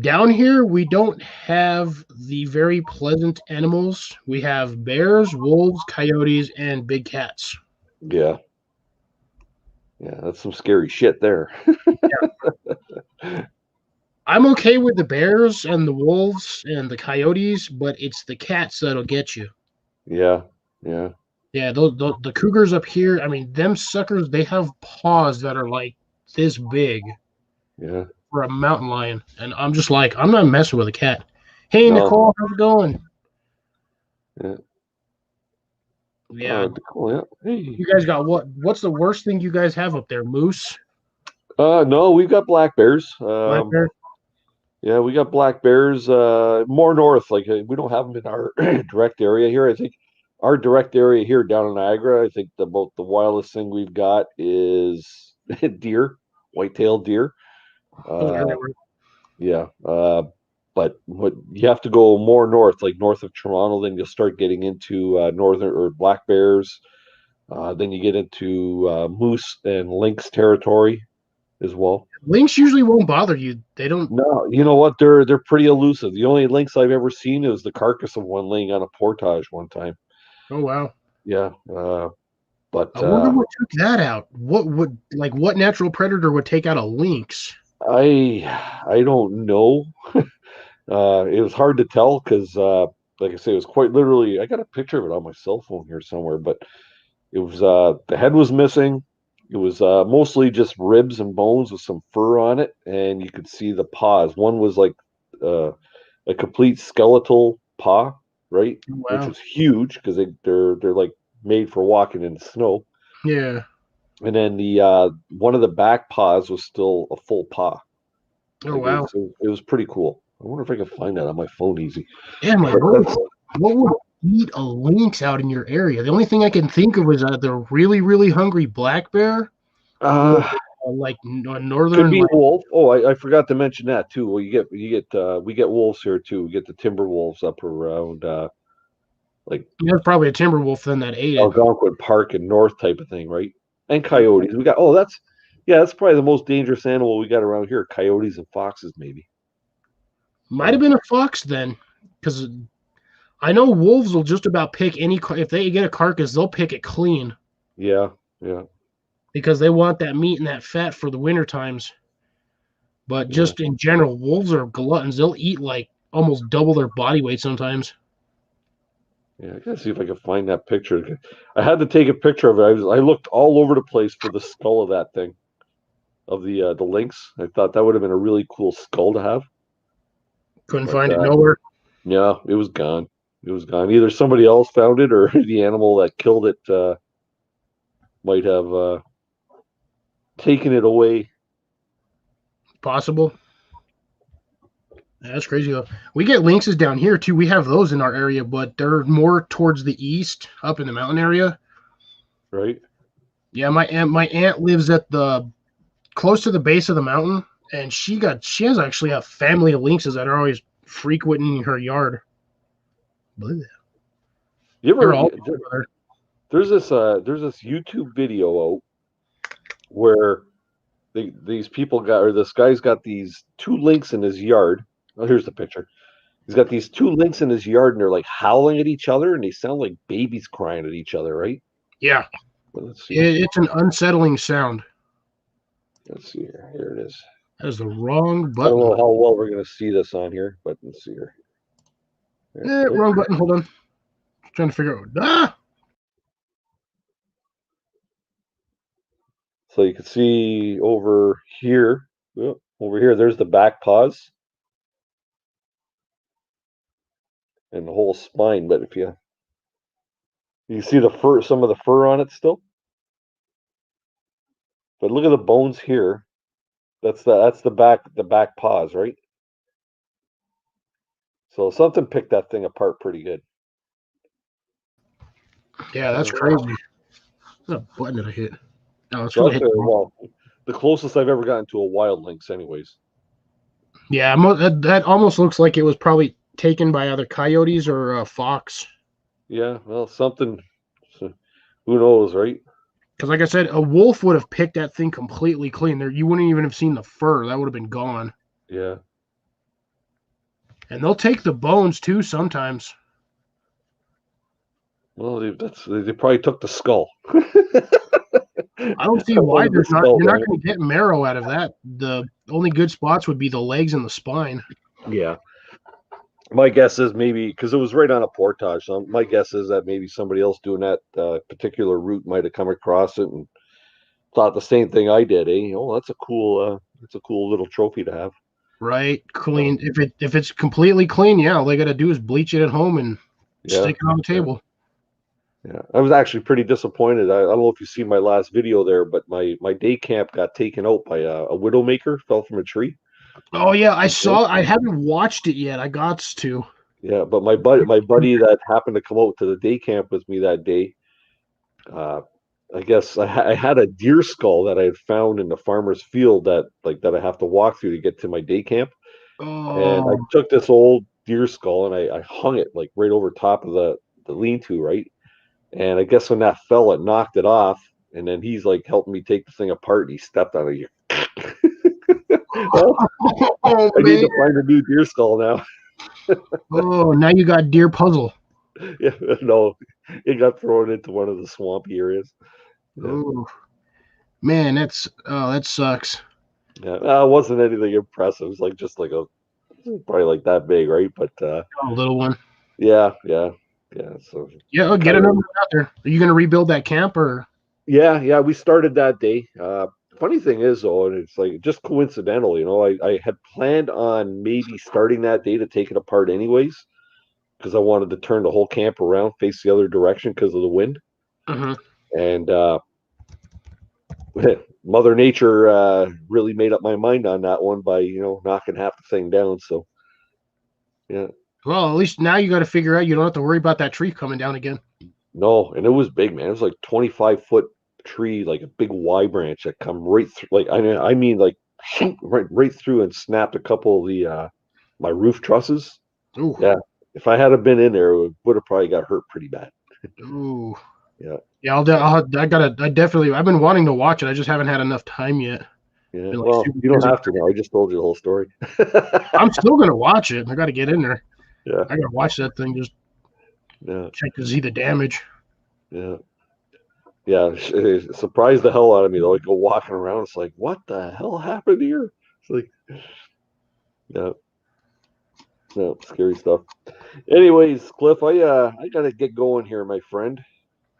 down here we don't have the very pleasant animals. We have bears, wolves, coyotes, and big cats. Yeah. Yeah, that's some scary shit there. I'm okay with the bears and the wolves and the coyotes, but it's the cats that'll get you. Yeah. Yeah. Yeah, the cougars up here, I mean, them suckers, they have paws that are like this big Yeah. for a mountain lion. And I'm just like, I'm not messing with a cat. Hey, No. Nicole, how's it going? Yeah. Yeah. Oh, cool. Yeah. Hey. You guys got what's the worst thing you guys have up there? Moose? No, we've got black bears. Black bear? Yeah, we got black bears. More north. Like we don't have them in our direct area here. I think our direct area here down in Niagara. I think about the wildest thing we've got is deer, white-tailed deer. Those are Uh, everywhere. yeah. But what you have to go more north, like north of Toronto, then you'll start getting into northern or black bears. Then you get into moose and lynx territory as well. Lynx usually won't bother you. They don't. No, you know what? They're pretty elusive. The only lynx I've ever seen is the carcass of one laying on a portage one time. Oh wow. Yeah, but I wonder what took that out. What natural predator would take out a lynx? I don't know. It was hard to tell because, like I say, it was quite literally. I got a picture of it on my cell phone here somewhere, but it was the head was missing. It was mostly just ribs and bones with some fur on it, and you could see the paws. One was like a complete skeletal paw, right, which Wow. was huge because they're like made for walking in the snow. Yeah. And then the one of the back paws was still a full paw. Oh Like wow. it was pretty cool. I wonder if I can find that on my phone easy. Yeah, I'm like, what would eat a lynx out in your area? The only thing I can think of is the really, really hungry black bear, or like Could northern. be a Like, wolf. Oh, I forgot to mention that too. Well, we get wolves here too. We get the timber wolves up around like there's probably a timber wolf then that ate it. Algonquin Park and North type of thing, right? And coyotes. We got that's probably the most dangerous animal we got around here. Coyotes and foxes, maybe. Might have been a fox then, because I know wolves will just about pick any. If they get a carcass, they'll pick it clean Yeah, yeah, because they want that meat and that fat for the winter times. But yeah. just in general, wolves are gluttons. They'll eat like almost double their body weight sometimes. Yeah, I gotta see if I can find that picture. I had to take a picture of it. I looked all over the place for the skull of that thing, of the lynx. I thought that would have been a really cool skull to have. Couldn't But find it nowhere. yeah, it was gone. It was gone. Either somebody else found it or the animal that killed it might have taken it away. Possible. That's crazy though. We get lynxes down here too. We have those in our area, but they're more towards the east, up in the mountain area. Right? Yeah, my aunt lives at the close to the base of the mountain, and she has actually a family of lynxes that are always frequenting her yard. Blah. You They're ever all over there. there's this YouTube video out where these people got or this guy's got these two lynx in his yard. Oh, here's the picture. He's got these two lynx in his yard and they're like howling at each other and they sound like babies crying at each other, right? Yeah, Well, let's see. it's an unsettling sound. Let's see here. Here it is. That is the wrong I don't button. know how well we're gonna see this on here, but let's see here. Wrong button. Hold on. Trying to figure out. Ah! So you can see over here, over here, there's the back paws and the whole spine. But if you see the fur, some of the fur on it still. But look at the bones here. That's the back paws, right? So something picked that thing apart pretty good. Yeah, that's crazy. What button did I hit? Oh, it's because I hit. Well, the closest I've ever gotten to a wild lynx, anyways. Yeah, that almost looks like it was probably taken by either coyotes or a fox. Yeah, well, something. Who knows, right? Because, like I said, a wolf would have picked that thing completely clean. There, you wouldn't even have seen the fur. That would have been gone. Yeah. And they'll take the bones too sometimes. Well, they probably took the skull. I don't see why you're not going to get marrow out of that. The only good spots would be the legs and the spine. Yeah. My guess is maybe because it was right on a portage. So my guess is that maybe somebody else doing that particular route might have come across it and thought the same thing I did. Oh, that's a cool little trophy to have. Right, clean. If it's completely clean, yeah, all they got to do is bleach it at home and stick it on the table. Yeah, I was actually pretty disappointed. I don't know if you see my last video there, but my day camp got taken out by a widowmaker, fell from a tree. Oh yeah, I saw. I haven't watched it yet. I got to. Yeah, but my buddy that happened to come out to the day camp with me that day, I guess I had a deer skull that I had found in the farmer's field that I have to walk through to get to my day camp. And I Oh, took this old deer skull and I hung it like right over top of the lean-to, right? And I guess when that fell, it knocked it off. And then he's like helping me take the thing apart, and he stepped on it. Well, oh I need man. to find a new deer skull now. Oh, now you got deer puzzle. Yeah, no, it got thrown into one of the swampy areas. Yeah, Oh man, that sucks. yeah. It wasn't anything impressive. It was like just like a probably like that big, right? But A little one. yeah, yeah, yeah. So Yeah, I'll get kind another of one out there. Are you gonna rebuild that camp or? yeah, yeah. We started that day. Funny thing is, though, and it's like just coincidental. I had planned on maybe starting that day to take it apart anyways, because I wanted to turn the whole camp around, face the other direction because of the wind. Mhm. And Mother Nature really made up my mind on that one by knocking half the thing down. So yeah, Well, at least now you got to figure out you don't have to worry about that tree coming down again. no, and it was big, man. It was like 25-foot tree, like a big Y branch that come right through. Like I mean, like right through and snapped a couple of the my roof trusses. Ooh, Yeah, if I had have been in there, it would have probably got hurt pretty bad. ooh. Yeah, Yeah, I definitely. I've been wanting to watch it. I just haven't had enough time yet. yeah. Been like Well, super you don't busy. have to know. I just told you the whole story. I'm still gonna watch it. I got to get in there. Yeah, I gotta watch that thing. Just yeah, check to see the damage. yeah. Yeah, it surprised the hell out of me though. I go walking around, it's like, what the hell happened here? It's like, yeah, no, scary stuff. Anyways, Cliff, I gotta get going here, my friend.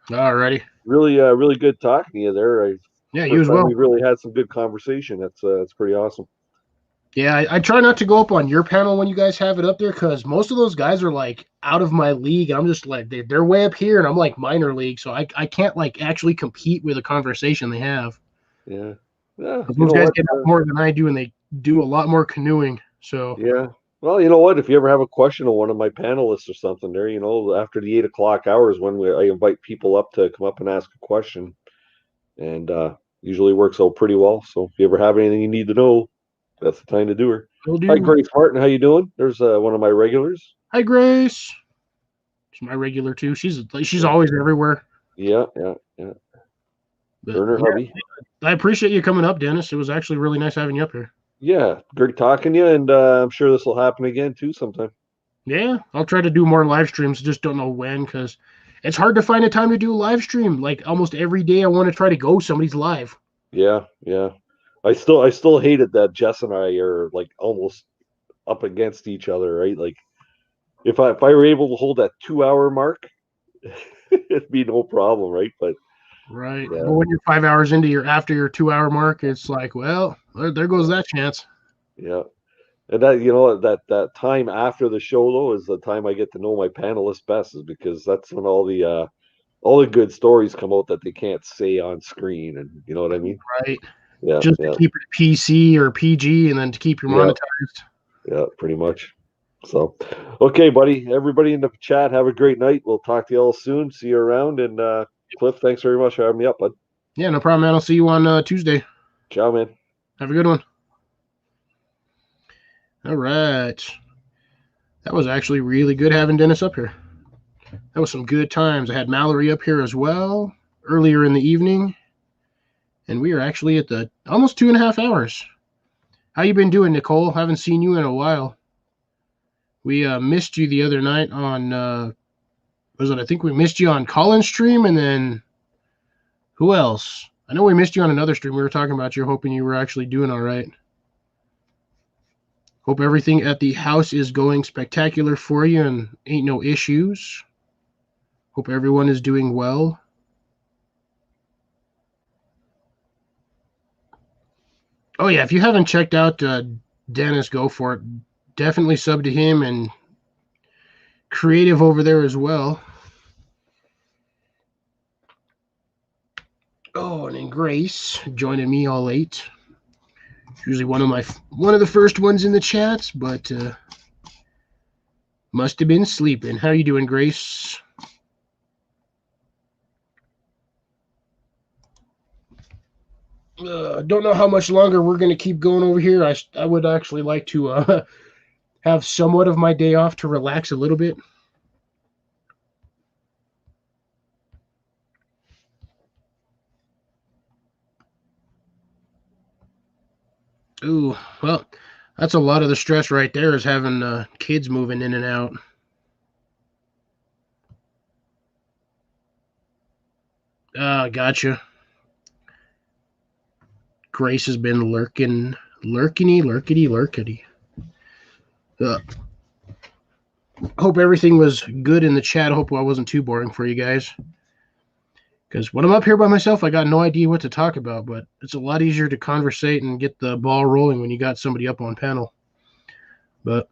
Alrighty. Really good talking to you there. Yeah, you First as time well. we really had some good conversation. That's pretty awesome. Yeah, I try not to go up on your panel when you guys have it up there because most of those guys are like out of my league. I'm just like they're way up here, and I'm like minor league, so I can't like actually compete with the conversation they have. Yeah, yeah. 'Cause You those know guys what? get up more than I do, and they do a lot more canoeing. So Yeah. Well, you know what? If you ever have a question of one of my panelists or something, there, after the 8 o'clock hours when I invite people up to come up and ask a question, and usually works out pretty well. So if you ever have anything you need to know, that's the time to do her. we'll Hi, do. Grace Martin. How you doing? There's one of my regulars. Hi, Grace. She's my regular too. She's Yeah, always everywhere. yeah, yeah, yeah. But Burner yeah, hubby. I appreciate you coming up, Dennis. It was actually really nice having you up here. Yeah, great talking to you, and I'm sure this will happen again too sometime. Yeah, I'll try to do more live streams. Just don't know when because it's hard to find a time to do a live stream. Like almost every day, I want to try to go somebody's live. Yeah, yeah. I still hate it that Jess and I are like almost up against each other, right? Like if I were able to hold that 2 hour mark, it'd be no problem, right? But Right. yeah, But when you're 5 hours into your after your 2 hour mark, it's like, well, there goes that chance. yeah. And that time after the show though is the time I get to know my panelists best, is because that's when all the good stories come out that they can't say on screen, and you know what I mean? Right. Yeah, Just to yeah, keep it PC or PG and then to keep your yeah, monetized. yeah, pretty much. So, okay, buddy. Everybody in the chat, have a great night. We'll talk to you all soon. See you around. And Cliff, thanks very much for having me up, bud. Yeah, no problem, man. I'll see you on Tuesday. Ciao, man. Have a good one. All right. That was actually really good having Dennis up here. That was some good times. I had Mallory up here as well earlier in the evening, and we are actually at the almost 2.5 hours. How you been doing, Nicole? Haven't seen you in a while. We missed you the other night on was it? I think we missed you on Colin's stream, and then who else? I know we missed you on another stream. We were talking about you, hoping you were actually doing all right. Hope everything at the house is going spectacular for you and ain't no issues. Hope everyone is doing well. Oh yeah, if you haven't checked out Dennis, go for it. Definitely sub to him and creative over there as well. Oh, and then Grace joining me all late. Usually one of the first ones in the chats, but must have been sleeping. How you doing, Grace? Don't know how much longer we're going to keep going over here. I would actually like to have somewhat of my day off to relax a little bit. Ooh, well, that's a lot of the stress right there, is having kids moving in and out. Gotcha. Grace has been lurkity. Hope everything was good in the chat. Hope I wasn't too boring for you guys. Because when I'm up here by myself, I got no idea what to talk about, but it's a lot easier to conversate and get the ball rolling when you got somebody up on panel. But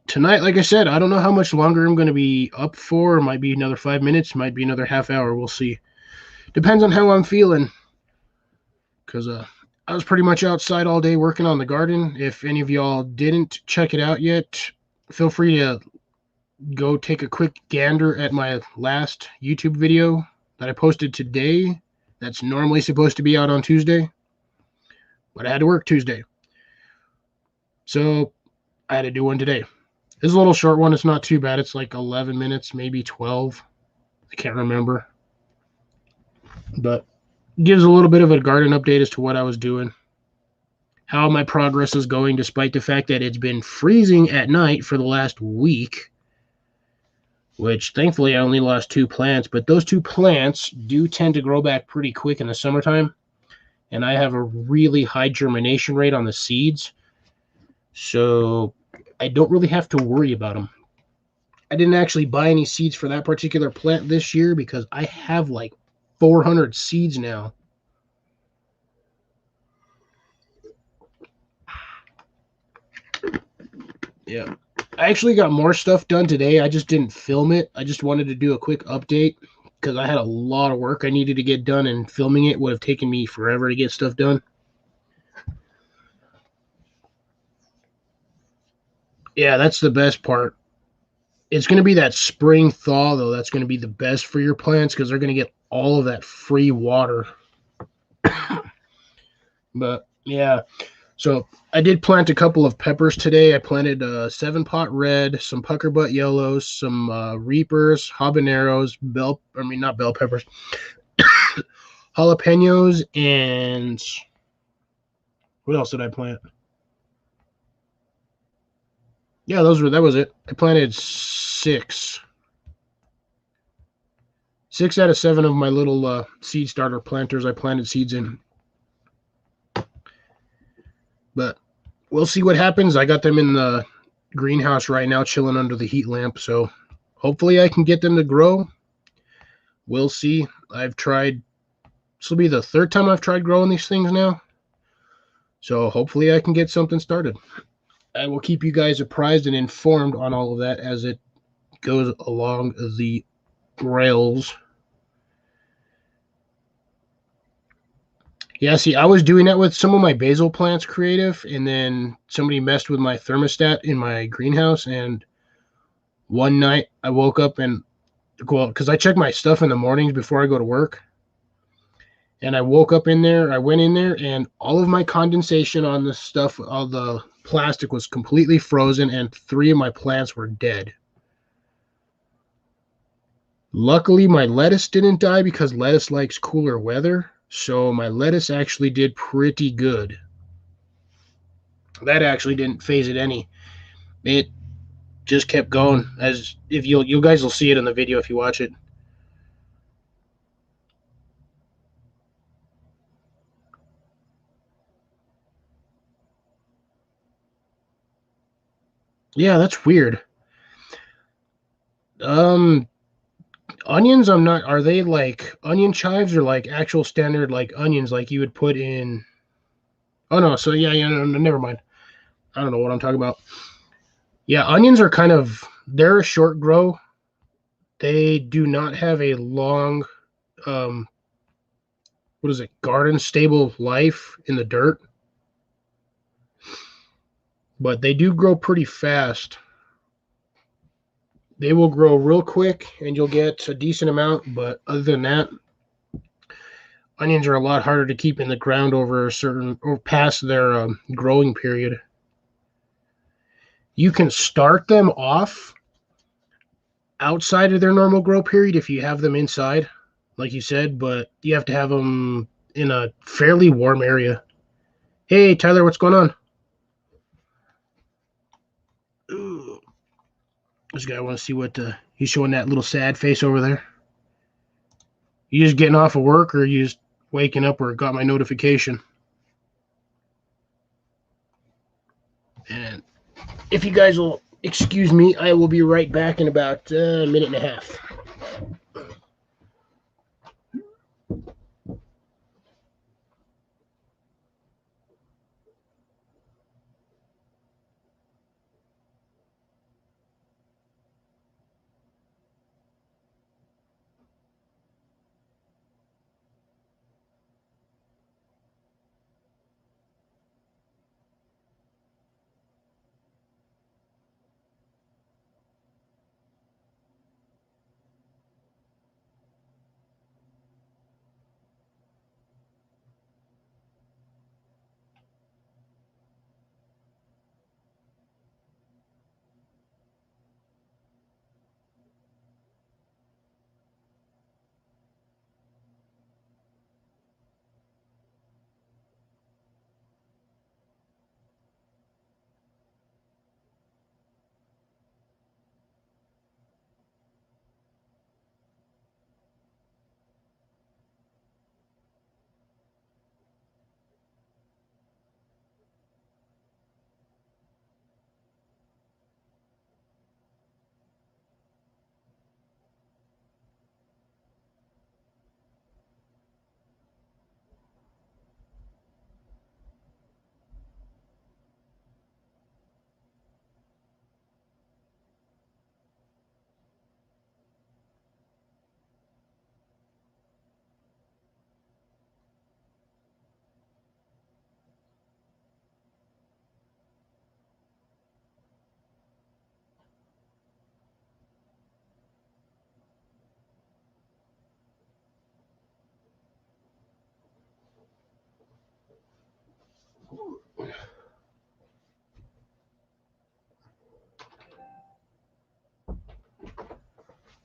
tonight, like I said, I don't know how much longer I'm going to be up for. It might be another 5 minutes, might be another half hour. We'll see. Depends on how I'm feeling. Because I was pretty much outside all day working on the garden. If any of y'all didn't check it out yet, feel free to go take a quick gander at my last YouTube video that I posted today. That's normally supposed to be out on Tuesday, but I had to work Tuesday. So I had to do one today. This is a little short one. It's not too bad. It's like 11 minutes, maybe 12. I can't remember. But it gives a little bit of a garden update as to what I was doing, how my progress is going, despite the fact that it's been freezing at night for the last week, which thankfully I only lost 2 plants, but those 2 plants do tend to grow back pretty quick in the summertime, and I have a really high germination rate on the seeds, so I don't really have to worry about them. I didn't actually buy any seeds for that particular plant this year because I have like 400 seeds now. Yeah. I actually got more stuff done today. I just didn't film it. I just wanted to do a quick update because I had a lot of work I needed to get done, and filming it would have taken me forever to get stuff done. Yeah, that's the best part. It's going to be that spring thaw, though. That's going to be the best for your plants because they're going to get all of that free water. But, yeah. So I did plant a couple of peppers today. I planted 7-pot red, some pucker butt yellows, some reapers, habaneros, not bell peppers, jalapenos, and what else did I plant? Yeah, that was it. I planted 6 out of 7 of my little seed starter planters I planted seeds in. But we'll see what happens. I got them in the greenhouse right now, chilling under the heat lamp. So hopefully I can get them to grow. We'll see. This will be the 3rd time I've tried growing these things now. So hopefully I can get something started. I will keep you guys apprised and informed on all of that as it goes along the rails. Yeah, see, I was doing that with some of my basil plants, creative, and then somebody messed with my thermostat in my greenhouse, and one night I woke up and, well, because I check my stuff in the mornings before I go to work, and I woke up in there, I went in there, and all of my condensation on the stuff, all the plastic was completely frozen, and 3 of my plants were dead. Luckily, my lettuce didn't die because lettuce likes cooler weather. So my lettuce actually did pretty good. That actually didn't phase it any. It just kept going. As if you guys will see it in the video if you watch it. Yeah, that's weird. Onions, are they like onion chives or like actual standard like onions like you would put in? Oh no, so yeah, no, never mind. I don't know what I'm talking about. Yeah, onions are they're a short grow. They do not have a long, garden stable life in the dirt. But they do grow pretty fast. They will grow real quick and you'll get a decent amount, but other than that, onions are a lot harder to keep in the ground over past their growing period. you can start them off outside of their normal grow period if you have them inside, like you said, but you have to have them in a fairly warm area. Hey, Tyler, what's going on? Ooh. This guy wants to see what he's showing that little sad face over there. You just getting off of work, or you just waking up, or got my notification? And if you guys will excuse me, I will be right back in about a minute and a half.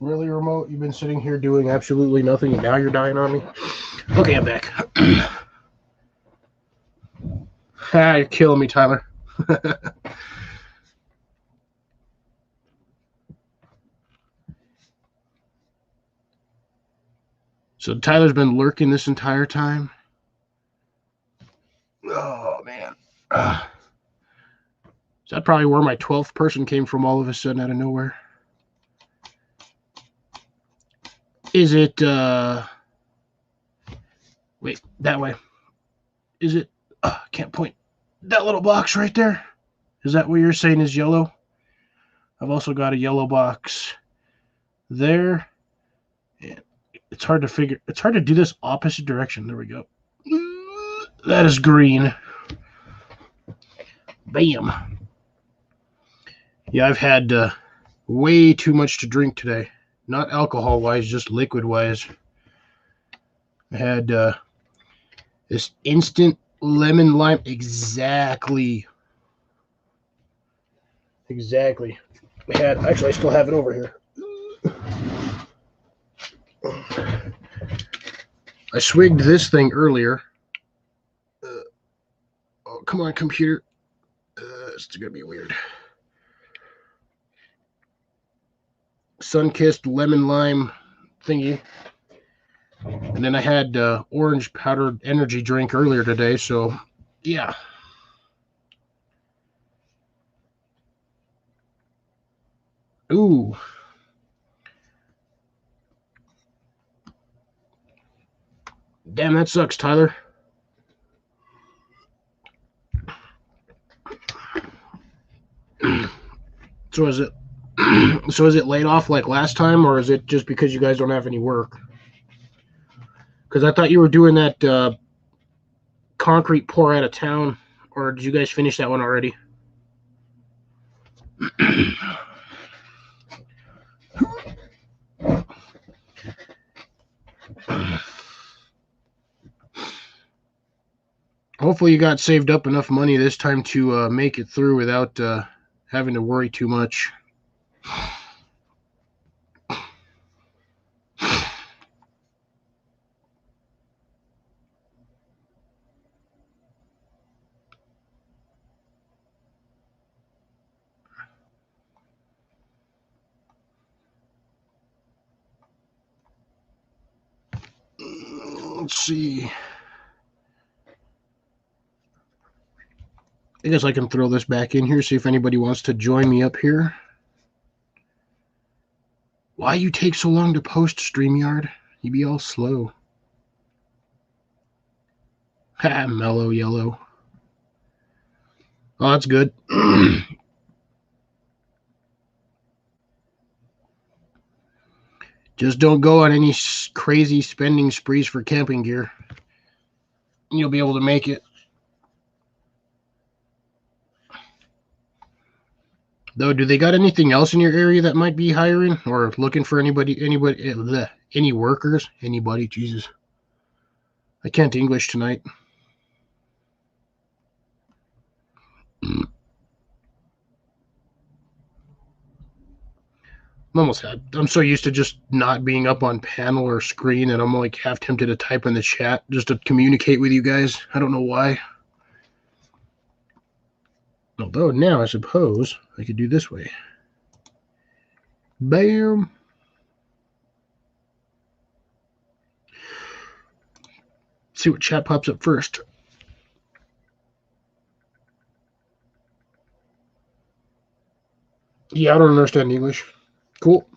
Really, remote? You've been sitting here doing absolutely nothing, and now you're dying on me? Okay, I'm back. You're killing me, Tyler. So Tyler's been lurking this entire time? Oh, man. Is that probably where my 12th person came from all of a sudden out of nowhere? Is it, wait, that way. Is it, can't point. That little box right there? Is that what you're saying is yellow? I've also got a yellow box there. And it's hard to do this opposite direction. There we go. That is green. Bam. Yeah, I've had way too much to drink today. Not alcohol-wise, just liquid-wise. I had this instant lemon lime. Exactly. Actually, I still have it over here. I swigged this thing earlier. Oh, come on, computer. It's going to be weird. Sun-kissed lemon lime thingy. And then I had orange powdered energy drink earlier today, so yeah. Ooh. Damn, that sucks, Tyler. So is it laid off like last time, or is it just because you guys don't have any work? Because I thought you were doing that concrete pour out of town, or did you guys finish that one already? Hopefully you got saved up enough money this time to make it through without having to worry too much. Let's see. I guess I can throw this back in here, see if anybody wants to join me up here. Why you take so long to post, StreamYard? You be all slow. Ha, mellow yellow. Oh, that's good. Just don't go on any crazy spending sprees for camping gear. You'll be able to make it. Though, do they got anything else in your area that might be hiring or looking for any workers? Anybody, Jesus. I can't English tonight. I'm so used to just not being up on panel or screen that I'm like half tempted to type in the chat just to communicate with you guys. I don't know why. Although now I suppose I could do this way. Bam. Let's see what chat pops up first. Yeah, I don't understand English. Cool.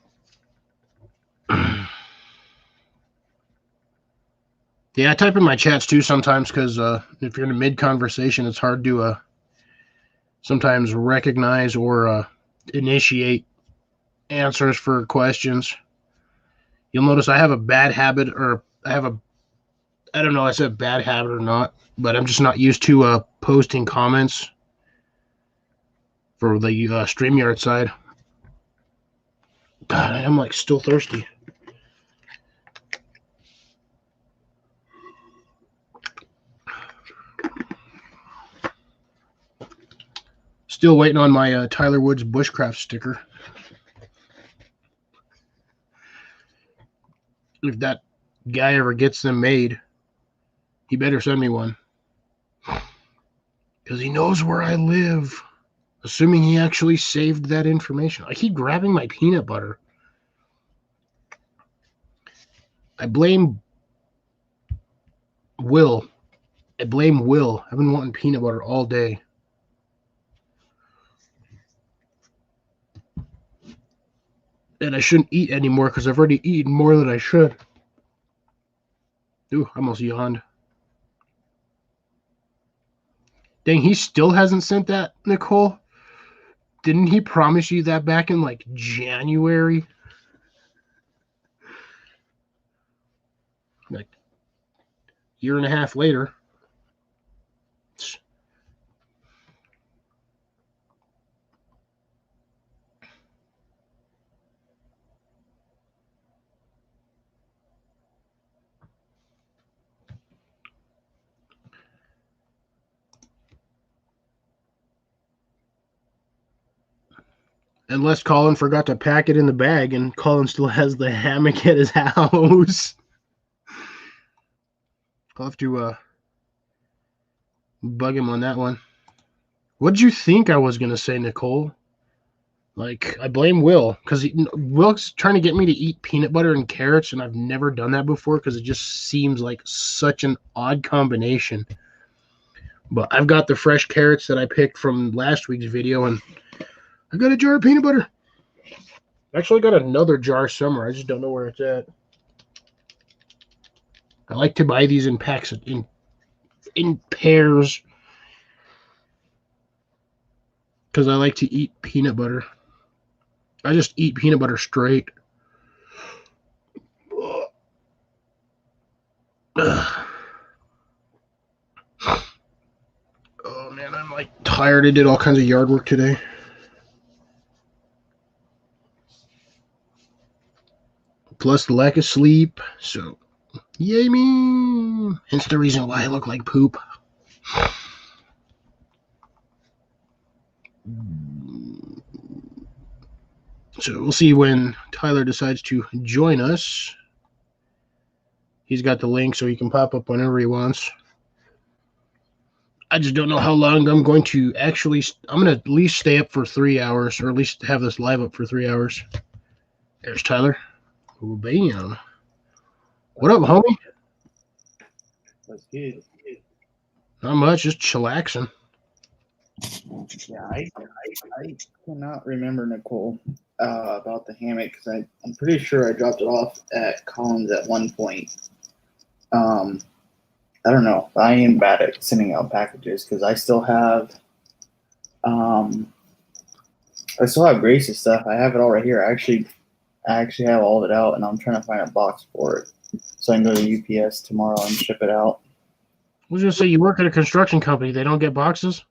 Yeah, I type in my chats too sometimes because if you're in a mid-conversation, it's hard to sometimes recognize or initiate answers for questions. You'll notice I have a bad habit, or I don't know if I said bad habit or not, but I'm just not used to posting comments for the StreamYard side. God, I'm like still thirsty. Still waiting on my Tyler Woods Bushcraft sticker. If that guy ever gets them made, he better send me one. Because he knows where I live. Assuming he actually saved that information. I keep grabbing my peanut butter. I blame Will. I've been wanting peanut butter all day. And I shouldn't eat anymore because I've already eaten more than I should. Ooh, I almost yawned. Dang, he still hasn't sent that, Nicole? Didn't he promise you that back in like January? Like year and a half later. Unless Colin forgot to pack it in the bag and Colin still has the hammock at his house. I'll have to bug him on that one. What'd you think I was going to say, Nicole? Like, I blame Will because Will's trying to get me to eat peanut butter and carrots, and I've never done that before because it just seems like such an odd combination. But I've got the fresh carrots that I picked from last week's video, and I got a jar of peanut butter. Actually, I got another jar somewhere. I just don't know where it's at. I like to buy these in packs, in pairs, because I like to eat peanut butter. I just eat peanut butter straight. Oh man, I'm like tired. I did all kinds of yard work today. Plus the lack of sleep. So, yay me. Hence the reason why I look like poop. So we'll see when Tyler decides to join us. He's got the link, so he can pop up whenever he wants. I just don't know how long I'm going to actually. I'm going to at least stay up for 3 hours, or at least have this live up for 3 hours. There's Tyler. Oh, bam. What up, homie? That's good. Not much, just chillaxing. Yeah, I cannot remember, Nicole, about the hammock because I'm pretty sure I dropped it off at Collins at one point. I don't know. I am bad at sending out packages because I still have Grace's stuff. I have it all right here. I actually have all of it out, and I'm trying to find a box for it so I can go to UPS tomorrow and ship it out. I was going to say, you work at a construction company. They don't get boxes?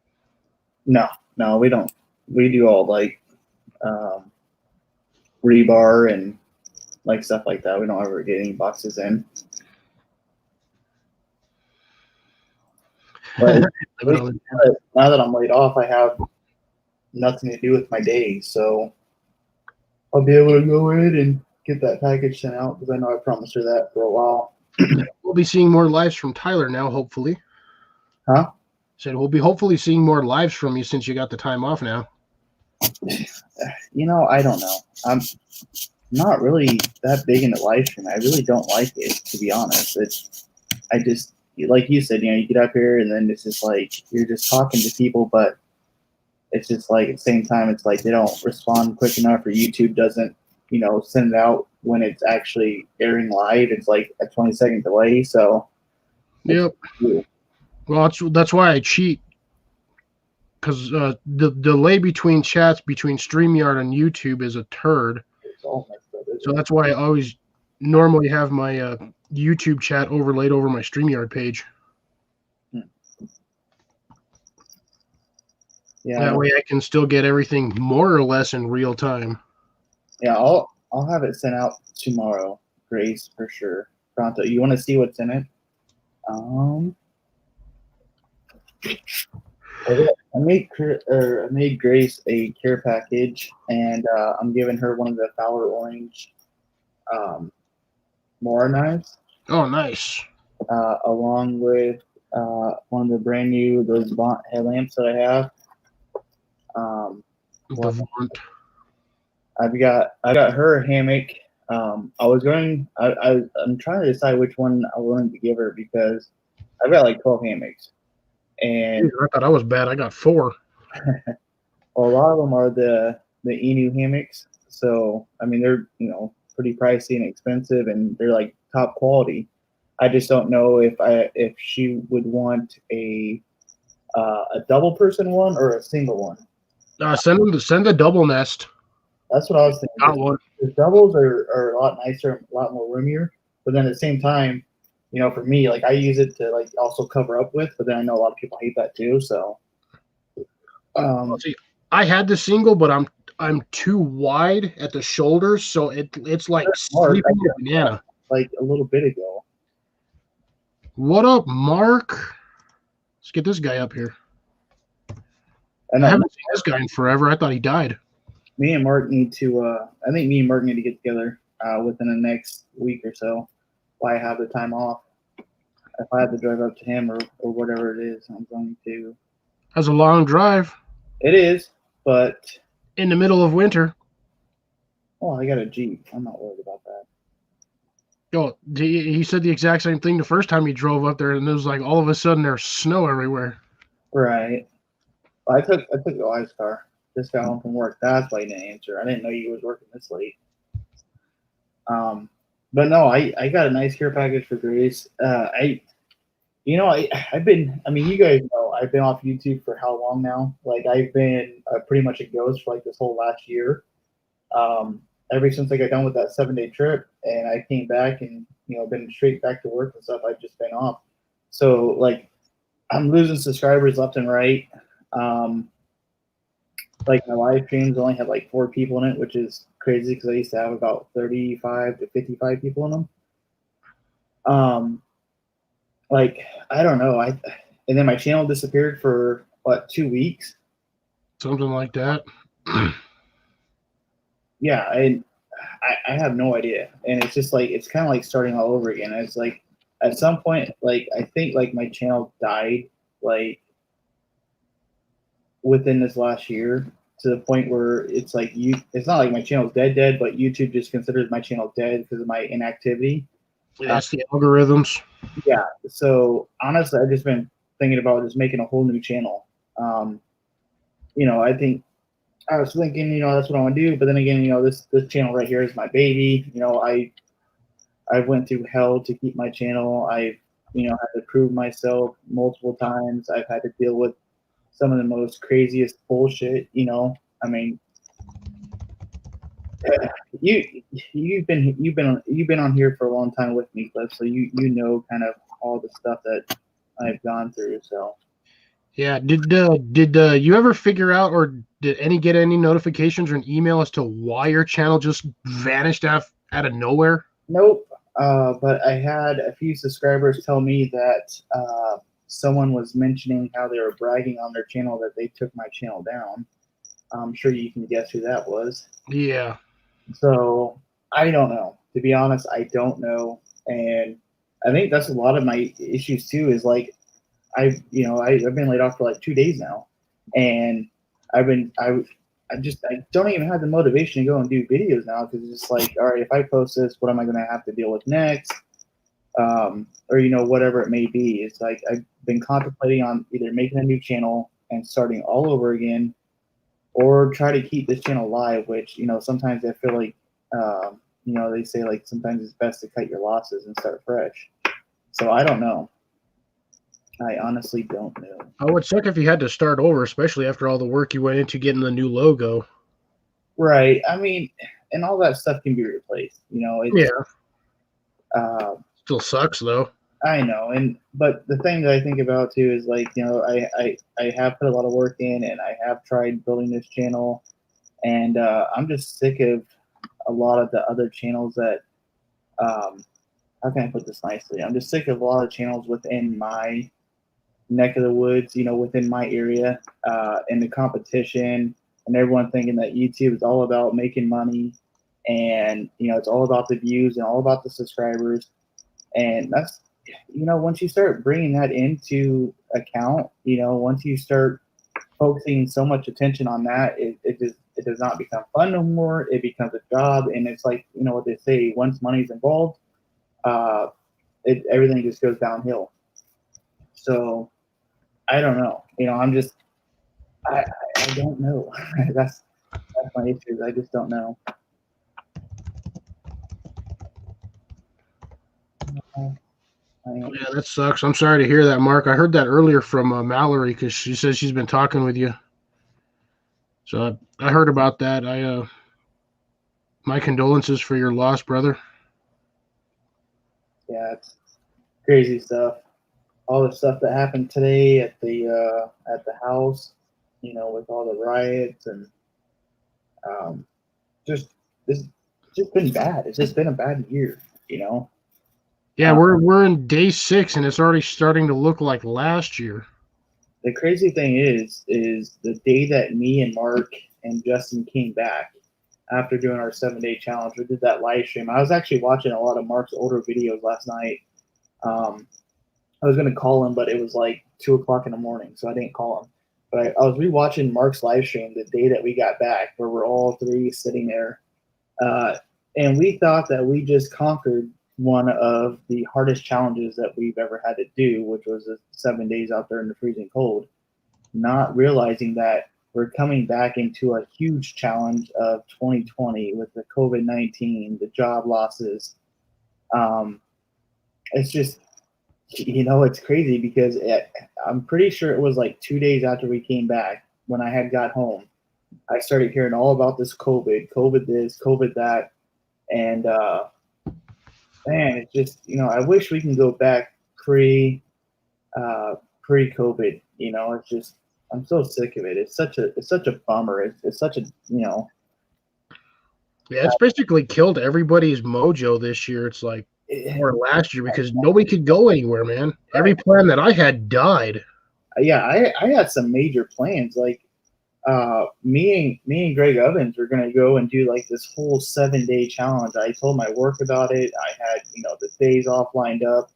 No, we don't. We do all like rebar and like stuff like that. We don't ever get any boxes in. But now that I'm laid off, I have nothing to do with my day, so I'll be able to go in and get that package sent out because I know I promised her that for a while. We'll be seeing more lives from Tyler now, hopefully. Huh? Said we'll be hopefully seeing more lives from you since you got the time off now. I don't know. I'm not really that big into live stream. I really don't like it, to be honest. I just, like you said, you get up here and then it's just like you're just talking to people, but it's just like at the same time, it's like they don't respond quick enough, or YouTube doesn't, send it out when it's actually airing live. It's like a 20-second delay. So, yep. Well, that's why I cheat, because the delay between chats between StreamYard and YouTube is a turd. So that's why I always normally have my YouTube chat overlaid over my StreamYard page. Yeah. That way I can still get everything more or less in real time. Yeah, I'll have it sent out tomorrow, Grace, for sure. Pronto. You want to see what's in it? I made Grace a care package, and I'm giving her one of the Fowler Orange Mora knives. Oh, nice. Along with one of the brand new headlamps that I have. I got her a hammock. I'm trying to decide which one I wanted to give her because I've got like 12 hammocks. And I thought I was bad. I got 4. Well, a lot of them are the Inu hammocks. So I mean they're pretty pricey and expensive, and they're like top quality. I just don't know if she would want a double person one or a single one. Send the double nest. That's what I was thinking. The doubles are a lot nicer, a lot more roomier. But then at the same time, for me, like I use it to like also cover up with. But then I know a lot of people hate that too. So, see, I had the single, but I'm too wide at the shoulders, so it's like sleeping with a banana. Like a little bit ago. What up, Mark? Let's get this guy up here. I haven't seen this guy in forever. I thought he died. Me and Mark need to. I think me and Mark need to get together within the next week or so. While I have the time off, if I have to drive up to him or whatever it is, I'm going to. That's a long drive. It is, but in the middle of winter. Oh, I got a Jeep. I'm not worried about that. Oh, he said the exact same thing the first time he drove up there, and it was like all of a sudden there's snow everywhere. Right. I took the wife's car. Just got home from work. That's why he didn't answer. I didn't know you was working this late. But no, I got a nice care package for Grace. I've been. I mean, you guys know I've been off YouTube for how long now? Like I've been pretty much a ghost for like this whole last year. Ever since I got done with that 7-day trip and I came back and been straight back to work and stuff, I've just been off. So like I'm losing subscribers left and right. Like my live streams only have like 4 people in it, which is crazy because I used to have about 35 to 55 people in them. Like I don't know. And then my channel disappeared for 2 weeks. Something like that. yeah, I have no idea, and it's just like it's kind of like starting all over again. It's like at some point, like I think like my channel died like within this last year to the point where it's like it's not like my channel's dead, but YouTube just considers my channel dead because of my inactivity. That's the algorithms. Yeah. So honestly, I've just been thinking about just making a whole new channel. Um, I think I was thinking, that's what I want to do. But then again, this channel right here is my baby. I went through hell to keep my channel. I've had to prove myself multiple times. I've had to deal with some of the most craziest bullshit. I mean, you've been on here for a long time with me, Cliff. So you know kind of all the stuff that I've gone through. So Yeah. Did you ever figure out, or did get any notifications or an email as to why your channel just vanished out of nowhere? nope. But I had a few subscribers tell me that someone was mentioning how they were bragging on their channel that they took my channel down. I'm sure you can guess who that was. Yeah. So I don't know. To be honest, I don't know. And I think that's a lot of my issues too. Is like I've been laid off for like 2 days now, and I don't even have the motivation to go and do videos now because it's just like, all right, if I post this, what am I going to have to deal with next? Or whatever it may be. It's like I've been contemplating on either making a new channel and starting all over again, or try to keep this channel live. Which sometimes I feel like they say like sometimes it's best to cut your losses and start fresh. So I don't know. I honestly don't know. I would suck if you had to start over, especially after all the work you went into getting the new logo. Right. I mean, and all that stuff can be replaced. Yeah. Still sucks though. I know, but the thing that I think about too is like I have put a lot of work in, and I have tried building this channel, and I'm just sick of a lot of the other channels that how can I put this nicely? I'm just sick of a lot of channels within my neck of the woods, within my area, and the competition, and everyone thinking that YouTube is all about making money, and it's all about the views and all about the subscribers, and that's once you start bringing that into account, once you start focusing so much attention on that, it does not become fun no more. It becomes a job, and it's like what they say: once money's involved, everything just goes downhill. So I don't know. I don't know. that's my issue. I just don't know. Yeah, that sucks. I'm sorry to hear that, Mark. I heard that earlier from Mallory because she says she's been talking with you. So I heard about that. My condolences for your loss, brother. Yeah, it's crazy stuff. All the stuff that happened today at the house, with all the riots and it's just been bad. It's just been a bad year, Yeah, we're in day 6 and it's already starting to look like last year. The crazy thing is the day that me and Mark and Justin came back after doing our 7-day challenge, we did that live stream. I was actually watching a lot of Mark's older videos last night. I was going to call him, but it was like 2:00 in the morning, so I didn't call him. But I was rewatching Mark's live stream the day that we got back, where we're all three sitting there. And we thought that we just conquered one of the hardest challenges that we've ever had to do, which was the 7 days out there in the freezing cold, not realizing that we're coming back into a huge challenge of 2020 with the COVID-19, the job losses. It's just, it's crazy because I'm pretty sure it was like 2 days after we came back when I had got home. I started hearing all about this COVID this, COVID that. And, man, it's just, I wish we can go back pre-COVID, it's just, I'm so sick of it. It's such a bummer. It's such a, Yeah, it's basically killed everybody's mojo this year. It's like, or last year, because nobody could go anywhere, man. Every plan that I had died. Yeah, I had some major plans. Like, me and Greg Ovens were gonna go and do like this whole 7-day challenge. I told my work about it. I had the days off lined up,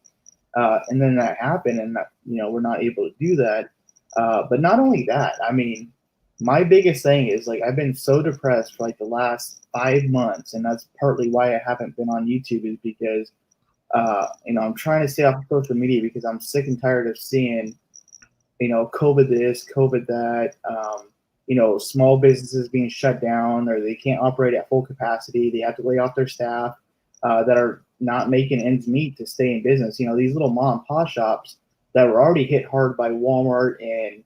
and then that happened, and we're not able to do that. But not only that, I mean, my biggest thing is like I've been so depressed for like the last 5 months, and that's partly why I haven't been on YouTube is because I'm trying to stay off of social media because I'm sick and tired of seeing COVID this, COVID that. Small businesses being shut down or they can't operate at full capacity. They have to lay off their staff that are not making ends meet to stay in business. These little mom and pop shops that were already hit hard by Walmart and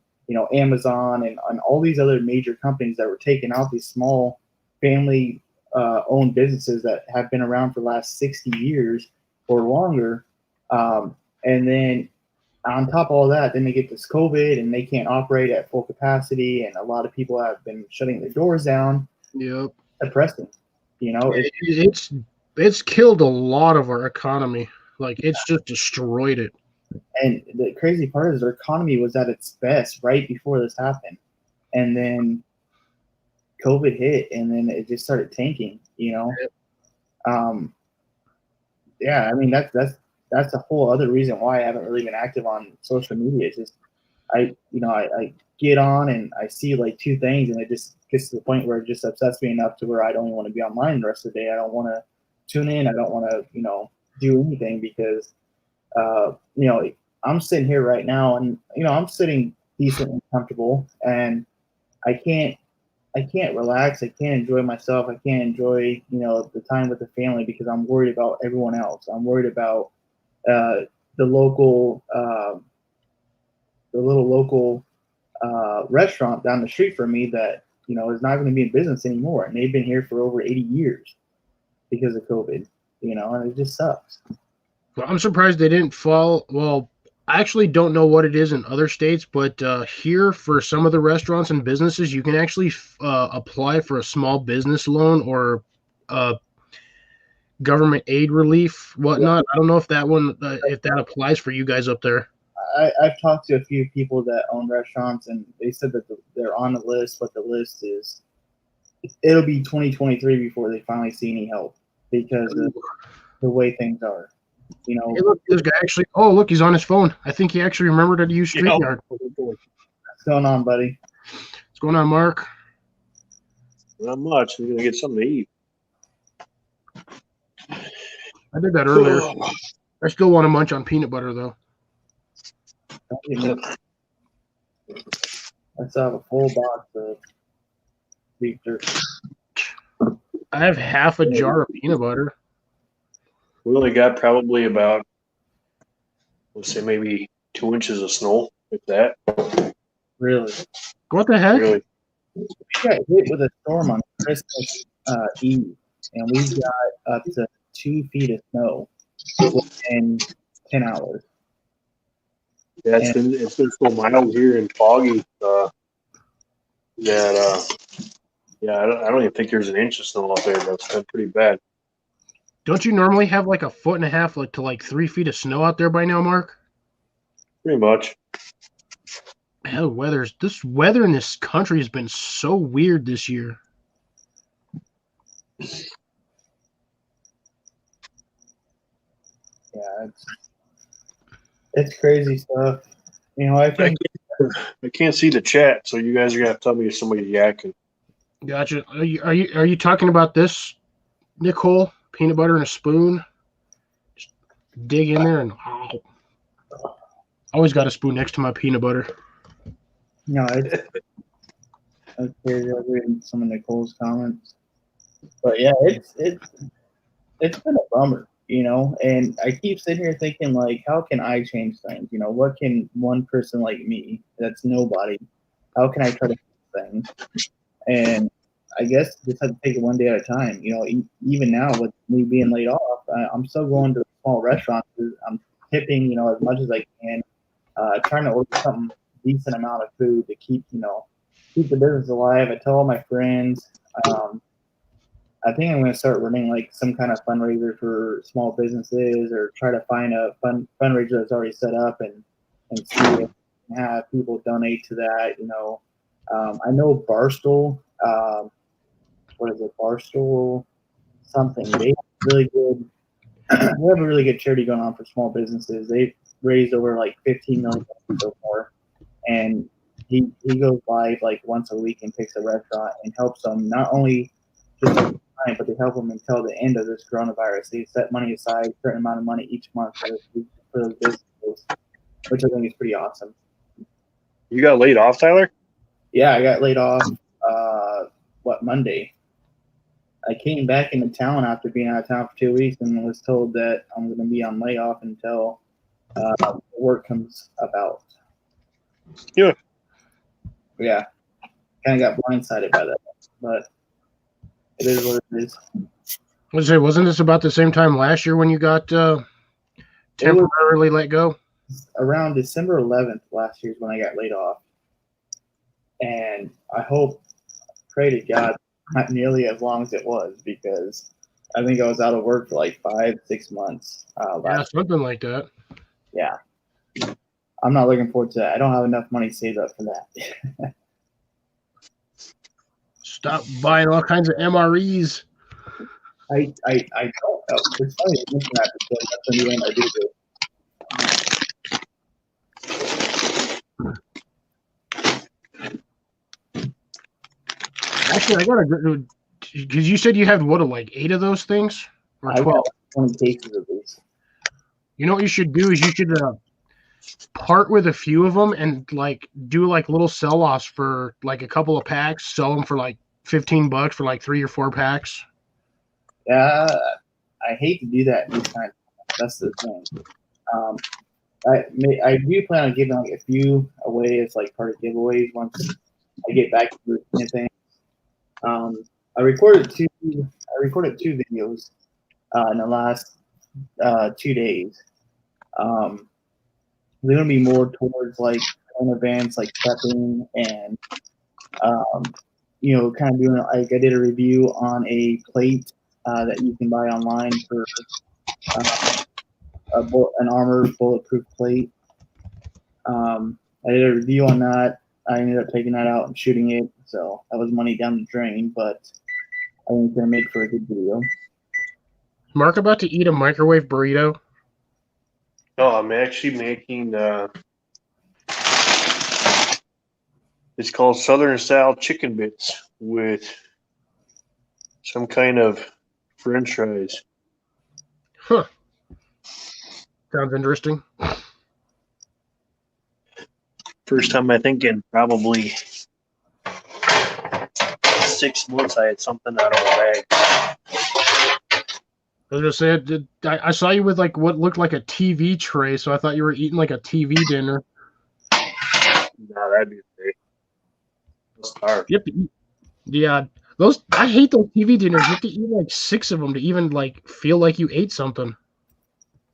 Amazon and all these other major companies that were taking out these small family owned businesses that have been around for the last 60 years or longer. And then on top of all that, then they get this COVID and they can't operate at full capacity, and a lot of people have been shutting their doors down. Yep. Depressing. It's killed a lot of our economy. Like it's just destroyed it. And the crazy part is our economy was at its best right before this happened, and then COVID hit, and then it just started tanking. Yep. Yeah, I mean that's a whole other reason why I haven't really been active on social media. It's just I get on and I see like two things and it just gets to the point where it just upsets me enough to where I don't even want to be online the rest of the day. I don't want to tune in. I don't want to do anything because I'm sitting here right now and I'm sitting decently comfortable and I can't relax. I can't enjoy myself. I can't enjoy the time with the family because I'm worried about everyone else. I'm worried about the local, the little local restaurant down the street from me that is not going to be in business anymore, and they've been here for over 80 years because of COVID. And it just sucks. Well, I'm surprised they didn't fall. Well, I actually don't know what it is in other states, but here for some of the restaurants and businesses, you can actually apply for a small business loan or government aid relief, whatnot. I don't know if that one, if that applies for you guys up there. I've talked to a few people that own restaurants, and they said that they're on the list, but the list is it'll be 2023 before they finally see any help because of the way things are. Hey, look, this guy actually. Oh, look, he's on his phone. I think he actually remembered how to use StreamYard. What's going on, buddy? What's going on, Mark? Not much. I'm gonna get something to eat. I did that earlier. I still want to munch on peanut butter, though. Let's have a full box of beef jerky. I have half a jar of peanut butter. We only got probably about, let's say, maybe 2 inches of snow, like that. Really? What the heck? Really? We got hit with a storm on Christmas Eve, and we got up to 2 feet of snow within 10 hours. Yeah, it's been so mild here and foggy that I don't even think there's an inch of snow out there. That's been pretty bad. Don't you normally have like a foot and a half, like to like 3 feet of snow out there by now, Mark? Pretty much. Hell, this weather in this country has been so weird this year. Yeah, it's crazy stuff. I think I can't see the chat, so you guys are gonna have to tell me if somebody's yakking. Gotcha. Are you talking about this, Nicole? Peanut butter and a spoon? Just dig in there and always got a spoon next to my peanut butter. no, it's crazy. I was reading some of Nicole's comments, but yeah, it's been a bummer. And I keep sitting here thinking, like, how can I change things? What can one person like me, that's nobody, how can I try to fix things? And I guess just have to take it one day at a time. Even now with me being laid off, I'm still going to small restaurants. I'm tipping, as much as I can, trying to order something decent amount of food to keep the business alive. I tell all my friends, I think I'm going to start running like some kind of fundraiser for small businesses, or try to find a fundraiser that's already set up and see if I can have people donate to that. I know Barstool. What is it? Barstool something. They have really good. They have a really good charity going on for small businesses. They've raised over like 15 million so far, and he goes live like once a week and picks a restaurant and helps them not only just like time, but they help them until the end of this coronavirus. They set money aside, a certain amount of money each month for those businesses, which I think is pretty awesome. You got laid off, Tyler? Yeah, I got laid off. Monday? I came back into town after being out of town for 2 weeks and was told that I'm going to be on layoff until work comes about. Yeah. Yeah. Kind of got blindsided by that, but it is what it is. Wasn't this about the same time last year when you got temporarily let go? Around December 11th last year is when I got laid off. And I pray to God, not nearly as long as it was, because I think I was out of work for like 5-6 months. Yeah, something like that. Yeah. I'm not looking forward to that. I don't have enough money saved up for that. Stop buying all kinds of MREs. I don't know. It's funny you mention that because that's the new one I do. Actually, I gotta, because you said you had like 8 of those things or 12. I got 20 cases of these. You know what you should do is you should part with a few of them and like do like little sell-offs for like a couple of packs. Sell them for like $15 for like 3 or 4 packs. I hate to do that this time. That's the thing. I do plan on giving like a few away as like part of giveaways once I get back to the routine thing. I recorded two videos in the last 2 days. They're gonna be more towards like events, like prepping and kind of doing like I did a review on a plate that you can buy online for an armored bulletproof plate. I did a review on that. I ended up taking that out and shooting it, so that was money down the drain, but I think it's gonna make for a good video. Mark about to eat a microwave burrito. No, I'm actually making it's called Southern style chicken bits with some kind of French fries. Huh. Sounds interesting. First time I think in probably 6 months I had something out of a bag. I was gonna say, I saw you with like what looked like a TV tray, so I thought you were eating like a TV dinner. No, that'd be great. Starved. Yep. Yeah, those I hate those TV dinners. You have to eat like 6 of them to even like feel like you ate something.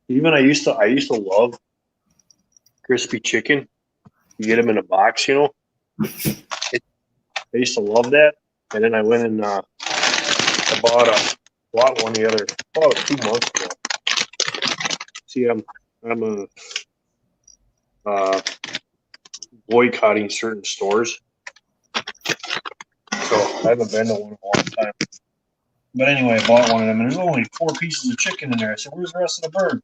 Even I used to love crispy chicken. You get them in a box, I used to love that, and then I went and I bought one the other 2 months ago. See, I'm boycotting certain stores, so I haven't been to one in a long time. But anyway, I bought one of them, and there's only 4 pieces of chicken in there. I said, "Where's the rest of the bird?"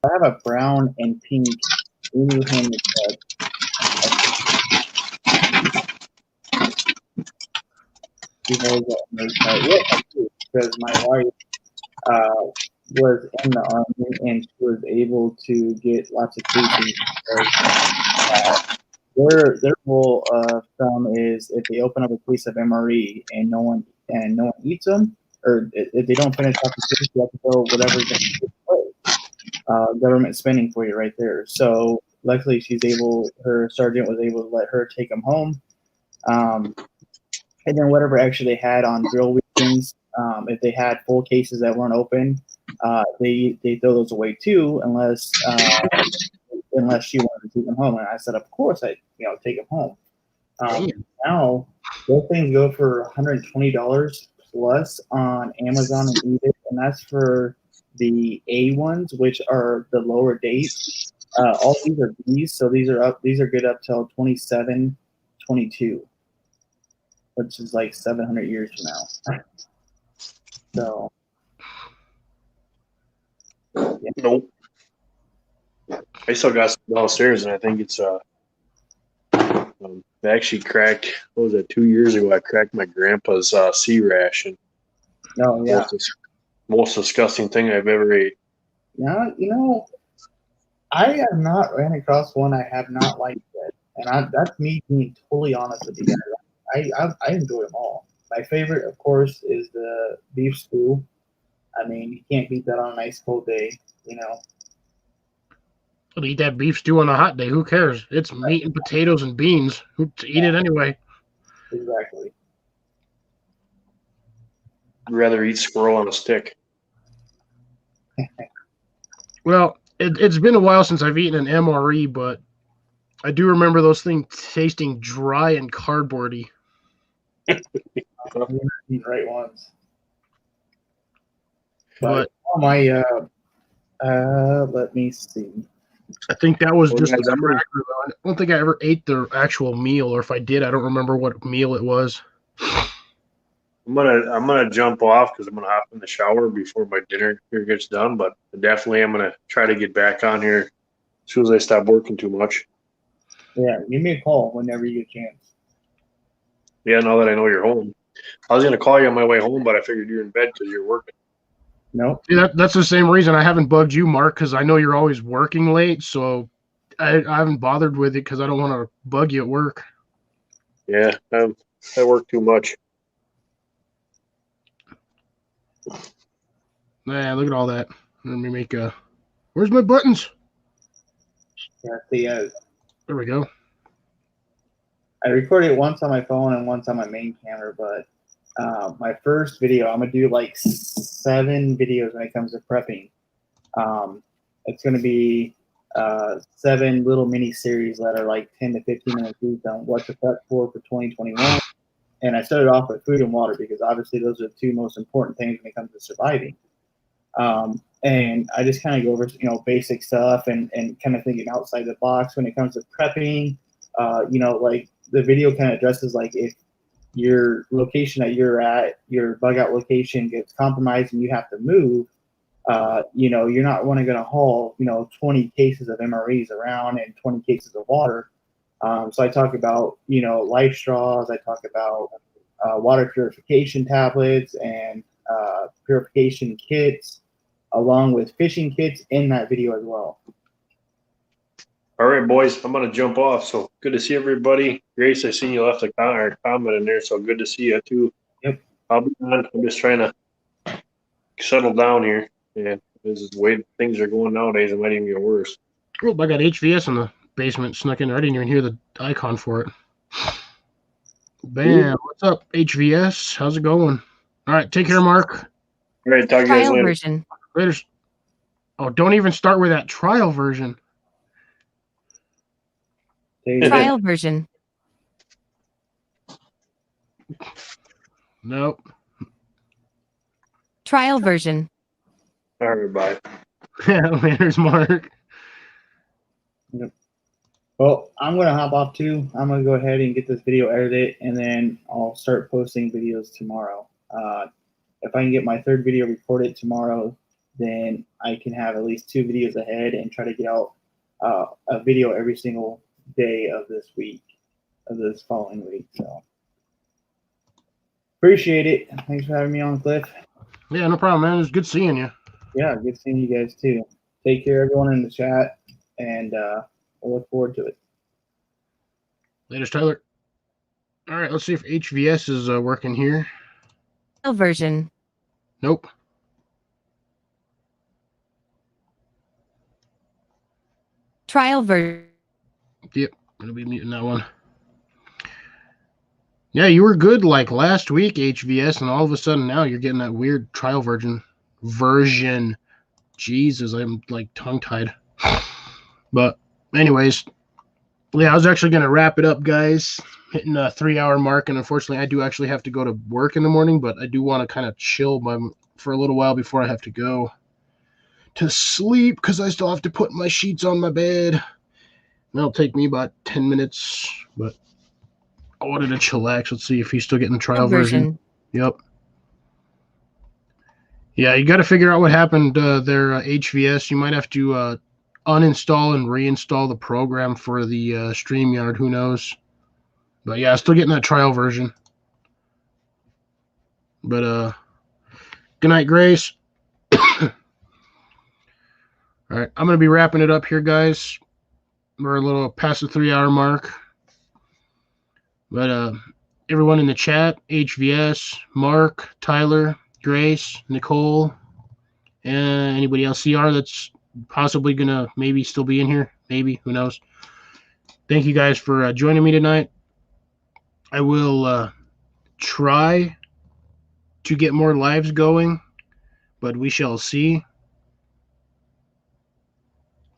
I have a brown and pink handed bag. Because my wife was in the army and she was able to get lots of cases. Their rule of thumb is if they open up a case of MRE and no one eats them, or if they don't finish off the case, you have to go whatever government spending for you right there. So luckily, her sergeant was able to let her take them home. And then whatever extra they had on drill weekends, if they had full cases that weren't open, they throw those away too, unless she wanted to take them home. And I said, of course, I take them home. Now those things go for $120 plus on Amazon and eBay, and that's for the A ones, which are the lower dates. All these are Bs, so these are good up till 27, 22, which is like 700 years from now. So, yeah. Nope. I still got some downstairs, and I think it's I actually cracked. What was that? 2 years ago, I cracked my grandpa's sea ration. No, yeah. Most disgusting thing I've ever ate. Yeah, I have not ran across one I have not liked yet, and that's me being totally honest with you guys. I enjoy them all. My favorite, of course, is the beef stew. I mean, you can't beat that on a nice cold day, I'll eat that beef stew on a hot day. Who cares? It's meat and potatoes and beans. Who to eat it anyway? Exactly. I'd rather eat squirrel on a stick. Well, it's been a while since I've eaten an MRE, but I do remember those things tasting dry and cardboardy. These right ones. But my let me see. I think that was just Well, the guys, cracker. I don't think I ever ate the actual meal, or if I did, I don't remember what meal it was. I'm gonna jump off because I'm gonna hop in the shower before my dinner here gets done. But definitely, I'm gonna try to get back on here as soon as I stop working too much. Yeah, give me a call whenever you get a chance. Yeah, now that I know you're home, I was gonna call you on my way home, but I figured you're in bed because you're working. Nope. Yeah, that's the same reason I haven't bugged you, Mark, because I know you're always working late. So I haven't bothered with it because I don't want to bug you at work. Yeah, I work too much. Man, look at all that. Let me make a. Where's my buttons? Yeah, There we go. I recorded it once on my phone and once on my main camera, but my first video, I'm gonna do like 7 videos when it comes to prepping. It's gonna be 7 little mini series that are like 10 to 15 minutes each on what to prep for 2021. And I started off with food and water because obviously those are the 2 most important things when it comes to surviving. And I just kind of go over, basic stuff and kind of thinking outside the box when it comes to prepping. Like the video kind of addresses like if your location that you're at, your bug out location gets compromised and you have to move, you're not going to haul, 20 cases of MREs around and 20 cases of water. So I talk about, life straws. I talk about water purification tablets and purification kits, along with fishing kits in that video as well. All right, boys, I'm gonna jump off. So good to see everybody. Grace, I seen you left a comment in there, so good to see you too. Yep. I'll be on. I'm just trying to settle down here. And this is the way things are going nowadays. It might even get worse. Oh, I got HVS in the basement snuck in there. I didn't even hear the icon for it. Bam. What's up, HVS? How's it going? All right, take care, Mark. All right, talk to you guys Trial later. version. Later. Oh, don't even start with that trial version. Trial version. Nope. Trial version. All right, bye. Later's Mark. Yep. Well, I'm going to hop off too. I'm going to go ahead and get this video edited, and then I'll start posting videos tomorrow. If I can get my 3rd video recorded tomorrow, then I can have at least 2 videos ahead and try to get out a video every single day of this week, of this following week. So appreciate it. Thanks for having me on, Cliff. Yeah, no problem, man. It's good seeing you. Yeah, good seeing you guys too. Take care, everyone in the chat, and we'll look forward to it. Later, Tyler. All right, let's see if HVS is working here. Trial version. Nope. Trial version. Yep, I'm going to be muting that one. Yeah, you were good like last week, HVS, and all of a sudden now you're getting that weird trial version. Jesus, I'm like tongue-tied. But anyways, yeah, I was actually going to wrap it up, guys. Hitting a 3-hour mark, and unfortunately I do actually have to go to work in the morning, but I do want to kind of chill for a little while before I have to go. to sleep because I still have to put my sheets on my bed. That'll take me about 10 minutes, but I wanted to chillax. Let's see if he's still getting the trial version. Yep. Yeah, you got to figure out what happened there, HVS. You might have to uninstall and reinstall the program for the StreamYard. Who knows? But yeah, still getting that trial version. But good night, Grace. All right, I'm going to be wrapping it up here, guys. We're a little past the 3-hour mark. But everyone in the chat, HVS, Mark, Tyler, Grace, Nicole, and anybody else, CR, that's possibly going to maybe still be in here. Maybe, who knows. Thank you guys for joining me tonight. I will try to get more lives going, but we shall see.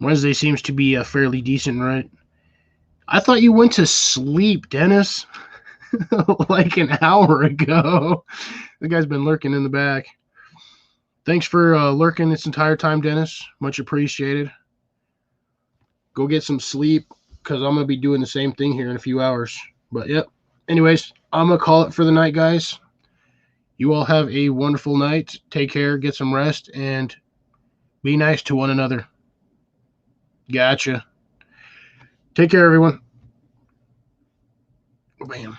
Wednesday seems to be fairly decent, right? I thought you went to sleep, Dennis, like an hour ago. The guy's been lurking in the back. Thanks for lurking this entire time, Dennis. Much appreciated. Go get some sleep because I'm going to be doing the same thing here in a few hours. But, yep. Anyways, I'm going to call it for the night, guys. You all have a wonderful night. Take care, get some rest, and be nice to one another. Gotcha. Take care, everyone. Bam.